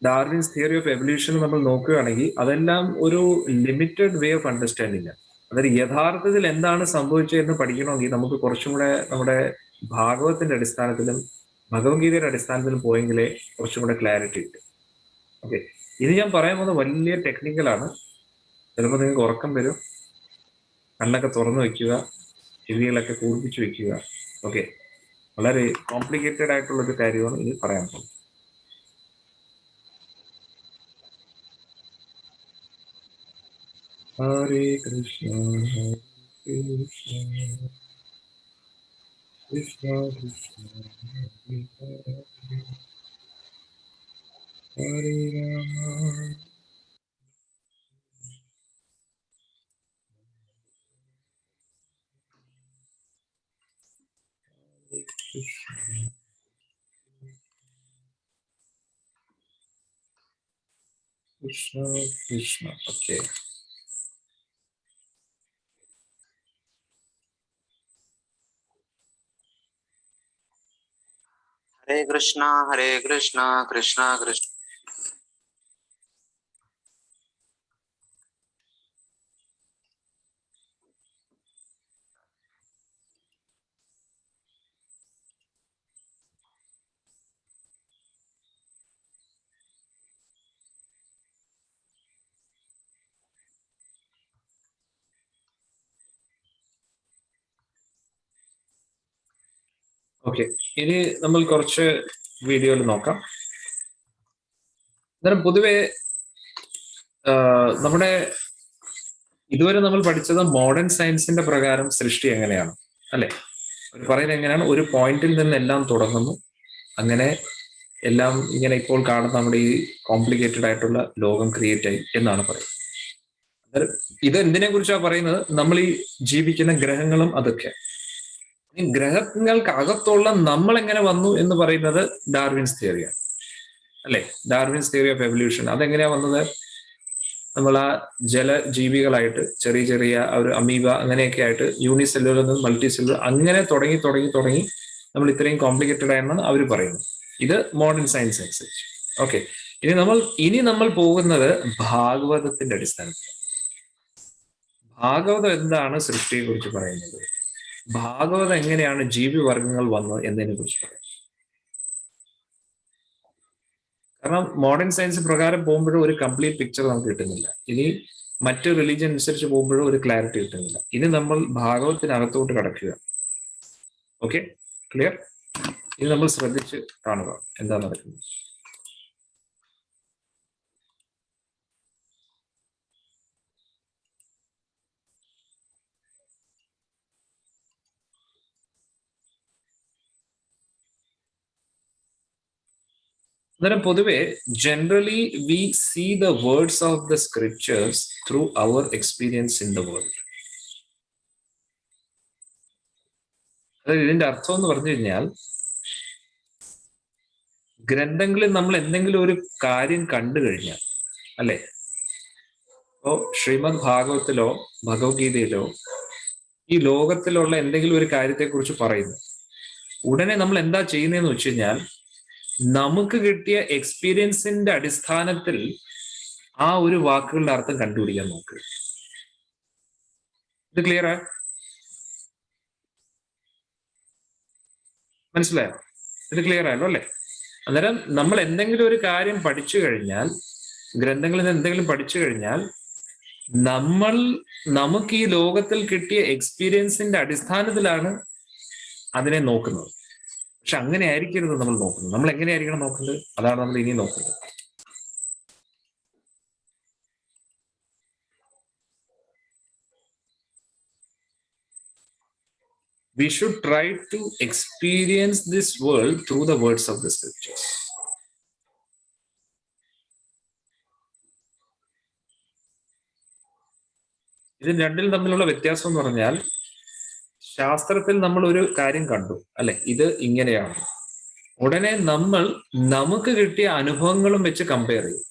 Darwin's theory of evolution നമ്മൾ നോക്കുകയാണെങ്കിൽ അതെല്ലാം ഒരു ലിമിറ്റഡ് വേ ഓഫ് അണ്ടർസ്റ്റാൻഡിങ് ആണ്. അതായത് യഥാർത്ഥത്തിൽ എന്താണ് സംഭവിച്ചതെന്ന് പഠിക്കണമെങ്കിൽ നമുക്ക് കുറച്ചും കൂടെ നമ്മുടെ ഭാഗവത്തിന്റെ അടിസ്ഥാനത്തിലും ഭഗവത്ഗീതയുടെ അടിസ്ഥാനത്തിലും പോയെങ്കിലേ കുറച്ചും കൂടെ ക്ലാരിറ്റി കിട്ടും. ഓക്കെ, ഇത് ഞാൻ പറയാൻ പോകുന്നത് വലിയ ടെക്നിക്കലാണ്. ചിലപ്പോൾ നിങ്ങൾക്ക് ഉറക്കം വരും. കണ്ണൊക്കെ തുറന്നു വെക്കുക, ചെവികളൊക്കെ കൂർപ്പിച്ചു വെക്കുക. ഓക്കെ, വളരെ കോംപ്ലിക്കേറ്റഡ് ആയിട്ടുള്ള ഒരു കാര്യമാണ് ഇനി പറയാൻ പോകുന്നത്. ഹരേ കൃഷ്ണ ഹരേ കൃഷ്ണ കൃഷ്ണ കൃഷ്ണ ഹരേ ഹരേ ഹരേ രാമ കൃഷ്ണ കൃഷ്ണ. ഓക്കെ, ഹരേ കൃഷ്ണ കൃഷ്ണ കൃഷ്ണ. ഓക്കെ, ഇനി നമ്മൾ കുറച്ച് വീഡിയോയിൽ നോക്കാം. അന്നേരം പൊതുവെ നമ്മുടെ ഇതുവരെ നമ്മൾ പഠിച്ചത് മോഡേൺ സയൻസിന്റെ പ്രകാരം സൃഷ്ടി എങ്ങനെയാണ്, അല്ലെ? അവർ പറയുന്നത് എങ്ങനെയാണ്, ഒരു പോയിന്റിൽ നിന്ന് എല്ലാം തുടങ്ങുന്നു, അങ്ങനെ എല്ലാം ഇങ്ങനെ ഇപ്പോൾ കാണുന്ന നമ്മുടെ ഈ കോംപ്ലിക്കേറ്റഡ് ആയിട്ടുള്ള ലോകം ക്രിയേറ്റ് ആയി എന്നാണ് പറയുന്നത്. ഇത് എന്തിനെ കുറിച്ചാണ് പറയുന്നത്? നമ്മൾ ഈ ജീവിക്കുന്ന ഗ്രഹങ്ങളും അതൊക്കെ. ഈ ഗ്രഹങ്ങൾക്ക് അകത്തുള്ള നമ്മൾ എങ്ങനെ വന്നു എന്ന് പറയുന്നത് ഡാർവിൻസ് തിയറിയാണ്, അല്ലെ? Darwin's theory of evolution. അതെങ്ങനെയാ വന്നത്? നമ്മൾ ആ ജലജീവികളായിട്ട് ചെറിയ ചെറിയ ഒരു അമീബ അങ്ങനെയൊക്കെ ആയിട്ട് യൂണിസെല്ലുലർ നിന്ന് മൾട്ടി സെല്ലുലർ അങ്ങനെ തുടങ്ങി നമ്മൾ ഇത്രയും കോംപ്ലിക്കേറ്റഡ് ആയെന്നാണ് അവർ പറയുന്നത്. ഇത് മോഡേൺ സയൻസ് അനുസരിച്ച്. ഓക്കെ, ഇനി നമ്മൾ പോകുന്നത് ഭാഗവതത്തിന്റെ അടിസ്ഥാനത്തിൽ. ഭാഗവതം എന്താണ് സൃഷ്ടിയെ കുറിച്ച് പറയുന്നത്, ഭാഗവതം എങ്ങനെയാണ് ജീവിവർഗങ്ങൾ വന്നത് എന്നതിനെ കുറിച്ച് പറയാം. കാരണം മോഡേൺ സയൻസ് പ്രകാരം പോകുമ്പോഴും ഒരു കംപ്ലീറ്റ് പിക്ചർ നമുക്ക് കിട്ടുന്നില്ല. ഇനി മറ്റ് റിലീജിയൻ അനുസരിച്ച് പോകുമ്പോഴും ഒരു ക്ലാരിറ്റി കിട്ടുന്നില്ല. ഇനി നമ്മൾ ഭാഗവതത്തിനകത്തോട്ട് കടക്കുക. Okay, clear? ഇനി നമ്മൾ ശ്രദ്ധിച്ച് കാണുക എന്താ നടക്കുന്നത്. അന്നേരം പൊതുവെ generally we see the words of the scriptures through our experience in the world. അതായത് ഇതിന്റെ അർത്ഥം എന്ന് പറഞ്ഞു കഴിഞ്ഞാൽ, ഗ്രന്ഥങ്ങളിൽ നമ്മൾ എന്തെങ്കിലും ഒരു കാര്യം കണ്ടു കഴിഞ്ഞാൽ, അല്ലെ? ഇപ്പോ ശ്രീമദ് ഭാഗവത്തിലോ ഭഗവത്ഗീതയിലോ ഈ ലോകത്തിലുള്ള എന്തെങ്കിലും ഒരു കാര്യത്തെക്കുറിച്ച് പറയുന്നു, ഉടനെ നമ്മൾ എന്താ ചെയ്യുന്നതെന്ന് വെച്ച് കഴിഞ്ഞാൽ, നമുക്ക് കിട്ടിയ എക്സ്പീരിയൻസിന്റെ അടിസ്ഥാനത്തിൽ ആ ഒരു വാക്കുകളുടെ അർത്ഥം കണ്ടുപിടിക്കാൻ നോക്കുക. ഇത് ക്ലിയറാ? മനസ്സിലായോ? ഇത് ക്ലിയർ ആയല്ലോ അല്ലെ? അന്നേരം നമ്മൾ എന്തെങ്കിലും ഒരു കാര്യം പഠിച്ചു കഴിഞ്ഞാൽ, ഗ്രന്ഥങ്ങളിൽ നിന്ന് എന്തെങ്കിലും പഠിച്ചു കഴിഞ്ഞാൽ, നമുക്ക് ഈ ലോകത്തിൽ കിട്ടിയ എക്സ്പീരിയൻസിന്റെ അടിസ്ഥാനത്തിലാണ് അതിനെ നോക്കുന്നത്. പക്ഷെ അങ്ങനെ ആയിരിക്കരുത് നമ്മൾ നോക്കുന്നത്. നമ്മൾ എങ്ങനെയായിരിക്കണം നോക്കുന്നത്? അതാണ് നമ്മൾ ഇനി നോക്കുന്നത്. We should try to experience this world through the words of the scriptures. ഇത് രണ്ടിൽ തമ്മിലുള്ള വ്യത്യാസം എന്ന് പറഞ്ഞാൽ, ശാസ്ത്രത്തിൽ നമ്മൾ ഒരു കാര്യം കണ്ടു, അല്ലെ? ഇത് ഇങ്ങനെയാണ്. ഉടനെ നമുക്ക് കിട്ടിയ അനുഭവങ്ങളും വെച്ച് കമ്പയർ ചെയ്യും.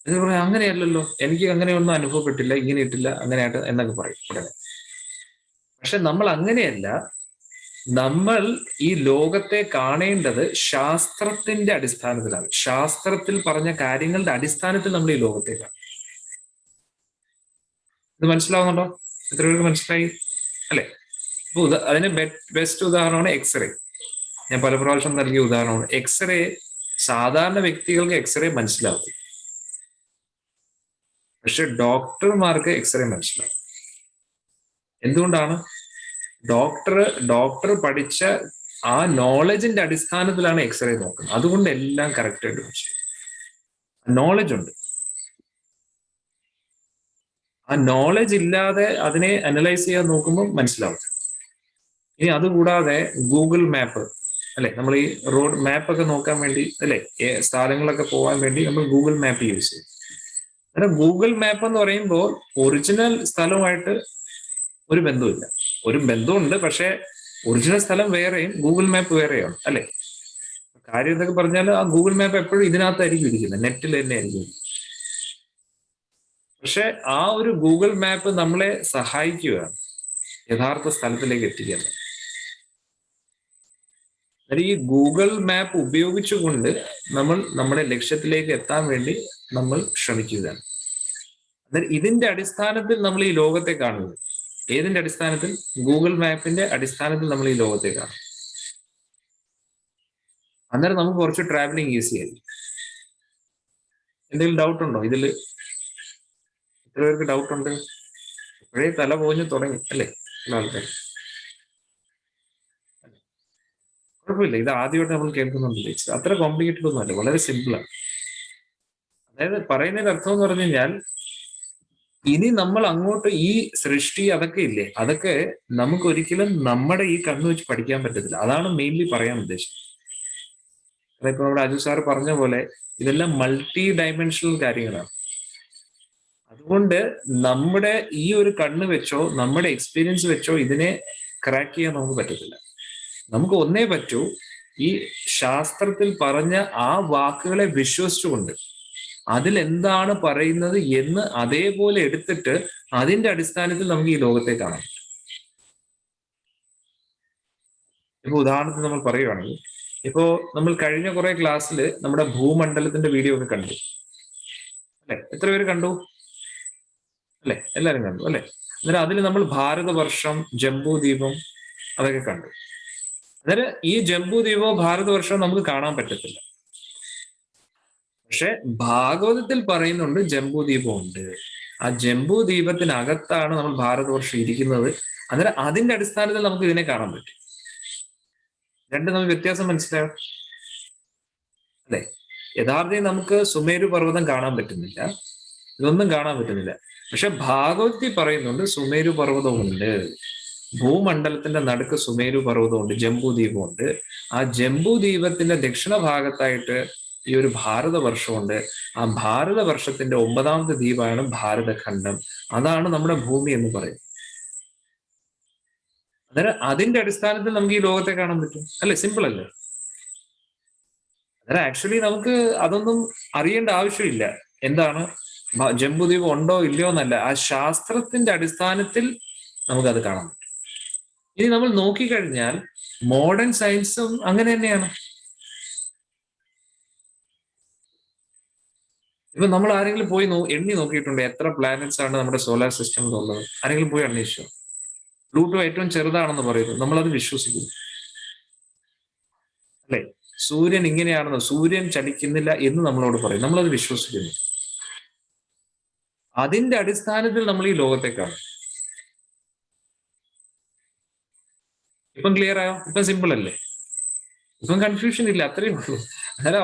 എന്ന് പറയാം, അങ്ങനെയല്ലല്ലോ, എനിക്ക് അങ്ങനെയൊന്നും അനുഭവപ്പെട്ടില്ല, ഇങ്ങനെ ഇട്ടില്ല, അങ്ങനെയായിട്ട് എന്നൊക്കെ പറയും ഉടനെ. പക്ഷെ നമ്മൾ അങ്ങനെയല്ല. നമ്മൾ ഈ ലോകത്തെ കാണേണ്ടത് ശാസ്ത്രത്തിന്റെ അടിസ്ഥാനത്തിലാണ്. ശാസ്ത്രത്തിൽ പറഞ്ഞ കാര്യങ്ങളുടെ അടിസ്ഥാനത്തിൽ നമ്മൾ ഈ ലോകത്തെ കാണും. ഇത് മനസ്സിലാവുന്നുണ്ടോ? എത്ര പേർക്ക് മനസ്സിലായി? അല്ലെ? അതിന് ബെസ്റ്റ് ഉദാഹരണമാണ് എക്സ്റേ. ഞാൻ പല പ്രാവശ്യം നൽകിയ ഉദാഹരണമാണ്. എക്സ്റേ സാധാരണ വ്യക്തികൾക്ക് എക്സ്റേ മനസ്സിലാവും, പക്ഷെ ഡോക്ടർമാർക്ക് എക്സ്റേ മനസ്സിലാവും. എന്തുകൊണ്ടാണ്? ഡോക്ടർ പഠിച്ച ആ നോളജിന്റെ അടിസ്ഥാനത്തിലാണ് എക്സ്റേ നോക്കുന്നത്. അതുകൊണ്ട് എല്ലാം കറക്റ്റ് ആയിട്ട് മനസ്സിലാവും. നോളജ് ഉണ്ട്. ആ നോളജ് ഇല്ലാതെ അതിനെ അനലൈസ് ചെയ്യാൻ നോക്കുമ്പോൾ മനസ്സിലാവും. ഇനി അതുകൂടാതെ ഗൂഗിൾ മാപ്പ് അല്ലെ, നമ്മൾ ഈ റോഡ് മാപ്പൊക്കെ നോക്കാൻ വേണ്ടി അല്ലെ, സ്ഥലങ്ങളൊക്കെ പോകാൻ വേണ്ടി നമ്മൾ ഗൂഗിൾ മാപ്പ് യൂസ് ചെയ്യും. അന്നേരം ഗൂഗിൾ മാപ്പ് എന്ന് പറയുമ്പോൾ ഒറിജിനൽ സ്ഥലവുമായിട്ട് ഒരു ബന്ധവുമില്ല. ഒരു ബന്ധമുണ്ട്, പക്ഷെ ഒറിജിനൽ സ്ഥലം വേറെയും ഗൂഗിൾ മാപ്പ് വേറെയാണ് അല്ലെ. കാര്യം എന്തൊക്കെ പറഞ്ഞാൽ ആ ഗൂഗിൾ മാപ്പ് എപ്പോഴും ഇതിനകത്തായിരിക്കും ഇരിക്കുന്നത്, നെറ്റിൽ തന്നെ ആയിരിക്കും. പക്ഷെ ആ ഒരു ഗൂഗിൾ മാപ്പ് നമ്മളെ സഹായിക്കുകയാണ് യഥാർത്ഥ സ്ഥലത്തിലേക്ക് എത്തിക്കാൻ. ഈ ഗൂഗിൾ മാപ്പ് ഉപയോഗിച്ചുകൊണ്ട് നമ്മൾ നമ്മുടെ ലക്ഷ്യത്തിലേക്ക് എത്താൻ വേണ്ടി നമ്മൾ ശ്രമിക്കുകയാണ്. അന്നേരം ഇതിന്റെ അടിസ്ഥാനത്തിൽ നമ്മൾ ഈ ലോകത്തെ കാണുന്നത്. ഏതിന്റെ അടിസ്ഥാനത്തിൽ? ഗൂഗിൾ മാപ്പിന്റെ അടിസ്ഥാനത്തിൽ നമ്മൾ ഈ ലോകത്തെ കാണും. അന്നേരം നമുക്ക് കുറച്ച് ട്രാവലിംഗ് ഈസി ആയിരിക്കും. എന്തെങ്കിലും ഡൗട്ട് ഉണ്ടോ ഇതിൽ? എത്ര പേർക്ക് ഡൗട്ട് ഉണ്ട്? ഇപ്പോഴേ തല പോഞ്ഞു തുടങ്ങി അല്ലേ ചില ആൾക്കാർ. കുഴപ്പമില്ല, ഇത് ആദ്യമായിട്ട് നമ്മൾ കേൾക്കുന്നുണ്ടല്ലേ. അത്ര കോംപ്ലിക്കേറ്റഡ് ഒന്നുമല്ല, വളരെ സിമ്പിളാണ്. അതായത് പറയുന്നതിന്റെ അർത്ഥം എന്ന് പറഞ്ഞു കഴിഞ്ഞാൽ, ഇനി നമ്മൾ അങ്ങോട്ട് ഈ സൃഷ്ടി അതൊക്കെ ഇല്ലേ, അതൊക്കെ നമുക്ക് ഒരിക്കലും നമ്മുടെ ഈ കണ്ണു വെച്ച് പഠിക്കാൻ പറ്റത്തില്ല. അതാണ് മെയിൻലി പറയാൻ ഉദ്ദേശിച്ചത്. അതിപ്പോ നമ്മുടെ അജു സാർ പറഞ്ഞ പോലെ ഇതെല്ലാം മൾട്ടി ഡയമെൻഷണൽ കാര്യങ്ങളാണ്. അതുകൊണ്ട് നമ്മുടെ ഈ ഒരു കണ്ണ് വെച്ചോ നമ്മുടെ എക്സ്പീരിയൻസ് വെച്ചോ ഇതിനെ ക്രാക്ക് ചെയ്യാൻ നമുക്ക് പറ്റത്തില്ല. നമുക്ക് ഒന്നേ പറ്റൂ, ഈ ശാസ്ത്രത്തിൽ പറഞ്ഞ ആ വാക്കുകളെ വിശ്വസിച്ചുകൊണ്ട് അതിലെന്താണ് പറയുന്നത് എന്ന് അതേപോലെ എടുത്തിട്ട് അതിന്റെ അടിസ്ഥാനത്തിൽ നമുക്ക് ഈ ലോകത്തെ കാണാൻ പറ്റും. ഇപ്പൊ ഉദാഹരണത്തിന് നമ്മൾ പറയുവാണെങ്കിൽ, ഇപ്പോ നമ്മൾ കഴിഞ്ഞ കുറെ ക്ലാസ്സിൽ നമ്മുടെ ഭൂമണ്ഡലത്തിന്റെ വീഡിയോ ഒക്കെ കണ്ടു അല്ലെ. എത്ര പേര് കണ്ടു? അല്ലെ, എല്ലാരും കണ്ടു അല്ലെ. അന്നേരം അതിൽ നമ്മൾ ഭാരതവർഷം, ജംബൂദ്വീപം അതൊക്കെ കണ്ടു. അന്നേരം ഈ ജംബൂദ്വീപവും ഭാരതവർഷവും നമുക്ക് കാണാൻ പറ്റത്തില്ല. പക്ഷെ ഭാഗവതത്തിൽ പറയുന്നുണ്ട് ജംബൂദ്വീപം ഉണ്ട്. ആ ജംബൂദ്വീപത്തിനകത്താണ് നമ്മൾ ഭാരതവർഷം ഇരിക്കുന്നത്. അന്നേരം അതിന്റെ അടിസ്ഥാനത്തിൽ നമുക്ക് ഇതിനെ കാണാൻ പറ്റും. രണ്ടും നമ്മൾ വ്യത്യാസം മനസ്സിലാവും അല്ലെ. യഥാർത്ഥത്തിൽ നമുക്ക് സുമേരു പർവ്വതം കാണാൻ പറ്റുന്നില്ല, ഇതൊന്നും കാണാൻ പറ്റുന്നില്ല. പക്ഷെ ഭാഗവതത്തിൽ പറയുന്നുണ്ട് സുമേരു പർവ്വതമുണ്ട്, ഭൂമണ്ഡലത്തിന്റെ നടുക്ക് സുമേരു പർവ്വതമുണ്ട്, ജംബൂദ്വീപമുണ്ട്. ആ ജംബൂദ്വീപത്തിന്റെ ദക്ഷിണ ഭാഗത്തായിട്ട് ഈ ഒരു ഭാരതവർഷമുണ്ട്. ആ ഭാരതവർഷത്തിന്റെ 9ാമത്തെ ദ്വീപാണ് ഭാരതഖണ്ഡം. അതാണ് നമ്മുടെ ഭൂമി എന്ന് പറയും. അന്നേരം അതിന്റെ അടിസ്ഥാനത്തിൽ നമുക്ക് ഈ ലോകത്തെ കാണാൻ പറ്റും അല്ലെ. സിമ്പിൾ അല്ലേ? അന്നേരം ആക്ച്വലി നമുക്ക് അതൊന്നും അറിയേണ്ട ആവശ്യമില്ല. എന്താണ് ജംബൂദ്വീപം ഉണ്ടോ ഇല്ലയോ എന്നല്ല, ആ ശാസ്ത്രത്തിന്റെ അടിസ്ഥാനത്തിൽ നമുക്കത് കാണാൻ പറ്റും. ഇനി നമ്മൾ നോക്കിക്കഴിഞ്ഞാൽ മോഡേൺ സയൻസും അങ്ങനെ തന്നെയാണ്. ഇപ്പൊ നമ്മൾ ആരെങ്കിലും പോയി എണ്ണി നോക്കിയിട്ടുണ്ട് എത്ര പ്ലാനറ്റ്സ് ആണ് നമ്മുടെ സോലാർ സിസ്റ്റമിൽ ഉള്ളത്? ആരെങ്കിലും പോയി അന്വേഷിച്ചോ? പ്ലൂട്ടോ ഏറ്റവും ചെറുതാണെന്ന് പറയുന്നു, നമ്മളത് വിശ്വസിക്കുന്നു അല്ലെ. സൂര്യൻ ഇങ്ങനെയാണെന്ന്, സൂര്യൻ ചലിക്കുന്നില്ല എന്ന് നമ്മളോട് പറയും, നമ്മളത് വിശ്വസിക്കുന്നു. അതിന്റെ അടിസ്ഥാനത്തിൽ നമ്മൾ ഈ ലോകത്തെ കാണും. ഇപ്പം ക്ലിയർ ആയോ? ഇപ്പം സിമ്പിൾ അല്ലേ? ഇപ്പം കൺഫ്യൂഷൻ ഇല്ല, അത്രയും ഉള്ളൂ. അന്നേരം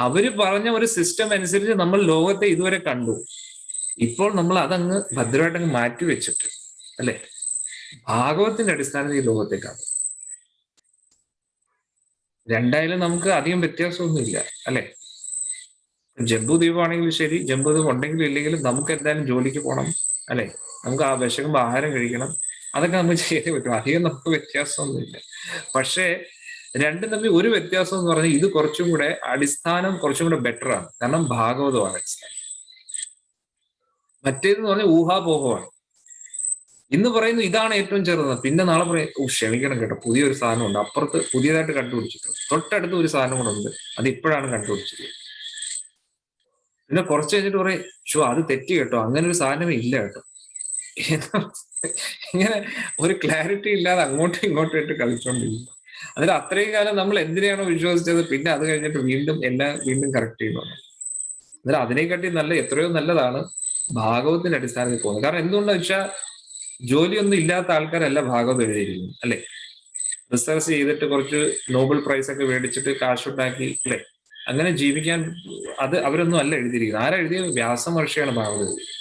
അവര് പറഞ്ഞ ഒരു സിസ്റ്റം അനുസരിച്ച് നമ്മൾ ലോകത്തെ ഇതുവരെ കണ്ടു. ഇപ്പോൾ നമ്മൾ അതങ്ങ് ഭദ്രമായിട്ടങ്ങ് മാറ്റി വെച്ചിട്ട് അല്ലെ ഭാഗവത്തിന്റെ അടിസ്ഥാനത്തിൽ ഈ ലോകത്തെ കാണും. രണ്ടായാലും നമുക്ക് അധികം വ്യത്യാസമൊന്നുമില്ല അല്ലെ. ജംബൂദ്വീപം ആണെങ്കിലും ശരി, ജംബൂദ്വീപം ഉണ്ടെങ്കിലും ഇല്ലെങ്കിലും നമുക്ക് എന്തായാലും ജോലിക്ക് പോകണം അല്ലെ. നമുക്ക് ആ വിശക്കുമ്പോൾ ആഹാരം കഴിക്കണം, അതൊക്കെ നമുക്ക് ചെയ്തേ പറ്റും. അധികം നമുക്ക് വ്യത്യാസമൊന്നുമില്ല. പക്ഷേ രണ്ടും തമ്മിൽ ഒരു വ്യത്യാസം എന്ന് പറഞ്ഞാൽ ഇത് കുറച്ചും കൂടെ അടിസ്ഥാനം കുറച്ചും കൂടെ ബെറ്റർ ആണ്. കാരണം ഭാഗവതമാണ് അടിസ്ഥാനം. മറ്റേതെന്ന് പറഞ്ഞാൽ ഊഹാപോഹമാണ്. ഇന്ന് പറയുന്നു ഇതാണ് ഏറ്റവും ചെറുത്, പിന്നെ നാളെ പറയും ക്ഷമിക്കണം കേട്ടോ, പുതിയൊരു സാധനം ഉണ്ട് അപ്പുറത്ത്, പുതിയതായിട്ട് കണ്ടുപിടിച്ചിട്ടുണ്ട്, തൊട്ടടുത്ത് ഒരു സാധനം കൂടെ ഉണ്ട്, അത് ഇപ്പോഴാണ് കണ്ടുപിടിച്ചത്. പിന്നെ കുറച്ച് കഴിഞ്ഞിട്ട് പറയും അത് തെറ്റി കേട്ടോ, അങ്ങനെ ഒരു സാധനമേ ഇല്ല കേട്ടോ. ഇങ്ങനെ ഒരു ക്ലാരിറ്റി ഇല്ലാതെ അങ്ങോട്ടും ഇങ്ങോട്ടും ഇട്ട് കളിച്ചോണ്ടിരിക്കും. അതിൽ അത്രയും കാലം നമ്മൾ എന്തിനാണോ വിശ്വസിച്ചത്, പിന്നെ അത് കഴിഞ്ഞിട്ട് വീണ്ടും എല്ലാം വീണ്ടും കറക്റ്റ് ചെയ്യുന്നുണ്ട്. എന്നാൽ അതിനെക്കാട്ടി എത്രയോ നല്ലതാണ് ഭാഗവത്തിന്റെ അടിസ്ഥാനത്തിൽ പോകുന്നത്. കാരണം എന്തുകൊണ്ടാന്ന് വെച്ചാൽ ജോലിയൊന്നും ഇല്ലാത്ത ആൾക്കാരല്ല ഭാഗവതം എഴുതിയിരിക്കുന്നത്, അല്ലെ? റിസർച്ച് ചെയ്തിട്ട് കുറച്ച് നോബൽ പ്രൈസ് ഒക്കെ മേടിച്ചിട്ട് കാശുണ്ടാക്കി, അല്ലെ? അങ്ങനെ ജീവിക്കാൻ അത് അവരൊന്നും അല്ല എഴുതിയിരിക്കുന്നത്. ആരാ എഴുതിയത്? വ്യാസമഹർഷിയാണ് ഭാഗവതം എഴുതിയത്.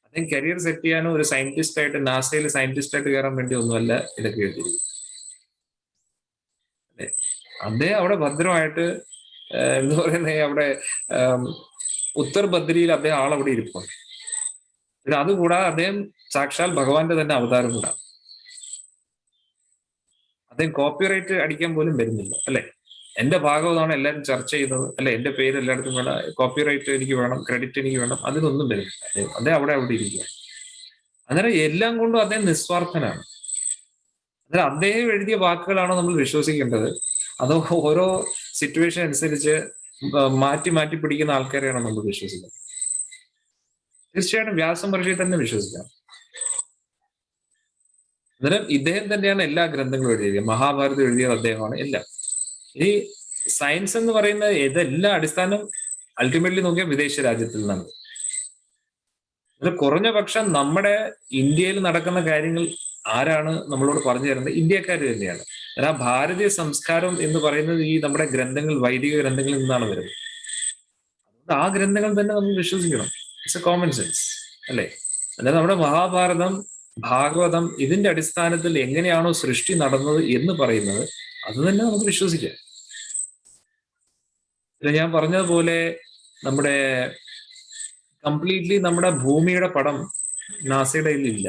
അദ്ദേഹം കരിയർ സെറ്റ് ചെയ്യാനോ ഒരു സയന്റിസ്റ്റ് ആയിട്ട് നാസയിൽ സയന്റിസ്റ്റ് ആയിട്ട് കയറാൻ വേണ്ടി ഒന്നുമല്ല ഇതൊക്കെ എഴുതിയിരിക്കുന്നത്. അല്ലെ? അദ്ദേഹം അവിടെ ഭദ്രമായിട്ട് എന്താ പറയുന്നത്, അവിടെ ഉത്തർ ബദ്രിയിൽ അദ്ദേഹം ആളവിടെ ഇരിപ്പുണ്ട്. പിന്നെ അതുകൂടാതെ അദ്ദേഹം സാക്ഷാൽ ഭഗവാന്റെ തന്നെ അവതാരം കൂടാണ്. അദ്ദേഹം കോപ്പിറൈറ്റ് അടിക്കാൻ പോലും വരുന്നില്ല, അല്ലെ? എന്റെ ഭാഗവതമാണ് എല്ലാവരും ചർച്ച ചെയ്യുന്നത്, അല്ലെ? എന്റെ പേര് എല്ലായിടത്തും വേണം, കോപ്പിറൈറ്റ് എനിക്ക് വേണം, ക്രെഡിറ്റ് എനിക്ക് വേണം, അതിനൊന്നും വരുന്നില്ല. അദ്ദേഹം അവിടെ ഇരിക്കുക. അന്നേരം എല്ലാം കൊണ്ടും അദ്ദേഹം നിസ്വാർത്ഥനാണ്. അന്നേരം അദ്ദേഹം എഴുതിയ വാക്കുകളാണോ നമ്മൾ വിശ്വസിക്കേണ്ടത്, അതോ ഓരോ സിറ്റുവേഷൻ അനുസരിച്ച് മാറ്റി മാറ്റി പിടിക്കുന്ന ആൾക്കാരെയാണോ നമ്മൾ വിശ്വസിക്കുന്നത്? തീർച്ചയായിട്ടും വ്യാസമഹർഷിയെ തന്നെ വിശ്വസിക്കാം. അന്നേരം ഇദ്ദേഹം തന്നെയാണ് എല്ലാ ഗ്രന്ഥങ്ങളും എഴുതിയത്. മഹാഭാരതം എഴുതിയത് അദ്ദേഹമാണ്. എല്ലാം ഈ സയൻസ് എന്ന് പറയുന്ന ഇതെല്ലാം അടിസ്ഥാനം അൾട്ടിമേറ്റ്ലി നോക്കിയാൽ വിദേശ രാജ്യത്തിൽ നിന്നാണ്. അതിൽ കുറഞ്ഞ പക്ഷം നമ്മുടെ ഇന്ത്യയിൽ നടക്കുന്ന കാര്യങ്ങൾ ആരാണ് നമ്മളോട് പറഞ്ഞു തരുന്നത്? ഇന്ത്യക്കാർ തന്നെയാണ്. ആ ഭാരതീയ സംസ്കാരം എന്ന് പറയുന്നത് ഈ നമ്മുടെ ഗ്രന്ഥങ്ങൾ, വൈദിക ഗ്രന്ഥങ്ങളിൽ നിന്നാണ് വരുന്നത്. അതുകൊണ്ട് ആ ഗ്രന്ഥങ്ങൾ തന്നെ നമ്മൾ വിശ്വസിക്കണം. ഇറ്റ്സ് എ കോമൺ സെൻസ്, അല്ലെ? അല്ലാതെ നമ്മുടെ മഹാഭാരതം, ഭാഗവതം ഇതിന്റെ അടിസ്ഥാനത്തിൽ എങ്ങനെയാണോ സൃഷ്ടി നടന്നത് എന്ന് പറയുന്നത് അത് തന്നെ നമുക്ക് വിശ്വസിക്കാം. ഞാൻ പറഞ്ഞതുപോലെ നമ്മുടെ കംപ്ലീറ്റ്ലി നമ്മുടെ ഭൂമിയുടെ പടം നാസയുടെ ഇല്ല.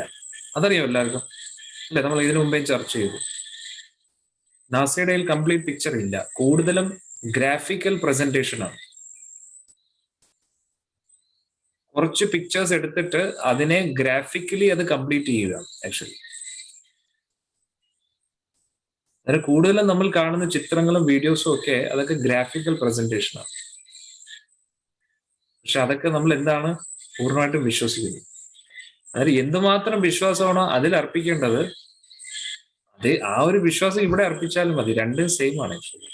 അതറിയാം എല്ലാവർക്കും, അല്ലെ? നമ്മൾ ഇതിനു മുമ്പേ ചർച്ച ചെയ്തു. നാസയുടെ കംപ്ലീറ്റ് പിക്ചർ ഇല്ല, കൂടുതലും ഗ്രാഫിക്കൽ പ്രസന്റേഷൻ ആണ്. കുറച്ച് പിക്ചേഴ്സ് എടുത്തിട്ട് അതിനെ ഗ്രാഫിക്കലി അത് കംപ്ലീറ്റ് ചെയ്യുക ആക്ച്വലി. അതിന് കൂടുതലും നമ്മൾ കാണുന്ന ചിത്രങ്ങളും വീഡിയോസും ഒക്കെ അതൊക്കെ ഗ്രാഫിക്കൽ പ്രസന്റേഷൻ ആണ്. പക്ഷെ അതൊക്കെ നമ്മൾ എന്താണ് പൂർണ്ണമായിട്ടും വിശ്വസിക്കുന്നത്. അതായത് എന്തുമാത്രം വിശ്വാസമാണോ അതിൽ അർപ്പിക്കേണ്ടത്, അത് ആ ഒരു വിശ്വാസം ഇവിടെ അർപ്പിച്ചാലും മതി. രണ്ടും സെയിം ആണ് ആക്ച്വലി.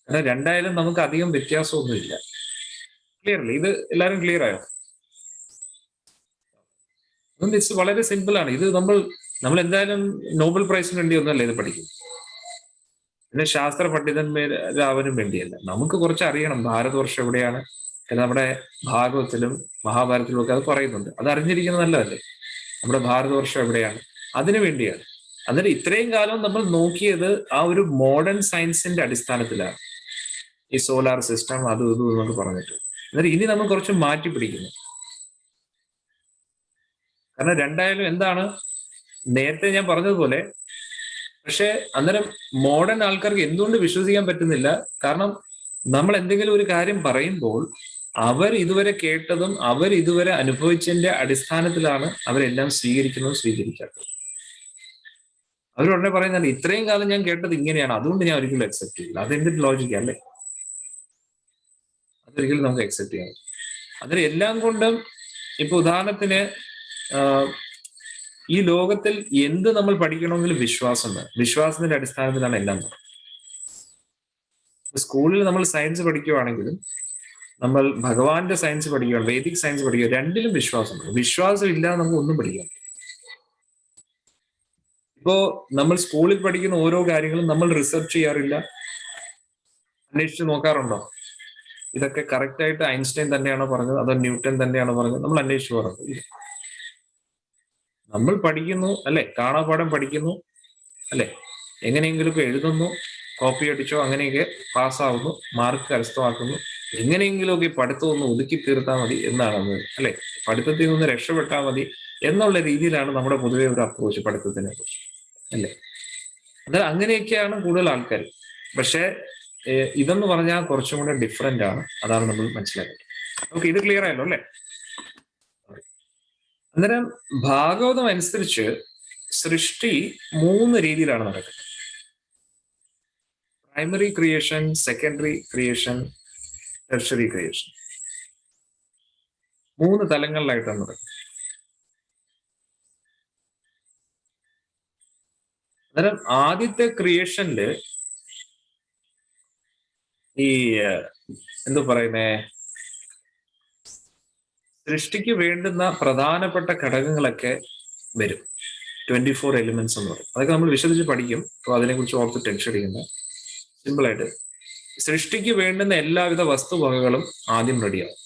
കാരണം രണ്ടായാലും നമുക്ക് അധികം വ്യത്യാസമൊന്നുമില്ല. ക്ലിയർലി ഇത് എല്ലാവരും ക്ലിയർ ആയോ? ഇറ്റ്സ് വളരെ സിമ്പിൾ ആണ്. ഇത് നമ്മൾ എന്തായാലും നോബൽ പ്രൈസിന് വേണ്ടി ഒന്നുമല്ല ഇത് പഠിക്കും. പിന്നെ ശാസ്ത്ര പണ്ഡിതന്മാരാവാനും വേണ്ടിയല്ല. നമുക്ക് കുറച്ച് അറിയണം ഭാരതവർഷം എവിടെയാണ്. നമ്മുടെ ഭാഗവത്തിലും മഹാഭാരതത്തിലും ഒക്കെ അത് പറയുന്നുണ്ട്. അത് അറിഞ്ഞിരിക്കുന്നത് നല്ലതല്ലേ? നമ്മുടെ ഭാരതവർഷം എവിടെയാണ്, അതിനു വേണ്ടിയാണ്. അന്നേരം ഇത്രയും കാലം നമ്മൾ നോക്കിയത് ആ ഒരു മോഡേൺ സയൻസിന്റെ അടിസ്ഥാനത്തിലാണ്, ഈ സോലാർ സിസ്റ്റം അതും ഇതും എന്നൊക്കെ പറഞ്ഞിട്ട്. അന്നേരം ഇനി നമ്മൾ കുറച്ച് മാറ്റി പിടിക്കുന്നു. കാരണം രണ്ടായാലും എന്താണ് നേരത്തെ ഞാൻ പറഞ്ഞതുപോലെ. പക്ഷെ അന്നേരം മോഡേൺ ആൾക്കാർക്ക് എന്തുകൊണ്ട് വിശ്വസിക്കാൻ പറ്റുന്നില്ല? കാരണം നമ്മൾ എന്തെങ്കിലും ഒരു കാര്യം പറയുമ്പോൾ അവർ ഇതുവരെ കേട്ടതും അവർ ഇതുവരെ അനുഭവിച്ചതിന്റെ അടിസ്ഥാനത്തിലാണ് അവരെല്ലാം സ്വീകരിക്കുന്നതും സ്വീകരിക്കാത്തത്. അവരുടനെ പറയുന്നത് ഇത്രയും കാലം ഞാൻ കേട്ടത് ഇങ്ങനെയാണ്, അതുകൊണ്ട് ഞാൻ ഒരിക്കലും അക്സെപ്റ്റ് ചെയ്യില്ല. അതെന്തൊരു ലോജിക്കാ, അല്ലേ? അതൊരിക്കലും നമുക്ക് അക്സെപ്റ്റ് ചെയ്യാം. അതിന് എല്ലാം കൊണ്ടും ഇപ്പൊ ഉദാഹരണത്തിന് ഈ ലോകത്തിൽ എന്ത് നമ്മൾ പഠിക്കണമെങ്കിലും വിശ്വാസം വേണം. വിശ്വാസത്തിന്റെ അടിസ്ഥാനത്തിലാണ് എല്ലാം. സ്കൂളിൽ നമ്മൾ സയൻസ് പഠിക്കുകയാണെങ്കിലും നമ്മൾ ഭഗവാന്റെ സയൻസ് പഠിക്കുകയാണ്, വേദിക് സയൻസ് പഠിക്കുക, രണ്ടിലും വിശ്വാസം വേണം. വിശ്വാസം ഇല്ലാതെ നമുക്ക് ഒന്നും പഠിക്കാം. ഇപ്പോ നമ്മൾ സ്കൂളിൽ പഠിക്കുന്ന ഓരോ കാര്യങ്ങളും നമ്മൾ റിസർച്ച് ചെയ്യാറില്ല, അന്വേഷിച്ച് നോക്കാറുണ്ടോ? ഇതൊക്കെ കറക്റ്റ് ആയിട്ട് ഐൻസ്റ്റൈൻ തന്നെയാണോ പറഞ്ഞത്, അതോ ന്യൂട്ടൺ തന്നെയാണോ പറഞ്ഞത്? നമ്മൾ അന്വേഷിച്ച് പോകാറുണ്ട്. നമ്മൾ പഠിക്കുന്നു, അല്ലെ? കാണാപാഠം പഠിക്കുന്നു, അല്ലെ? എങ്ങനെയെങ്കിലുമൊക്കെ എഴുതുന്നു, കോപ്പി അടിച്ചോ അങ്ങനെയൊക്കെ പാസ്സാവുന്നു, മാർക്ക് കരസ്ഥമാക്കുന്നു. എങ്ങനെയെങ്കിലുമൊക്കെ പഠിത്തം ഒന്ന് ഒതുക്കി തീർത്താൽ മതി എന്നാണ്, അല്ലെ? പഠിത്തത്തിൽ നിന്ന് രക്ഷപ്പെട്ടാൽ മതി എന്നുള്ള രീതിയിലാണ് നമ്മുടെ പൊതുവെ ഒരു അപ്രോച്ച് പഠിത്തത്തിനെ കുറിച്ച്, അല്ലെ? എന്നാൽ അങ്ങനെയൊക്കെയാണ് കൂടുതൽ ആൾക്കാർ. പക്ഷെ ഇതെന്ന് പറഞ്ഞാൽ കുറച്ചും കൂടെ ഡിഫറെന്റ് ആണ്. അതാണ് നമ്മൾ മനസ്സിലാക്കുന്നത്. ഓക്കെ, ഇത് ക്ലിയർ ആയല്ലോ, അല്ലെ? അന്നേരം ഭാഗവതം അനുസരിച്ച് സൃഷ്ടി 3 രീതിയിലാണ് നടക്കുന്നത്. Primary creation, secondary creation, tertiary creation. 3 തലങ്ങളിലായിട്ടാണ് നടക്കുന്നത്. അന്നേരം ആദ്യത്തെ ക്രിയേഷനില് ഈ എന്തു പറയുന്നേ, സൃഷ്ടിക്ക് വേണ്ടുന്ന പ്രധാനപ്പെട്ട ഘടകങ്ങളൊക്കെ വരും. 24 എലിമെന്റ്സ് എന്ന് പറയും. അതൊക്കെ നമ്മൾ വിശദിച്ച് പഠിക്കും. അപ്പോൾ അതിനെക്കുറിച്ച് ഓർത്ത് ടെൻഷൻ അടിക്കുന്ന സിമ്പിളായിട്ട് സൃഷ്ടിക്ക് വേണ്ടുന്ന എല്ലാവിധ വസ്തുവകകളും ആദ്യം റെഡിയാവും.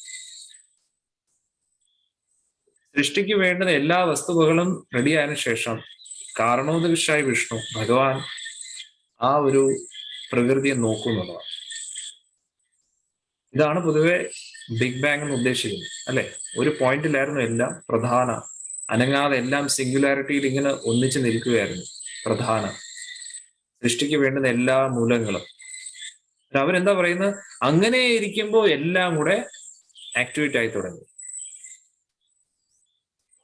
സൃഷ്ടിക്ക് വേണ്ടുന്ന എല്ലാ വസ്തുവകളും റെഡിയായതിനു ശേഷം കാരണോദകശായ വിഷ്ണു ഭഗവാൻ ആ ഒരു പ്രകൃതിയെ നോക്കുന്നതാണ്. ഇതാണ് പൊതുവെ ബിഗ് ബാങ് എന്ന് ഉദ്ദേശിക്കുന്നത്, അല്ലെ? ഒരു പോയിന്റിലായിരുന്നു എല്ലാം പ്രധാന, അനങ്ങാതെ എല്ലാം സിംഗുലാരിറ്റിയിൽ ഇങ്ങനെ ഒന്നിച്ചു നിൽക്കുകയായിരുന്നു പ്രധാന, സൃഷ്ടിക്ക് വേണ്ടുന്ന എല്ലാ മൂലങ്ങളും. അവരെന്താ പറയുന്നത്? അങ്ങനെ ഇരിക്കുമ്പോൾ എല്ലാം കൂടെ ആക്ടിവേറ്റ് ആയി തുടങ്ങി.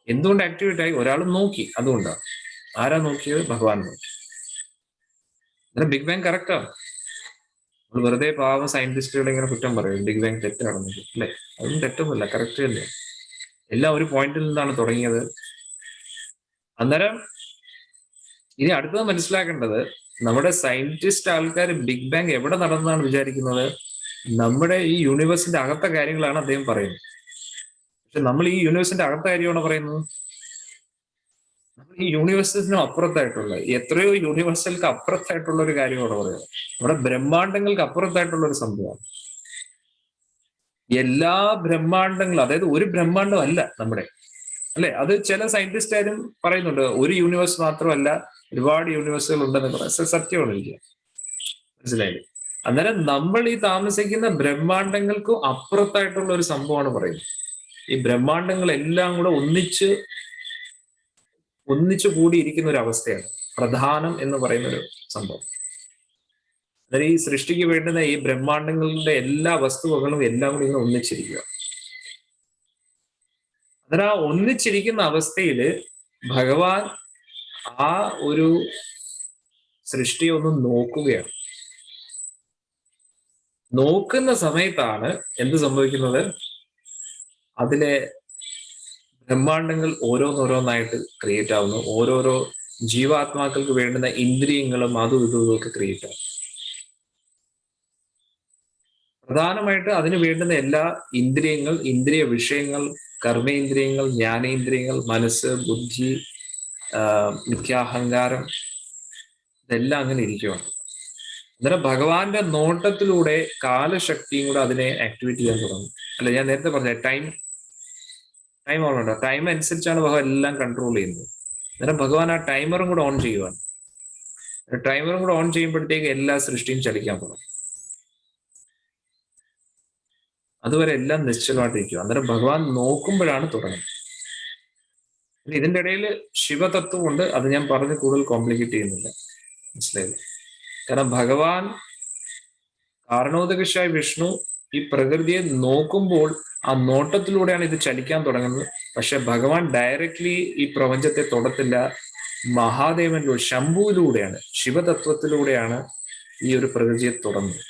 എന്തുകൊണ്ട് ആക്ടിവേറ്റ് ആയി? ഒരാൾ നോക്കി, അതുകൊണ്ടാണ്. ആരാ നോക്കിയത്? ഭഗവാൻ നോക്കി. അങ്ങനെ ബിഗ് ബാങ് കറക്റ്റാണ്. നമ്മൾ വെറുതെ പാവം സയന്റിസ്റ്റുകളെ ഇങ്ങനെ കുറ്റം പറയും ബിഗ് ബാങ് തെറ്റാണെന്ന്, അല്ലെ? അതൊന്നും തെറ്റൊന്നുമില്ല, കറക്റ്റ് തന്നെ. എല്ലാം ഒരു പോയിന്റിൽ നിന്നാണ് തുടങ്ങിയത്. അന്നേരം ഇനി അടുത്തത് മനസ്സിലാക്കേണ്ടത്, നമ്മുടെ സയന്റിസ്റ്റ് ആൾക്കാർ ബിഗ് ബാങ് എവിടെ നടന്നതാണ് വിചാരിക്കുന്നത്? നമ്മുടെ ഈ യൂണിവേഴ്സിന്റെ അകത്തെ കാര്യങ്ങളാണ് അദ്ദേഹം പറയുന്നത്. പക്ഷെ നമ്മൾ ഈ യൂണിവേഴ്സിന്റെ അകത്തെ കാര്യമാണ് പറയുന്നത്. നമ്മൾ ഈ യൂണിവേഴ്സിനും അപ്പുറത്തായിട്ടുള്ള, എത്രയോ യൂണിവേഴ്സുകൾക്ക് അപ്പുറത്തായിട്ടുള്ള ഒരു കാര്യമാണ് പറയുന്നത്. നമ്മുടെ ബ്രഹ്മാണ്ടങ്ങൾക്ക് അപ്പുറത്തായിട്ടുള്ള ഒരു സംഭവമാണ്. എല്ലാ ബ്രഹ്മാണ്ടങ്ങളും, അതായത് ഒരു ബ്രഹ്മാണ്ടം അല്ല നമ്മുടെ, അല്ലെ? അത് ചില സയന്റിസ്റ്റുകാരും പറയുന്നുണ്ട്, ഒരു യൂണിവേഴ്സ് മാത്രമല്ല ഒരുപാട് യൂണിവേഴ്സുകൾ ഉണ്ടെന്ന് പറയാം. സത്യമാണ്, എനിക്ക് മനസ്സിലായില്ലേ? അന്നേരം നമ്മൾ ഈ താമസിക്കുന്ന ബ്രഹ്മാണ്ടങ്ങൾക്കും അപ്പുറത്തായിട്ടുള്ള ഒരു സംഭവമാണ് പറയുന്നത്. ഈ ബ്രഹ്മാണ്ടങ്ങളെല്ലാം കൂടെ ഒന്നിച്ചു കൂടിയിരിക്കുന്ന ഒരു അവസ്ഥയാണ് പ്രധാനം എന്ന് പറയുന്ന ഒരു സംഭവം. അതായത് ഈ സൃഷ്ടിക്ക് വേണ്ടുന്ന ഈ ബ്രഹ്മാണ്ടങ്ങളുടെ എല്ലാ വസ്തുവകളും എല്ലാം കൂടി ഇങ്ങനെ ഒന്നിച്ചിരിക്കുക. അന്നേരം ആ ഒന്നിച്ചിരിക്കുന്ന അവസ്ഥയില് ഭഗവാൻ ആ ഒരു സൃഷ്ടിയെ ഒന്ന് നോക്കുകയാണ്. നോക്കുന്ന സമയത്താണ് എന്ത് സംഭവിക്കുന്നത്? അതിലെ ബ്രഹ്മാണ്ടങ്ങൾ ഓരോന്നോരോന്നായിട്ട് ക്രിയേറ്റ് ആവുന്നു. ഓരോരോ ജീവാത്മാക്കൾക്ക് വേണ്ടുന്ന ഇന്ദ്രിയങ്ങളും അതും ഇതും ഒക്കെ ക്രിയേറ്റ് ആവും. പ്രധാനമായിട്ട് അതിന് വേണ്ടുന്ന എല്ലാ ഇന്ദ്രിയങ്ങൾ, ഇന്ദ്രിയ വിഷയങ്ങൾ, കർമ്മേന്ദ്രിയങ്ങൾ, ജ്ഞാനേന്ദ്രിയങ്ങൾ, മനസ്സ്, ബുദ്ധി, മിഥ്യാഹങ്കാരം, ഇതെല്ലാം അങ്ങനെ ഇരിക്കുകയാണ്. അന്നേരം ഭഗവാന്റെ നോട്ടത്തിലൂടെ കാലശക്തിയും കൂടെ അതിനെ ആക്ടിവേറ്റ് ചെയ്യാൻ തുടങ്ങും. അല്ല, ഞാൻ നേരത്തെ പറഞ്ഞ ടൈം ഓണുണ്ടോ? ടൈം അനുസരിച്ചാണ് ഭഗവാൻ എല്ലാം കൺട്രോൾ ചെയ്യുന്നത്. അന്നേരം ഭഗവാൻ ആ ടൈമറും കൂടെ ഓൺ ചെയ്യുവാണ്. ടൈമറും കൂടെ ഓൺ ചെയ്യുമ്പോഴത്തേക്ക് എല്ലാ സൃഷ്ടിയും ചലിക്കാൻ തുടങ്ങും. അതുവരെ എല്ലാം നിശ്ചലമായിട്ടിരിക്കും. അന്നേരം ഭഗവാൻ നോക്കുമ്പോഴാണ് തുടങ്ങുന്നത്. ഇതിന്റെ ഇടയിൽ ശിവതത്വമുണ്ട്, അത് ഞാൻ പറഞ്ഞ് കൂടുതൽ കോംപ്ലിക്കേറ്റ് ചെയ്യുന്നില്ല, മനസ്സിലായില്ലേ? കാരണം ഭഗവാൻ കാരണോദകശായ വിഷ്ണു ഈ പ്രകൃതിയെ നോക്കുമ്പോൾ ആ നോട്ടത്തിലൂടെയാണ് ഇത് ചലിക്കാൻ തുടങ്ങുന്നത്. പക്ഷെ ഭഗവാൻ ഡയറക്റ്റ്ലി ഈ പ്രപഞ്ചത്തെ തൊടത്തില്ല. മഹാദേവനിലൂടെ, ശംഭുവിലൂടെയാണ്, ശിവതത്വത്തിലൂടെയാണ് ഈ ഒരു പ്രകൃതിയെ തുടങ്ങുന്നത്.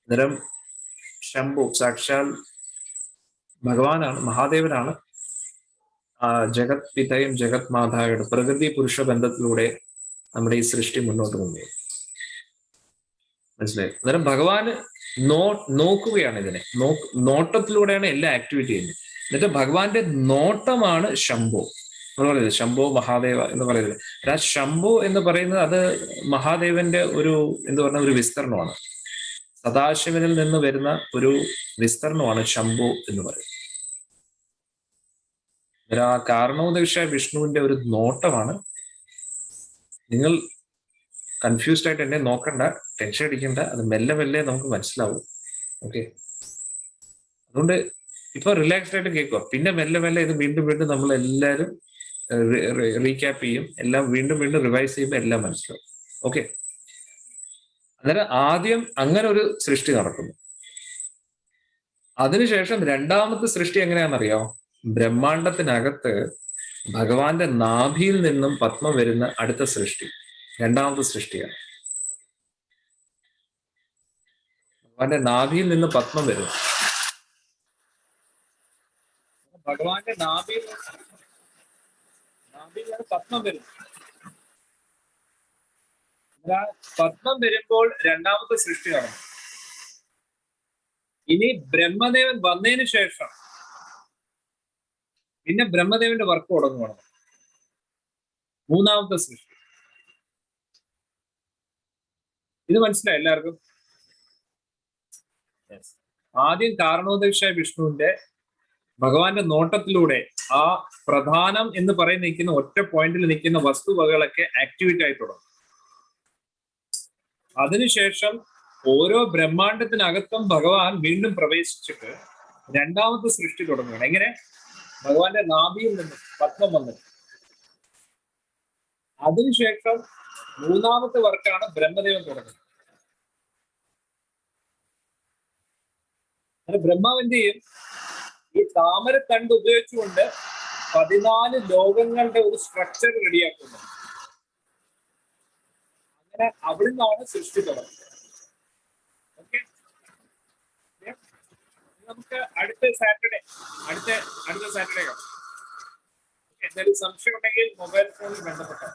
അന്നേരം ശംഭു സാക്ഷാൽ ഭഗവാനാണ്, മഹാദേവനാണ് ജഗത് പിതയും ജഗത് മാതായുടെ പ്രകൃതി പുരുഷ ബന്ധത്തിലൂടെ നമ്മുടെ ഈ സൃഷ്ടി മുന്നോട്ട് കൊണ്ടുപോകും. മനസ്സിലായി? അന്നേരം ഭഗവാന് നോക്കുകയാണ് ഇതിനെ, നോട്ടത്തിലൂടെയാണ് എല്ലാം ആക്ടിവേറ്റ് ചെയ്യുന്നത്. എന്നിട്ട് ഭഗവാന്റെ നോട്ടമാണ് ശംഭു എന്ന് പറയുന്നത്, ശംഭു മഹാദേവ എന്ന് പറയുന്നത്. ആ ശംഭു എന്ന് പറയുന്നത് അത് മഹാദേവന്റെ ഒരു ഒരു വിസ്തരണമാണ്. സദാശിവനിൽ നിന്ന് വരുന്ന ഒരു വിസ്തരണമാണ് ശംഭു എന്ന് പറയുന്നത്. ആ കാരണോദകശായ വിഷ്ണുവിന്റെ ഒരു നോട്ടമാണ്. നിങ്ങൾ കൺഫ്യൂസ്ഡ് ആയിട്ട് എന്നെ നോക്കണ്ട, ടെൻഷൻ അടിക്കണ്ട, അത് മെല്ലെ മെല്ലെ നമുക്ക് മനസ്സിലാവും. ഓക്കെ, അതുകൊണ്ട് ഇപ്പൊ റിലാക്സ്ഡ് ആയിട്ട് കേൾക്കുക. പിന്നെ മെല്ലെ മെല്ലെ ഇത് വീണ്ടും വീണ്ടും നമ്മൾ എല്ലാവരും റീക്യാപ്പ് ചെയ്യും, എല്ലാം വീണ്ടും വീണ്ടും റിവൈസ് ചെയ്യുമ്പോൾ എല്ലാം മനസ്സിലാവും. ഓക്കെ, അന്നേരം ആദ്യം അങ്ങനെ ഒരു സൃഷ്ടി നടക്കുന്നു. അതിനുശേഷം രണ്ടാമത്തെ സൃഷ്ടി എങ്ങനെയാണെന്നറിയോ? ബ്രഹ്മാണ്ടത്തിനകത്ത് ഭഗവാന്റെ നാഭിയിൽ നിന്നും പത്മം വരുന്ന അടുത്ത സൃഷ്ടി, രണ്ടാമത്തെ സൃഷ്ടിയാണ്. ഭഗവാന്റെ നാഭിയിൽ നിന്ന് പത്മം വരും. ഭഗവാന്റെ നാഭിയിൽ നാഭിയിലാണ് പത്മം വരുന്നത്. പത്മം വരുമ്പോൾ രണ്ടാമത്തെ സൃഷ്ടി നടന്നു. ഇനി ബ്രഹ്മദേവൻ വന്നതിന് ശേഷം പിന്നെ ബ്രഹ്മദേവന്റെ വർക്ക് തുടങ്ങുകയാണ്. മൂന്നാമത്തെ സൃഷ്ടി. ഇത് മനസ്സിലായി എല്ലാവർക്കും? ആദ്യം കാരണോദക്ഷ വിഷ്ണുവിന്റെ ഭഗവാന്റെ നോട്ടത്തിലൂടെ ആ പ്രധാനം എന്ന് പറയുന്ന നിൽക്കുന്ന ഒറ്റ പോയിന്റിൽ നിൽക്കുന്ന വസ്തുവകകളൊക്കെ ആക്ടിവേറ്റ് ആയി തുടങ്ങും. അതിനുശേഷം ഓരോ ബ്രഹ്മാണ്ടത്തിനകത്തും ഭഗവാൻ വീണ്ടും പ്രവേശിച്ചിട്ട് രണ്ടാമത്തെ സൃഷ്ടി തുടങ്ങുകയാണ്. എങ്ങനെ? ഭഗവാന്റെ നാഭിയിൽ നിന്ന് പത്മം വന്നത്. അതിനുശേഷം മൂന്നാമത്തെ വർക്കാണ് ബ്രഹ്മദേവൻ തുടങ്ങുന്നത്. ബ്രഹ്മാവിന്റെയും ഈ താമരത്തണ്ട് ഉപയോഗിച്ചുകൊണ്ട് 14 ലോകങ്ങളുടെ ഒരു സ്ട്രക്ചർ റെഡിയാക്കുന്നു. അങ്ങനെ അവിടെ നിന്നാണ് സൃഷ്ടി തുടങ്ങുന്നത്. ഓക്കെ, നമുക്ക് അടുത്ത സാറ്റർഡേ കാണാം. എന്തെങ്കിലും സംശയം ഉണ്ടെങ്കിൽ മൊബൈൽ ഫോണിൽ ബന്ധപ്പെട്ടാൽ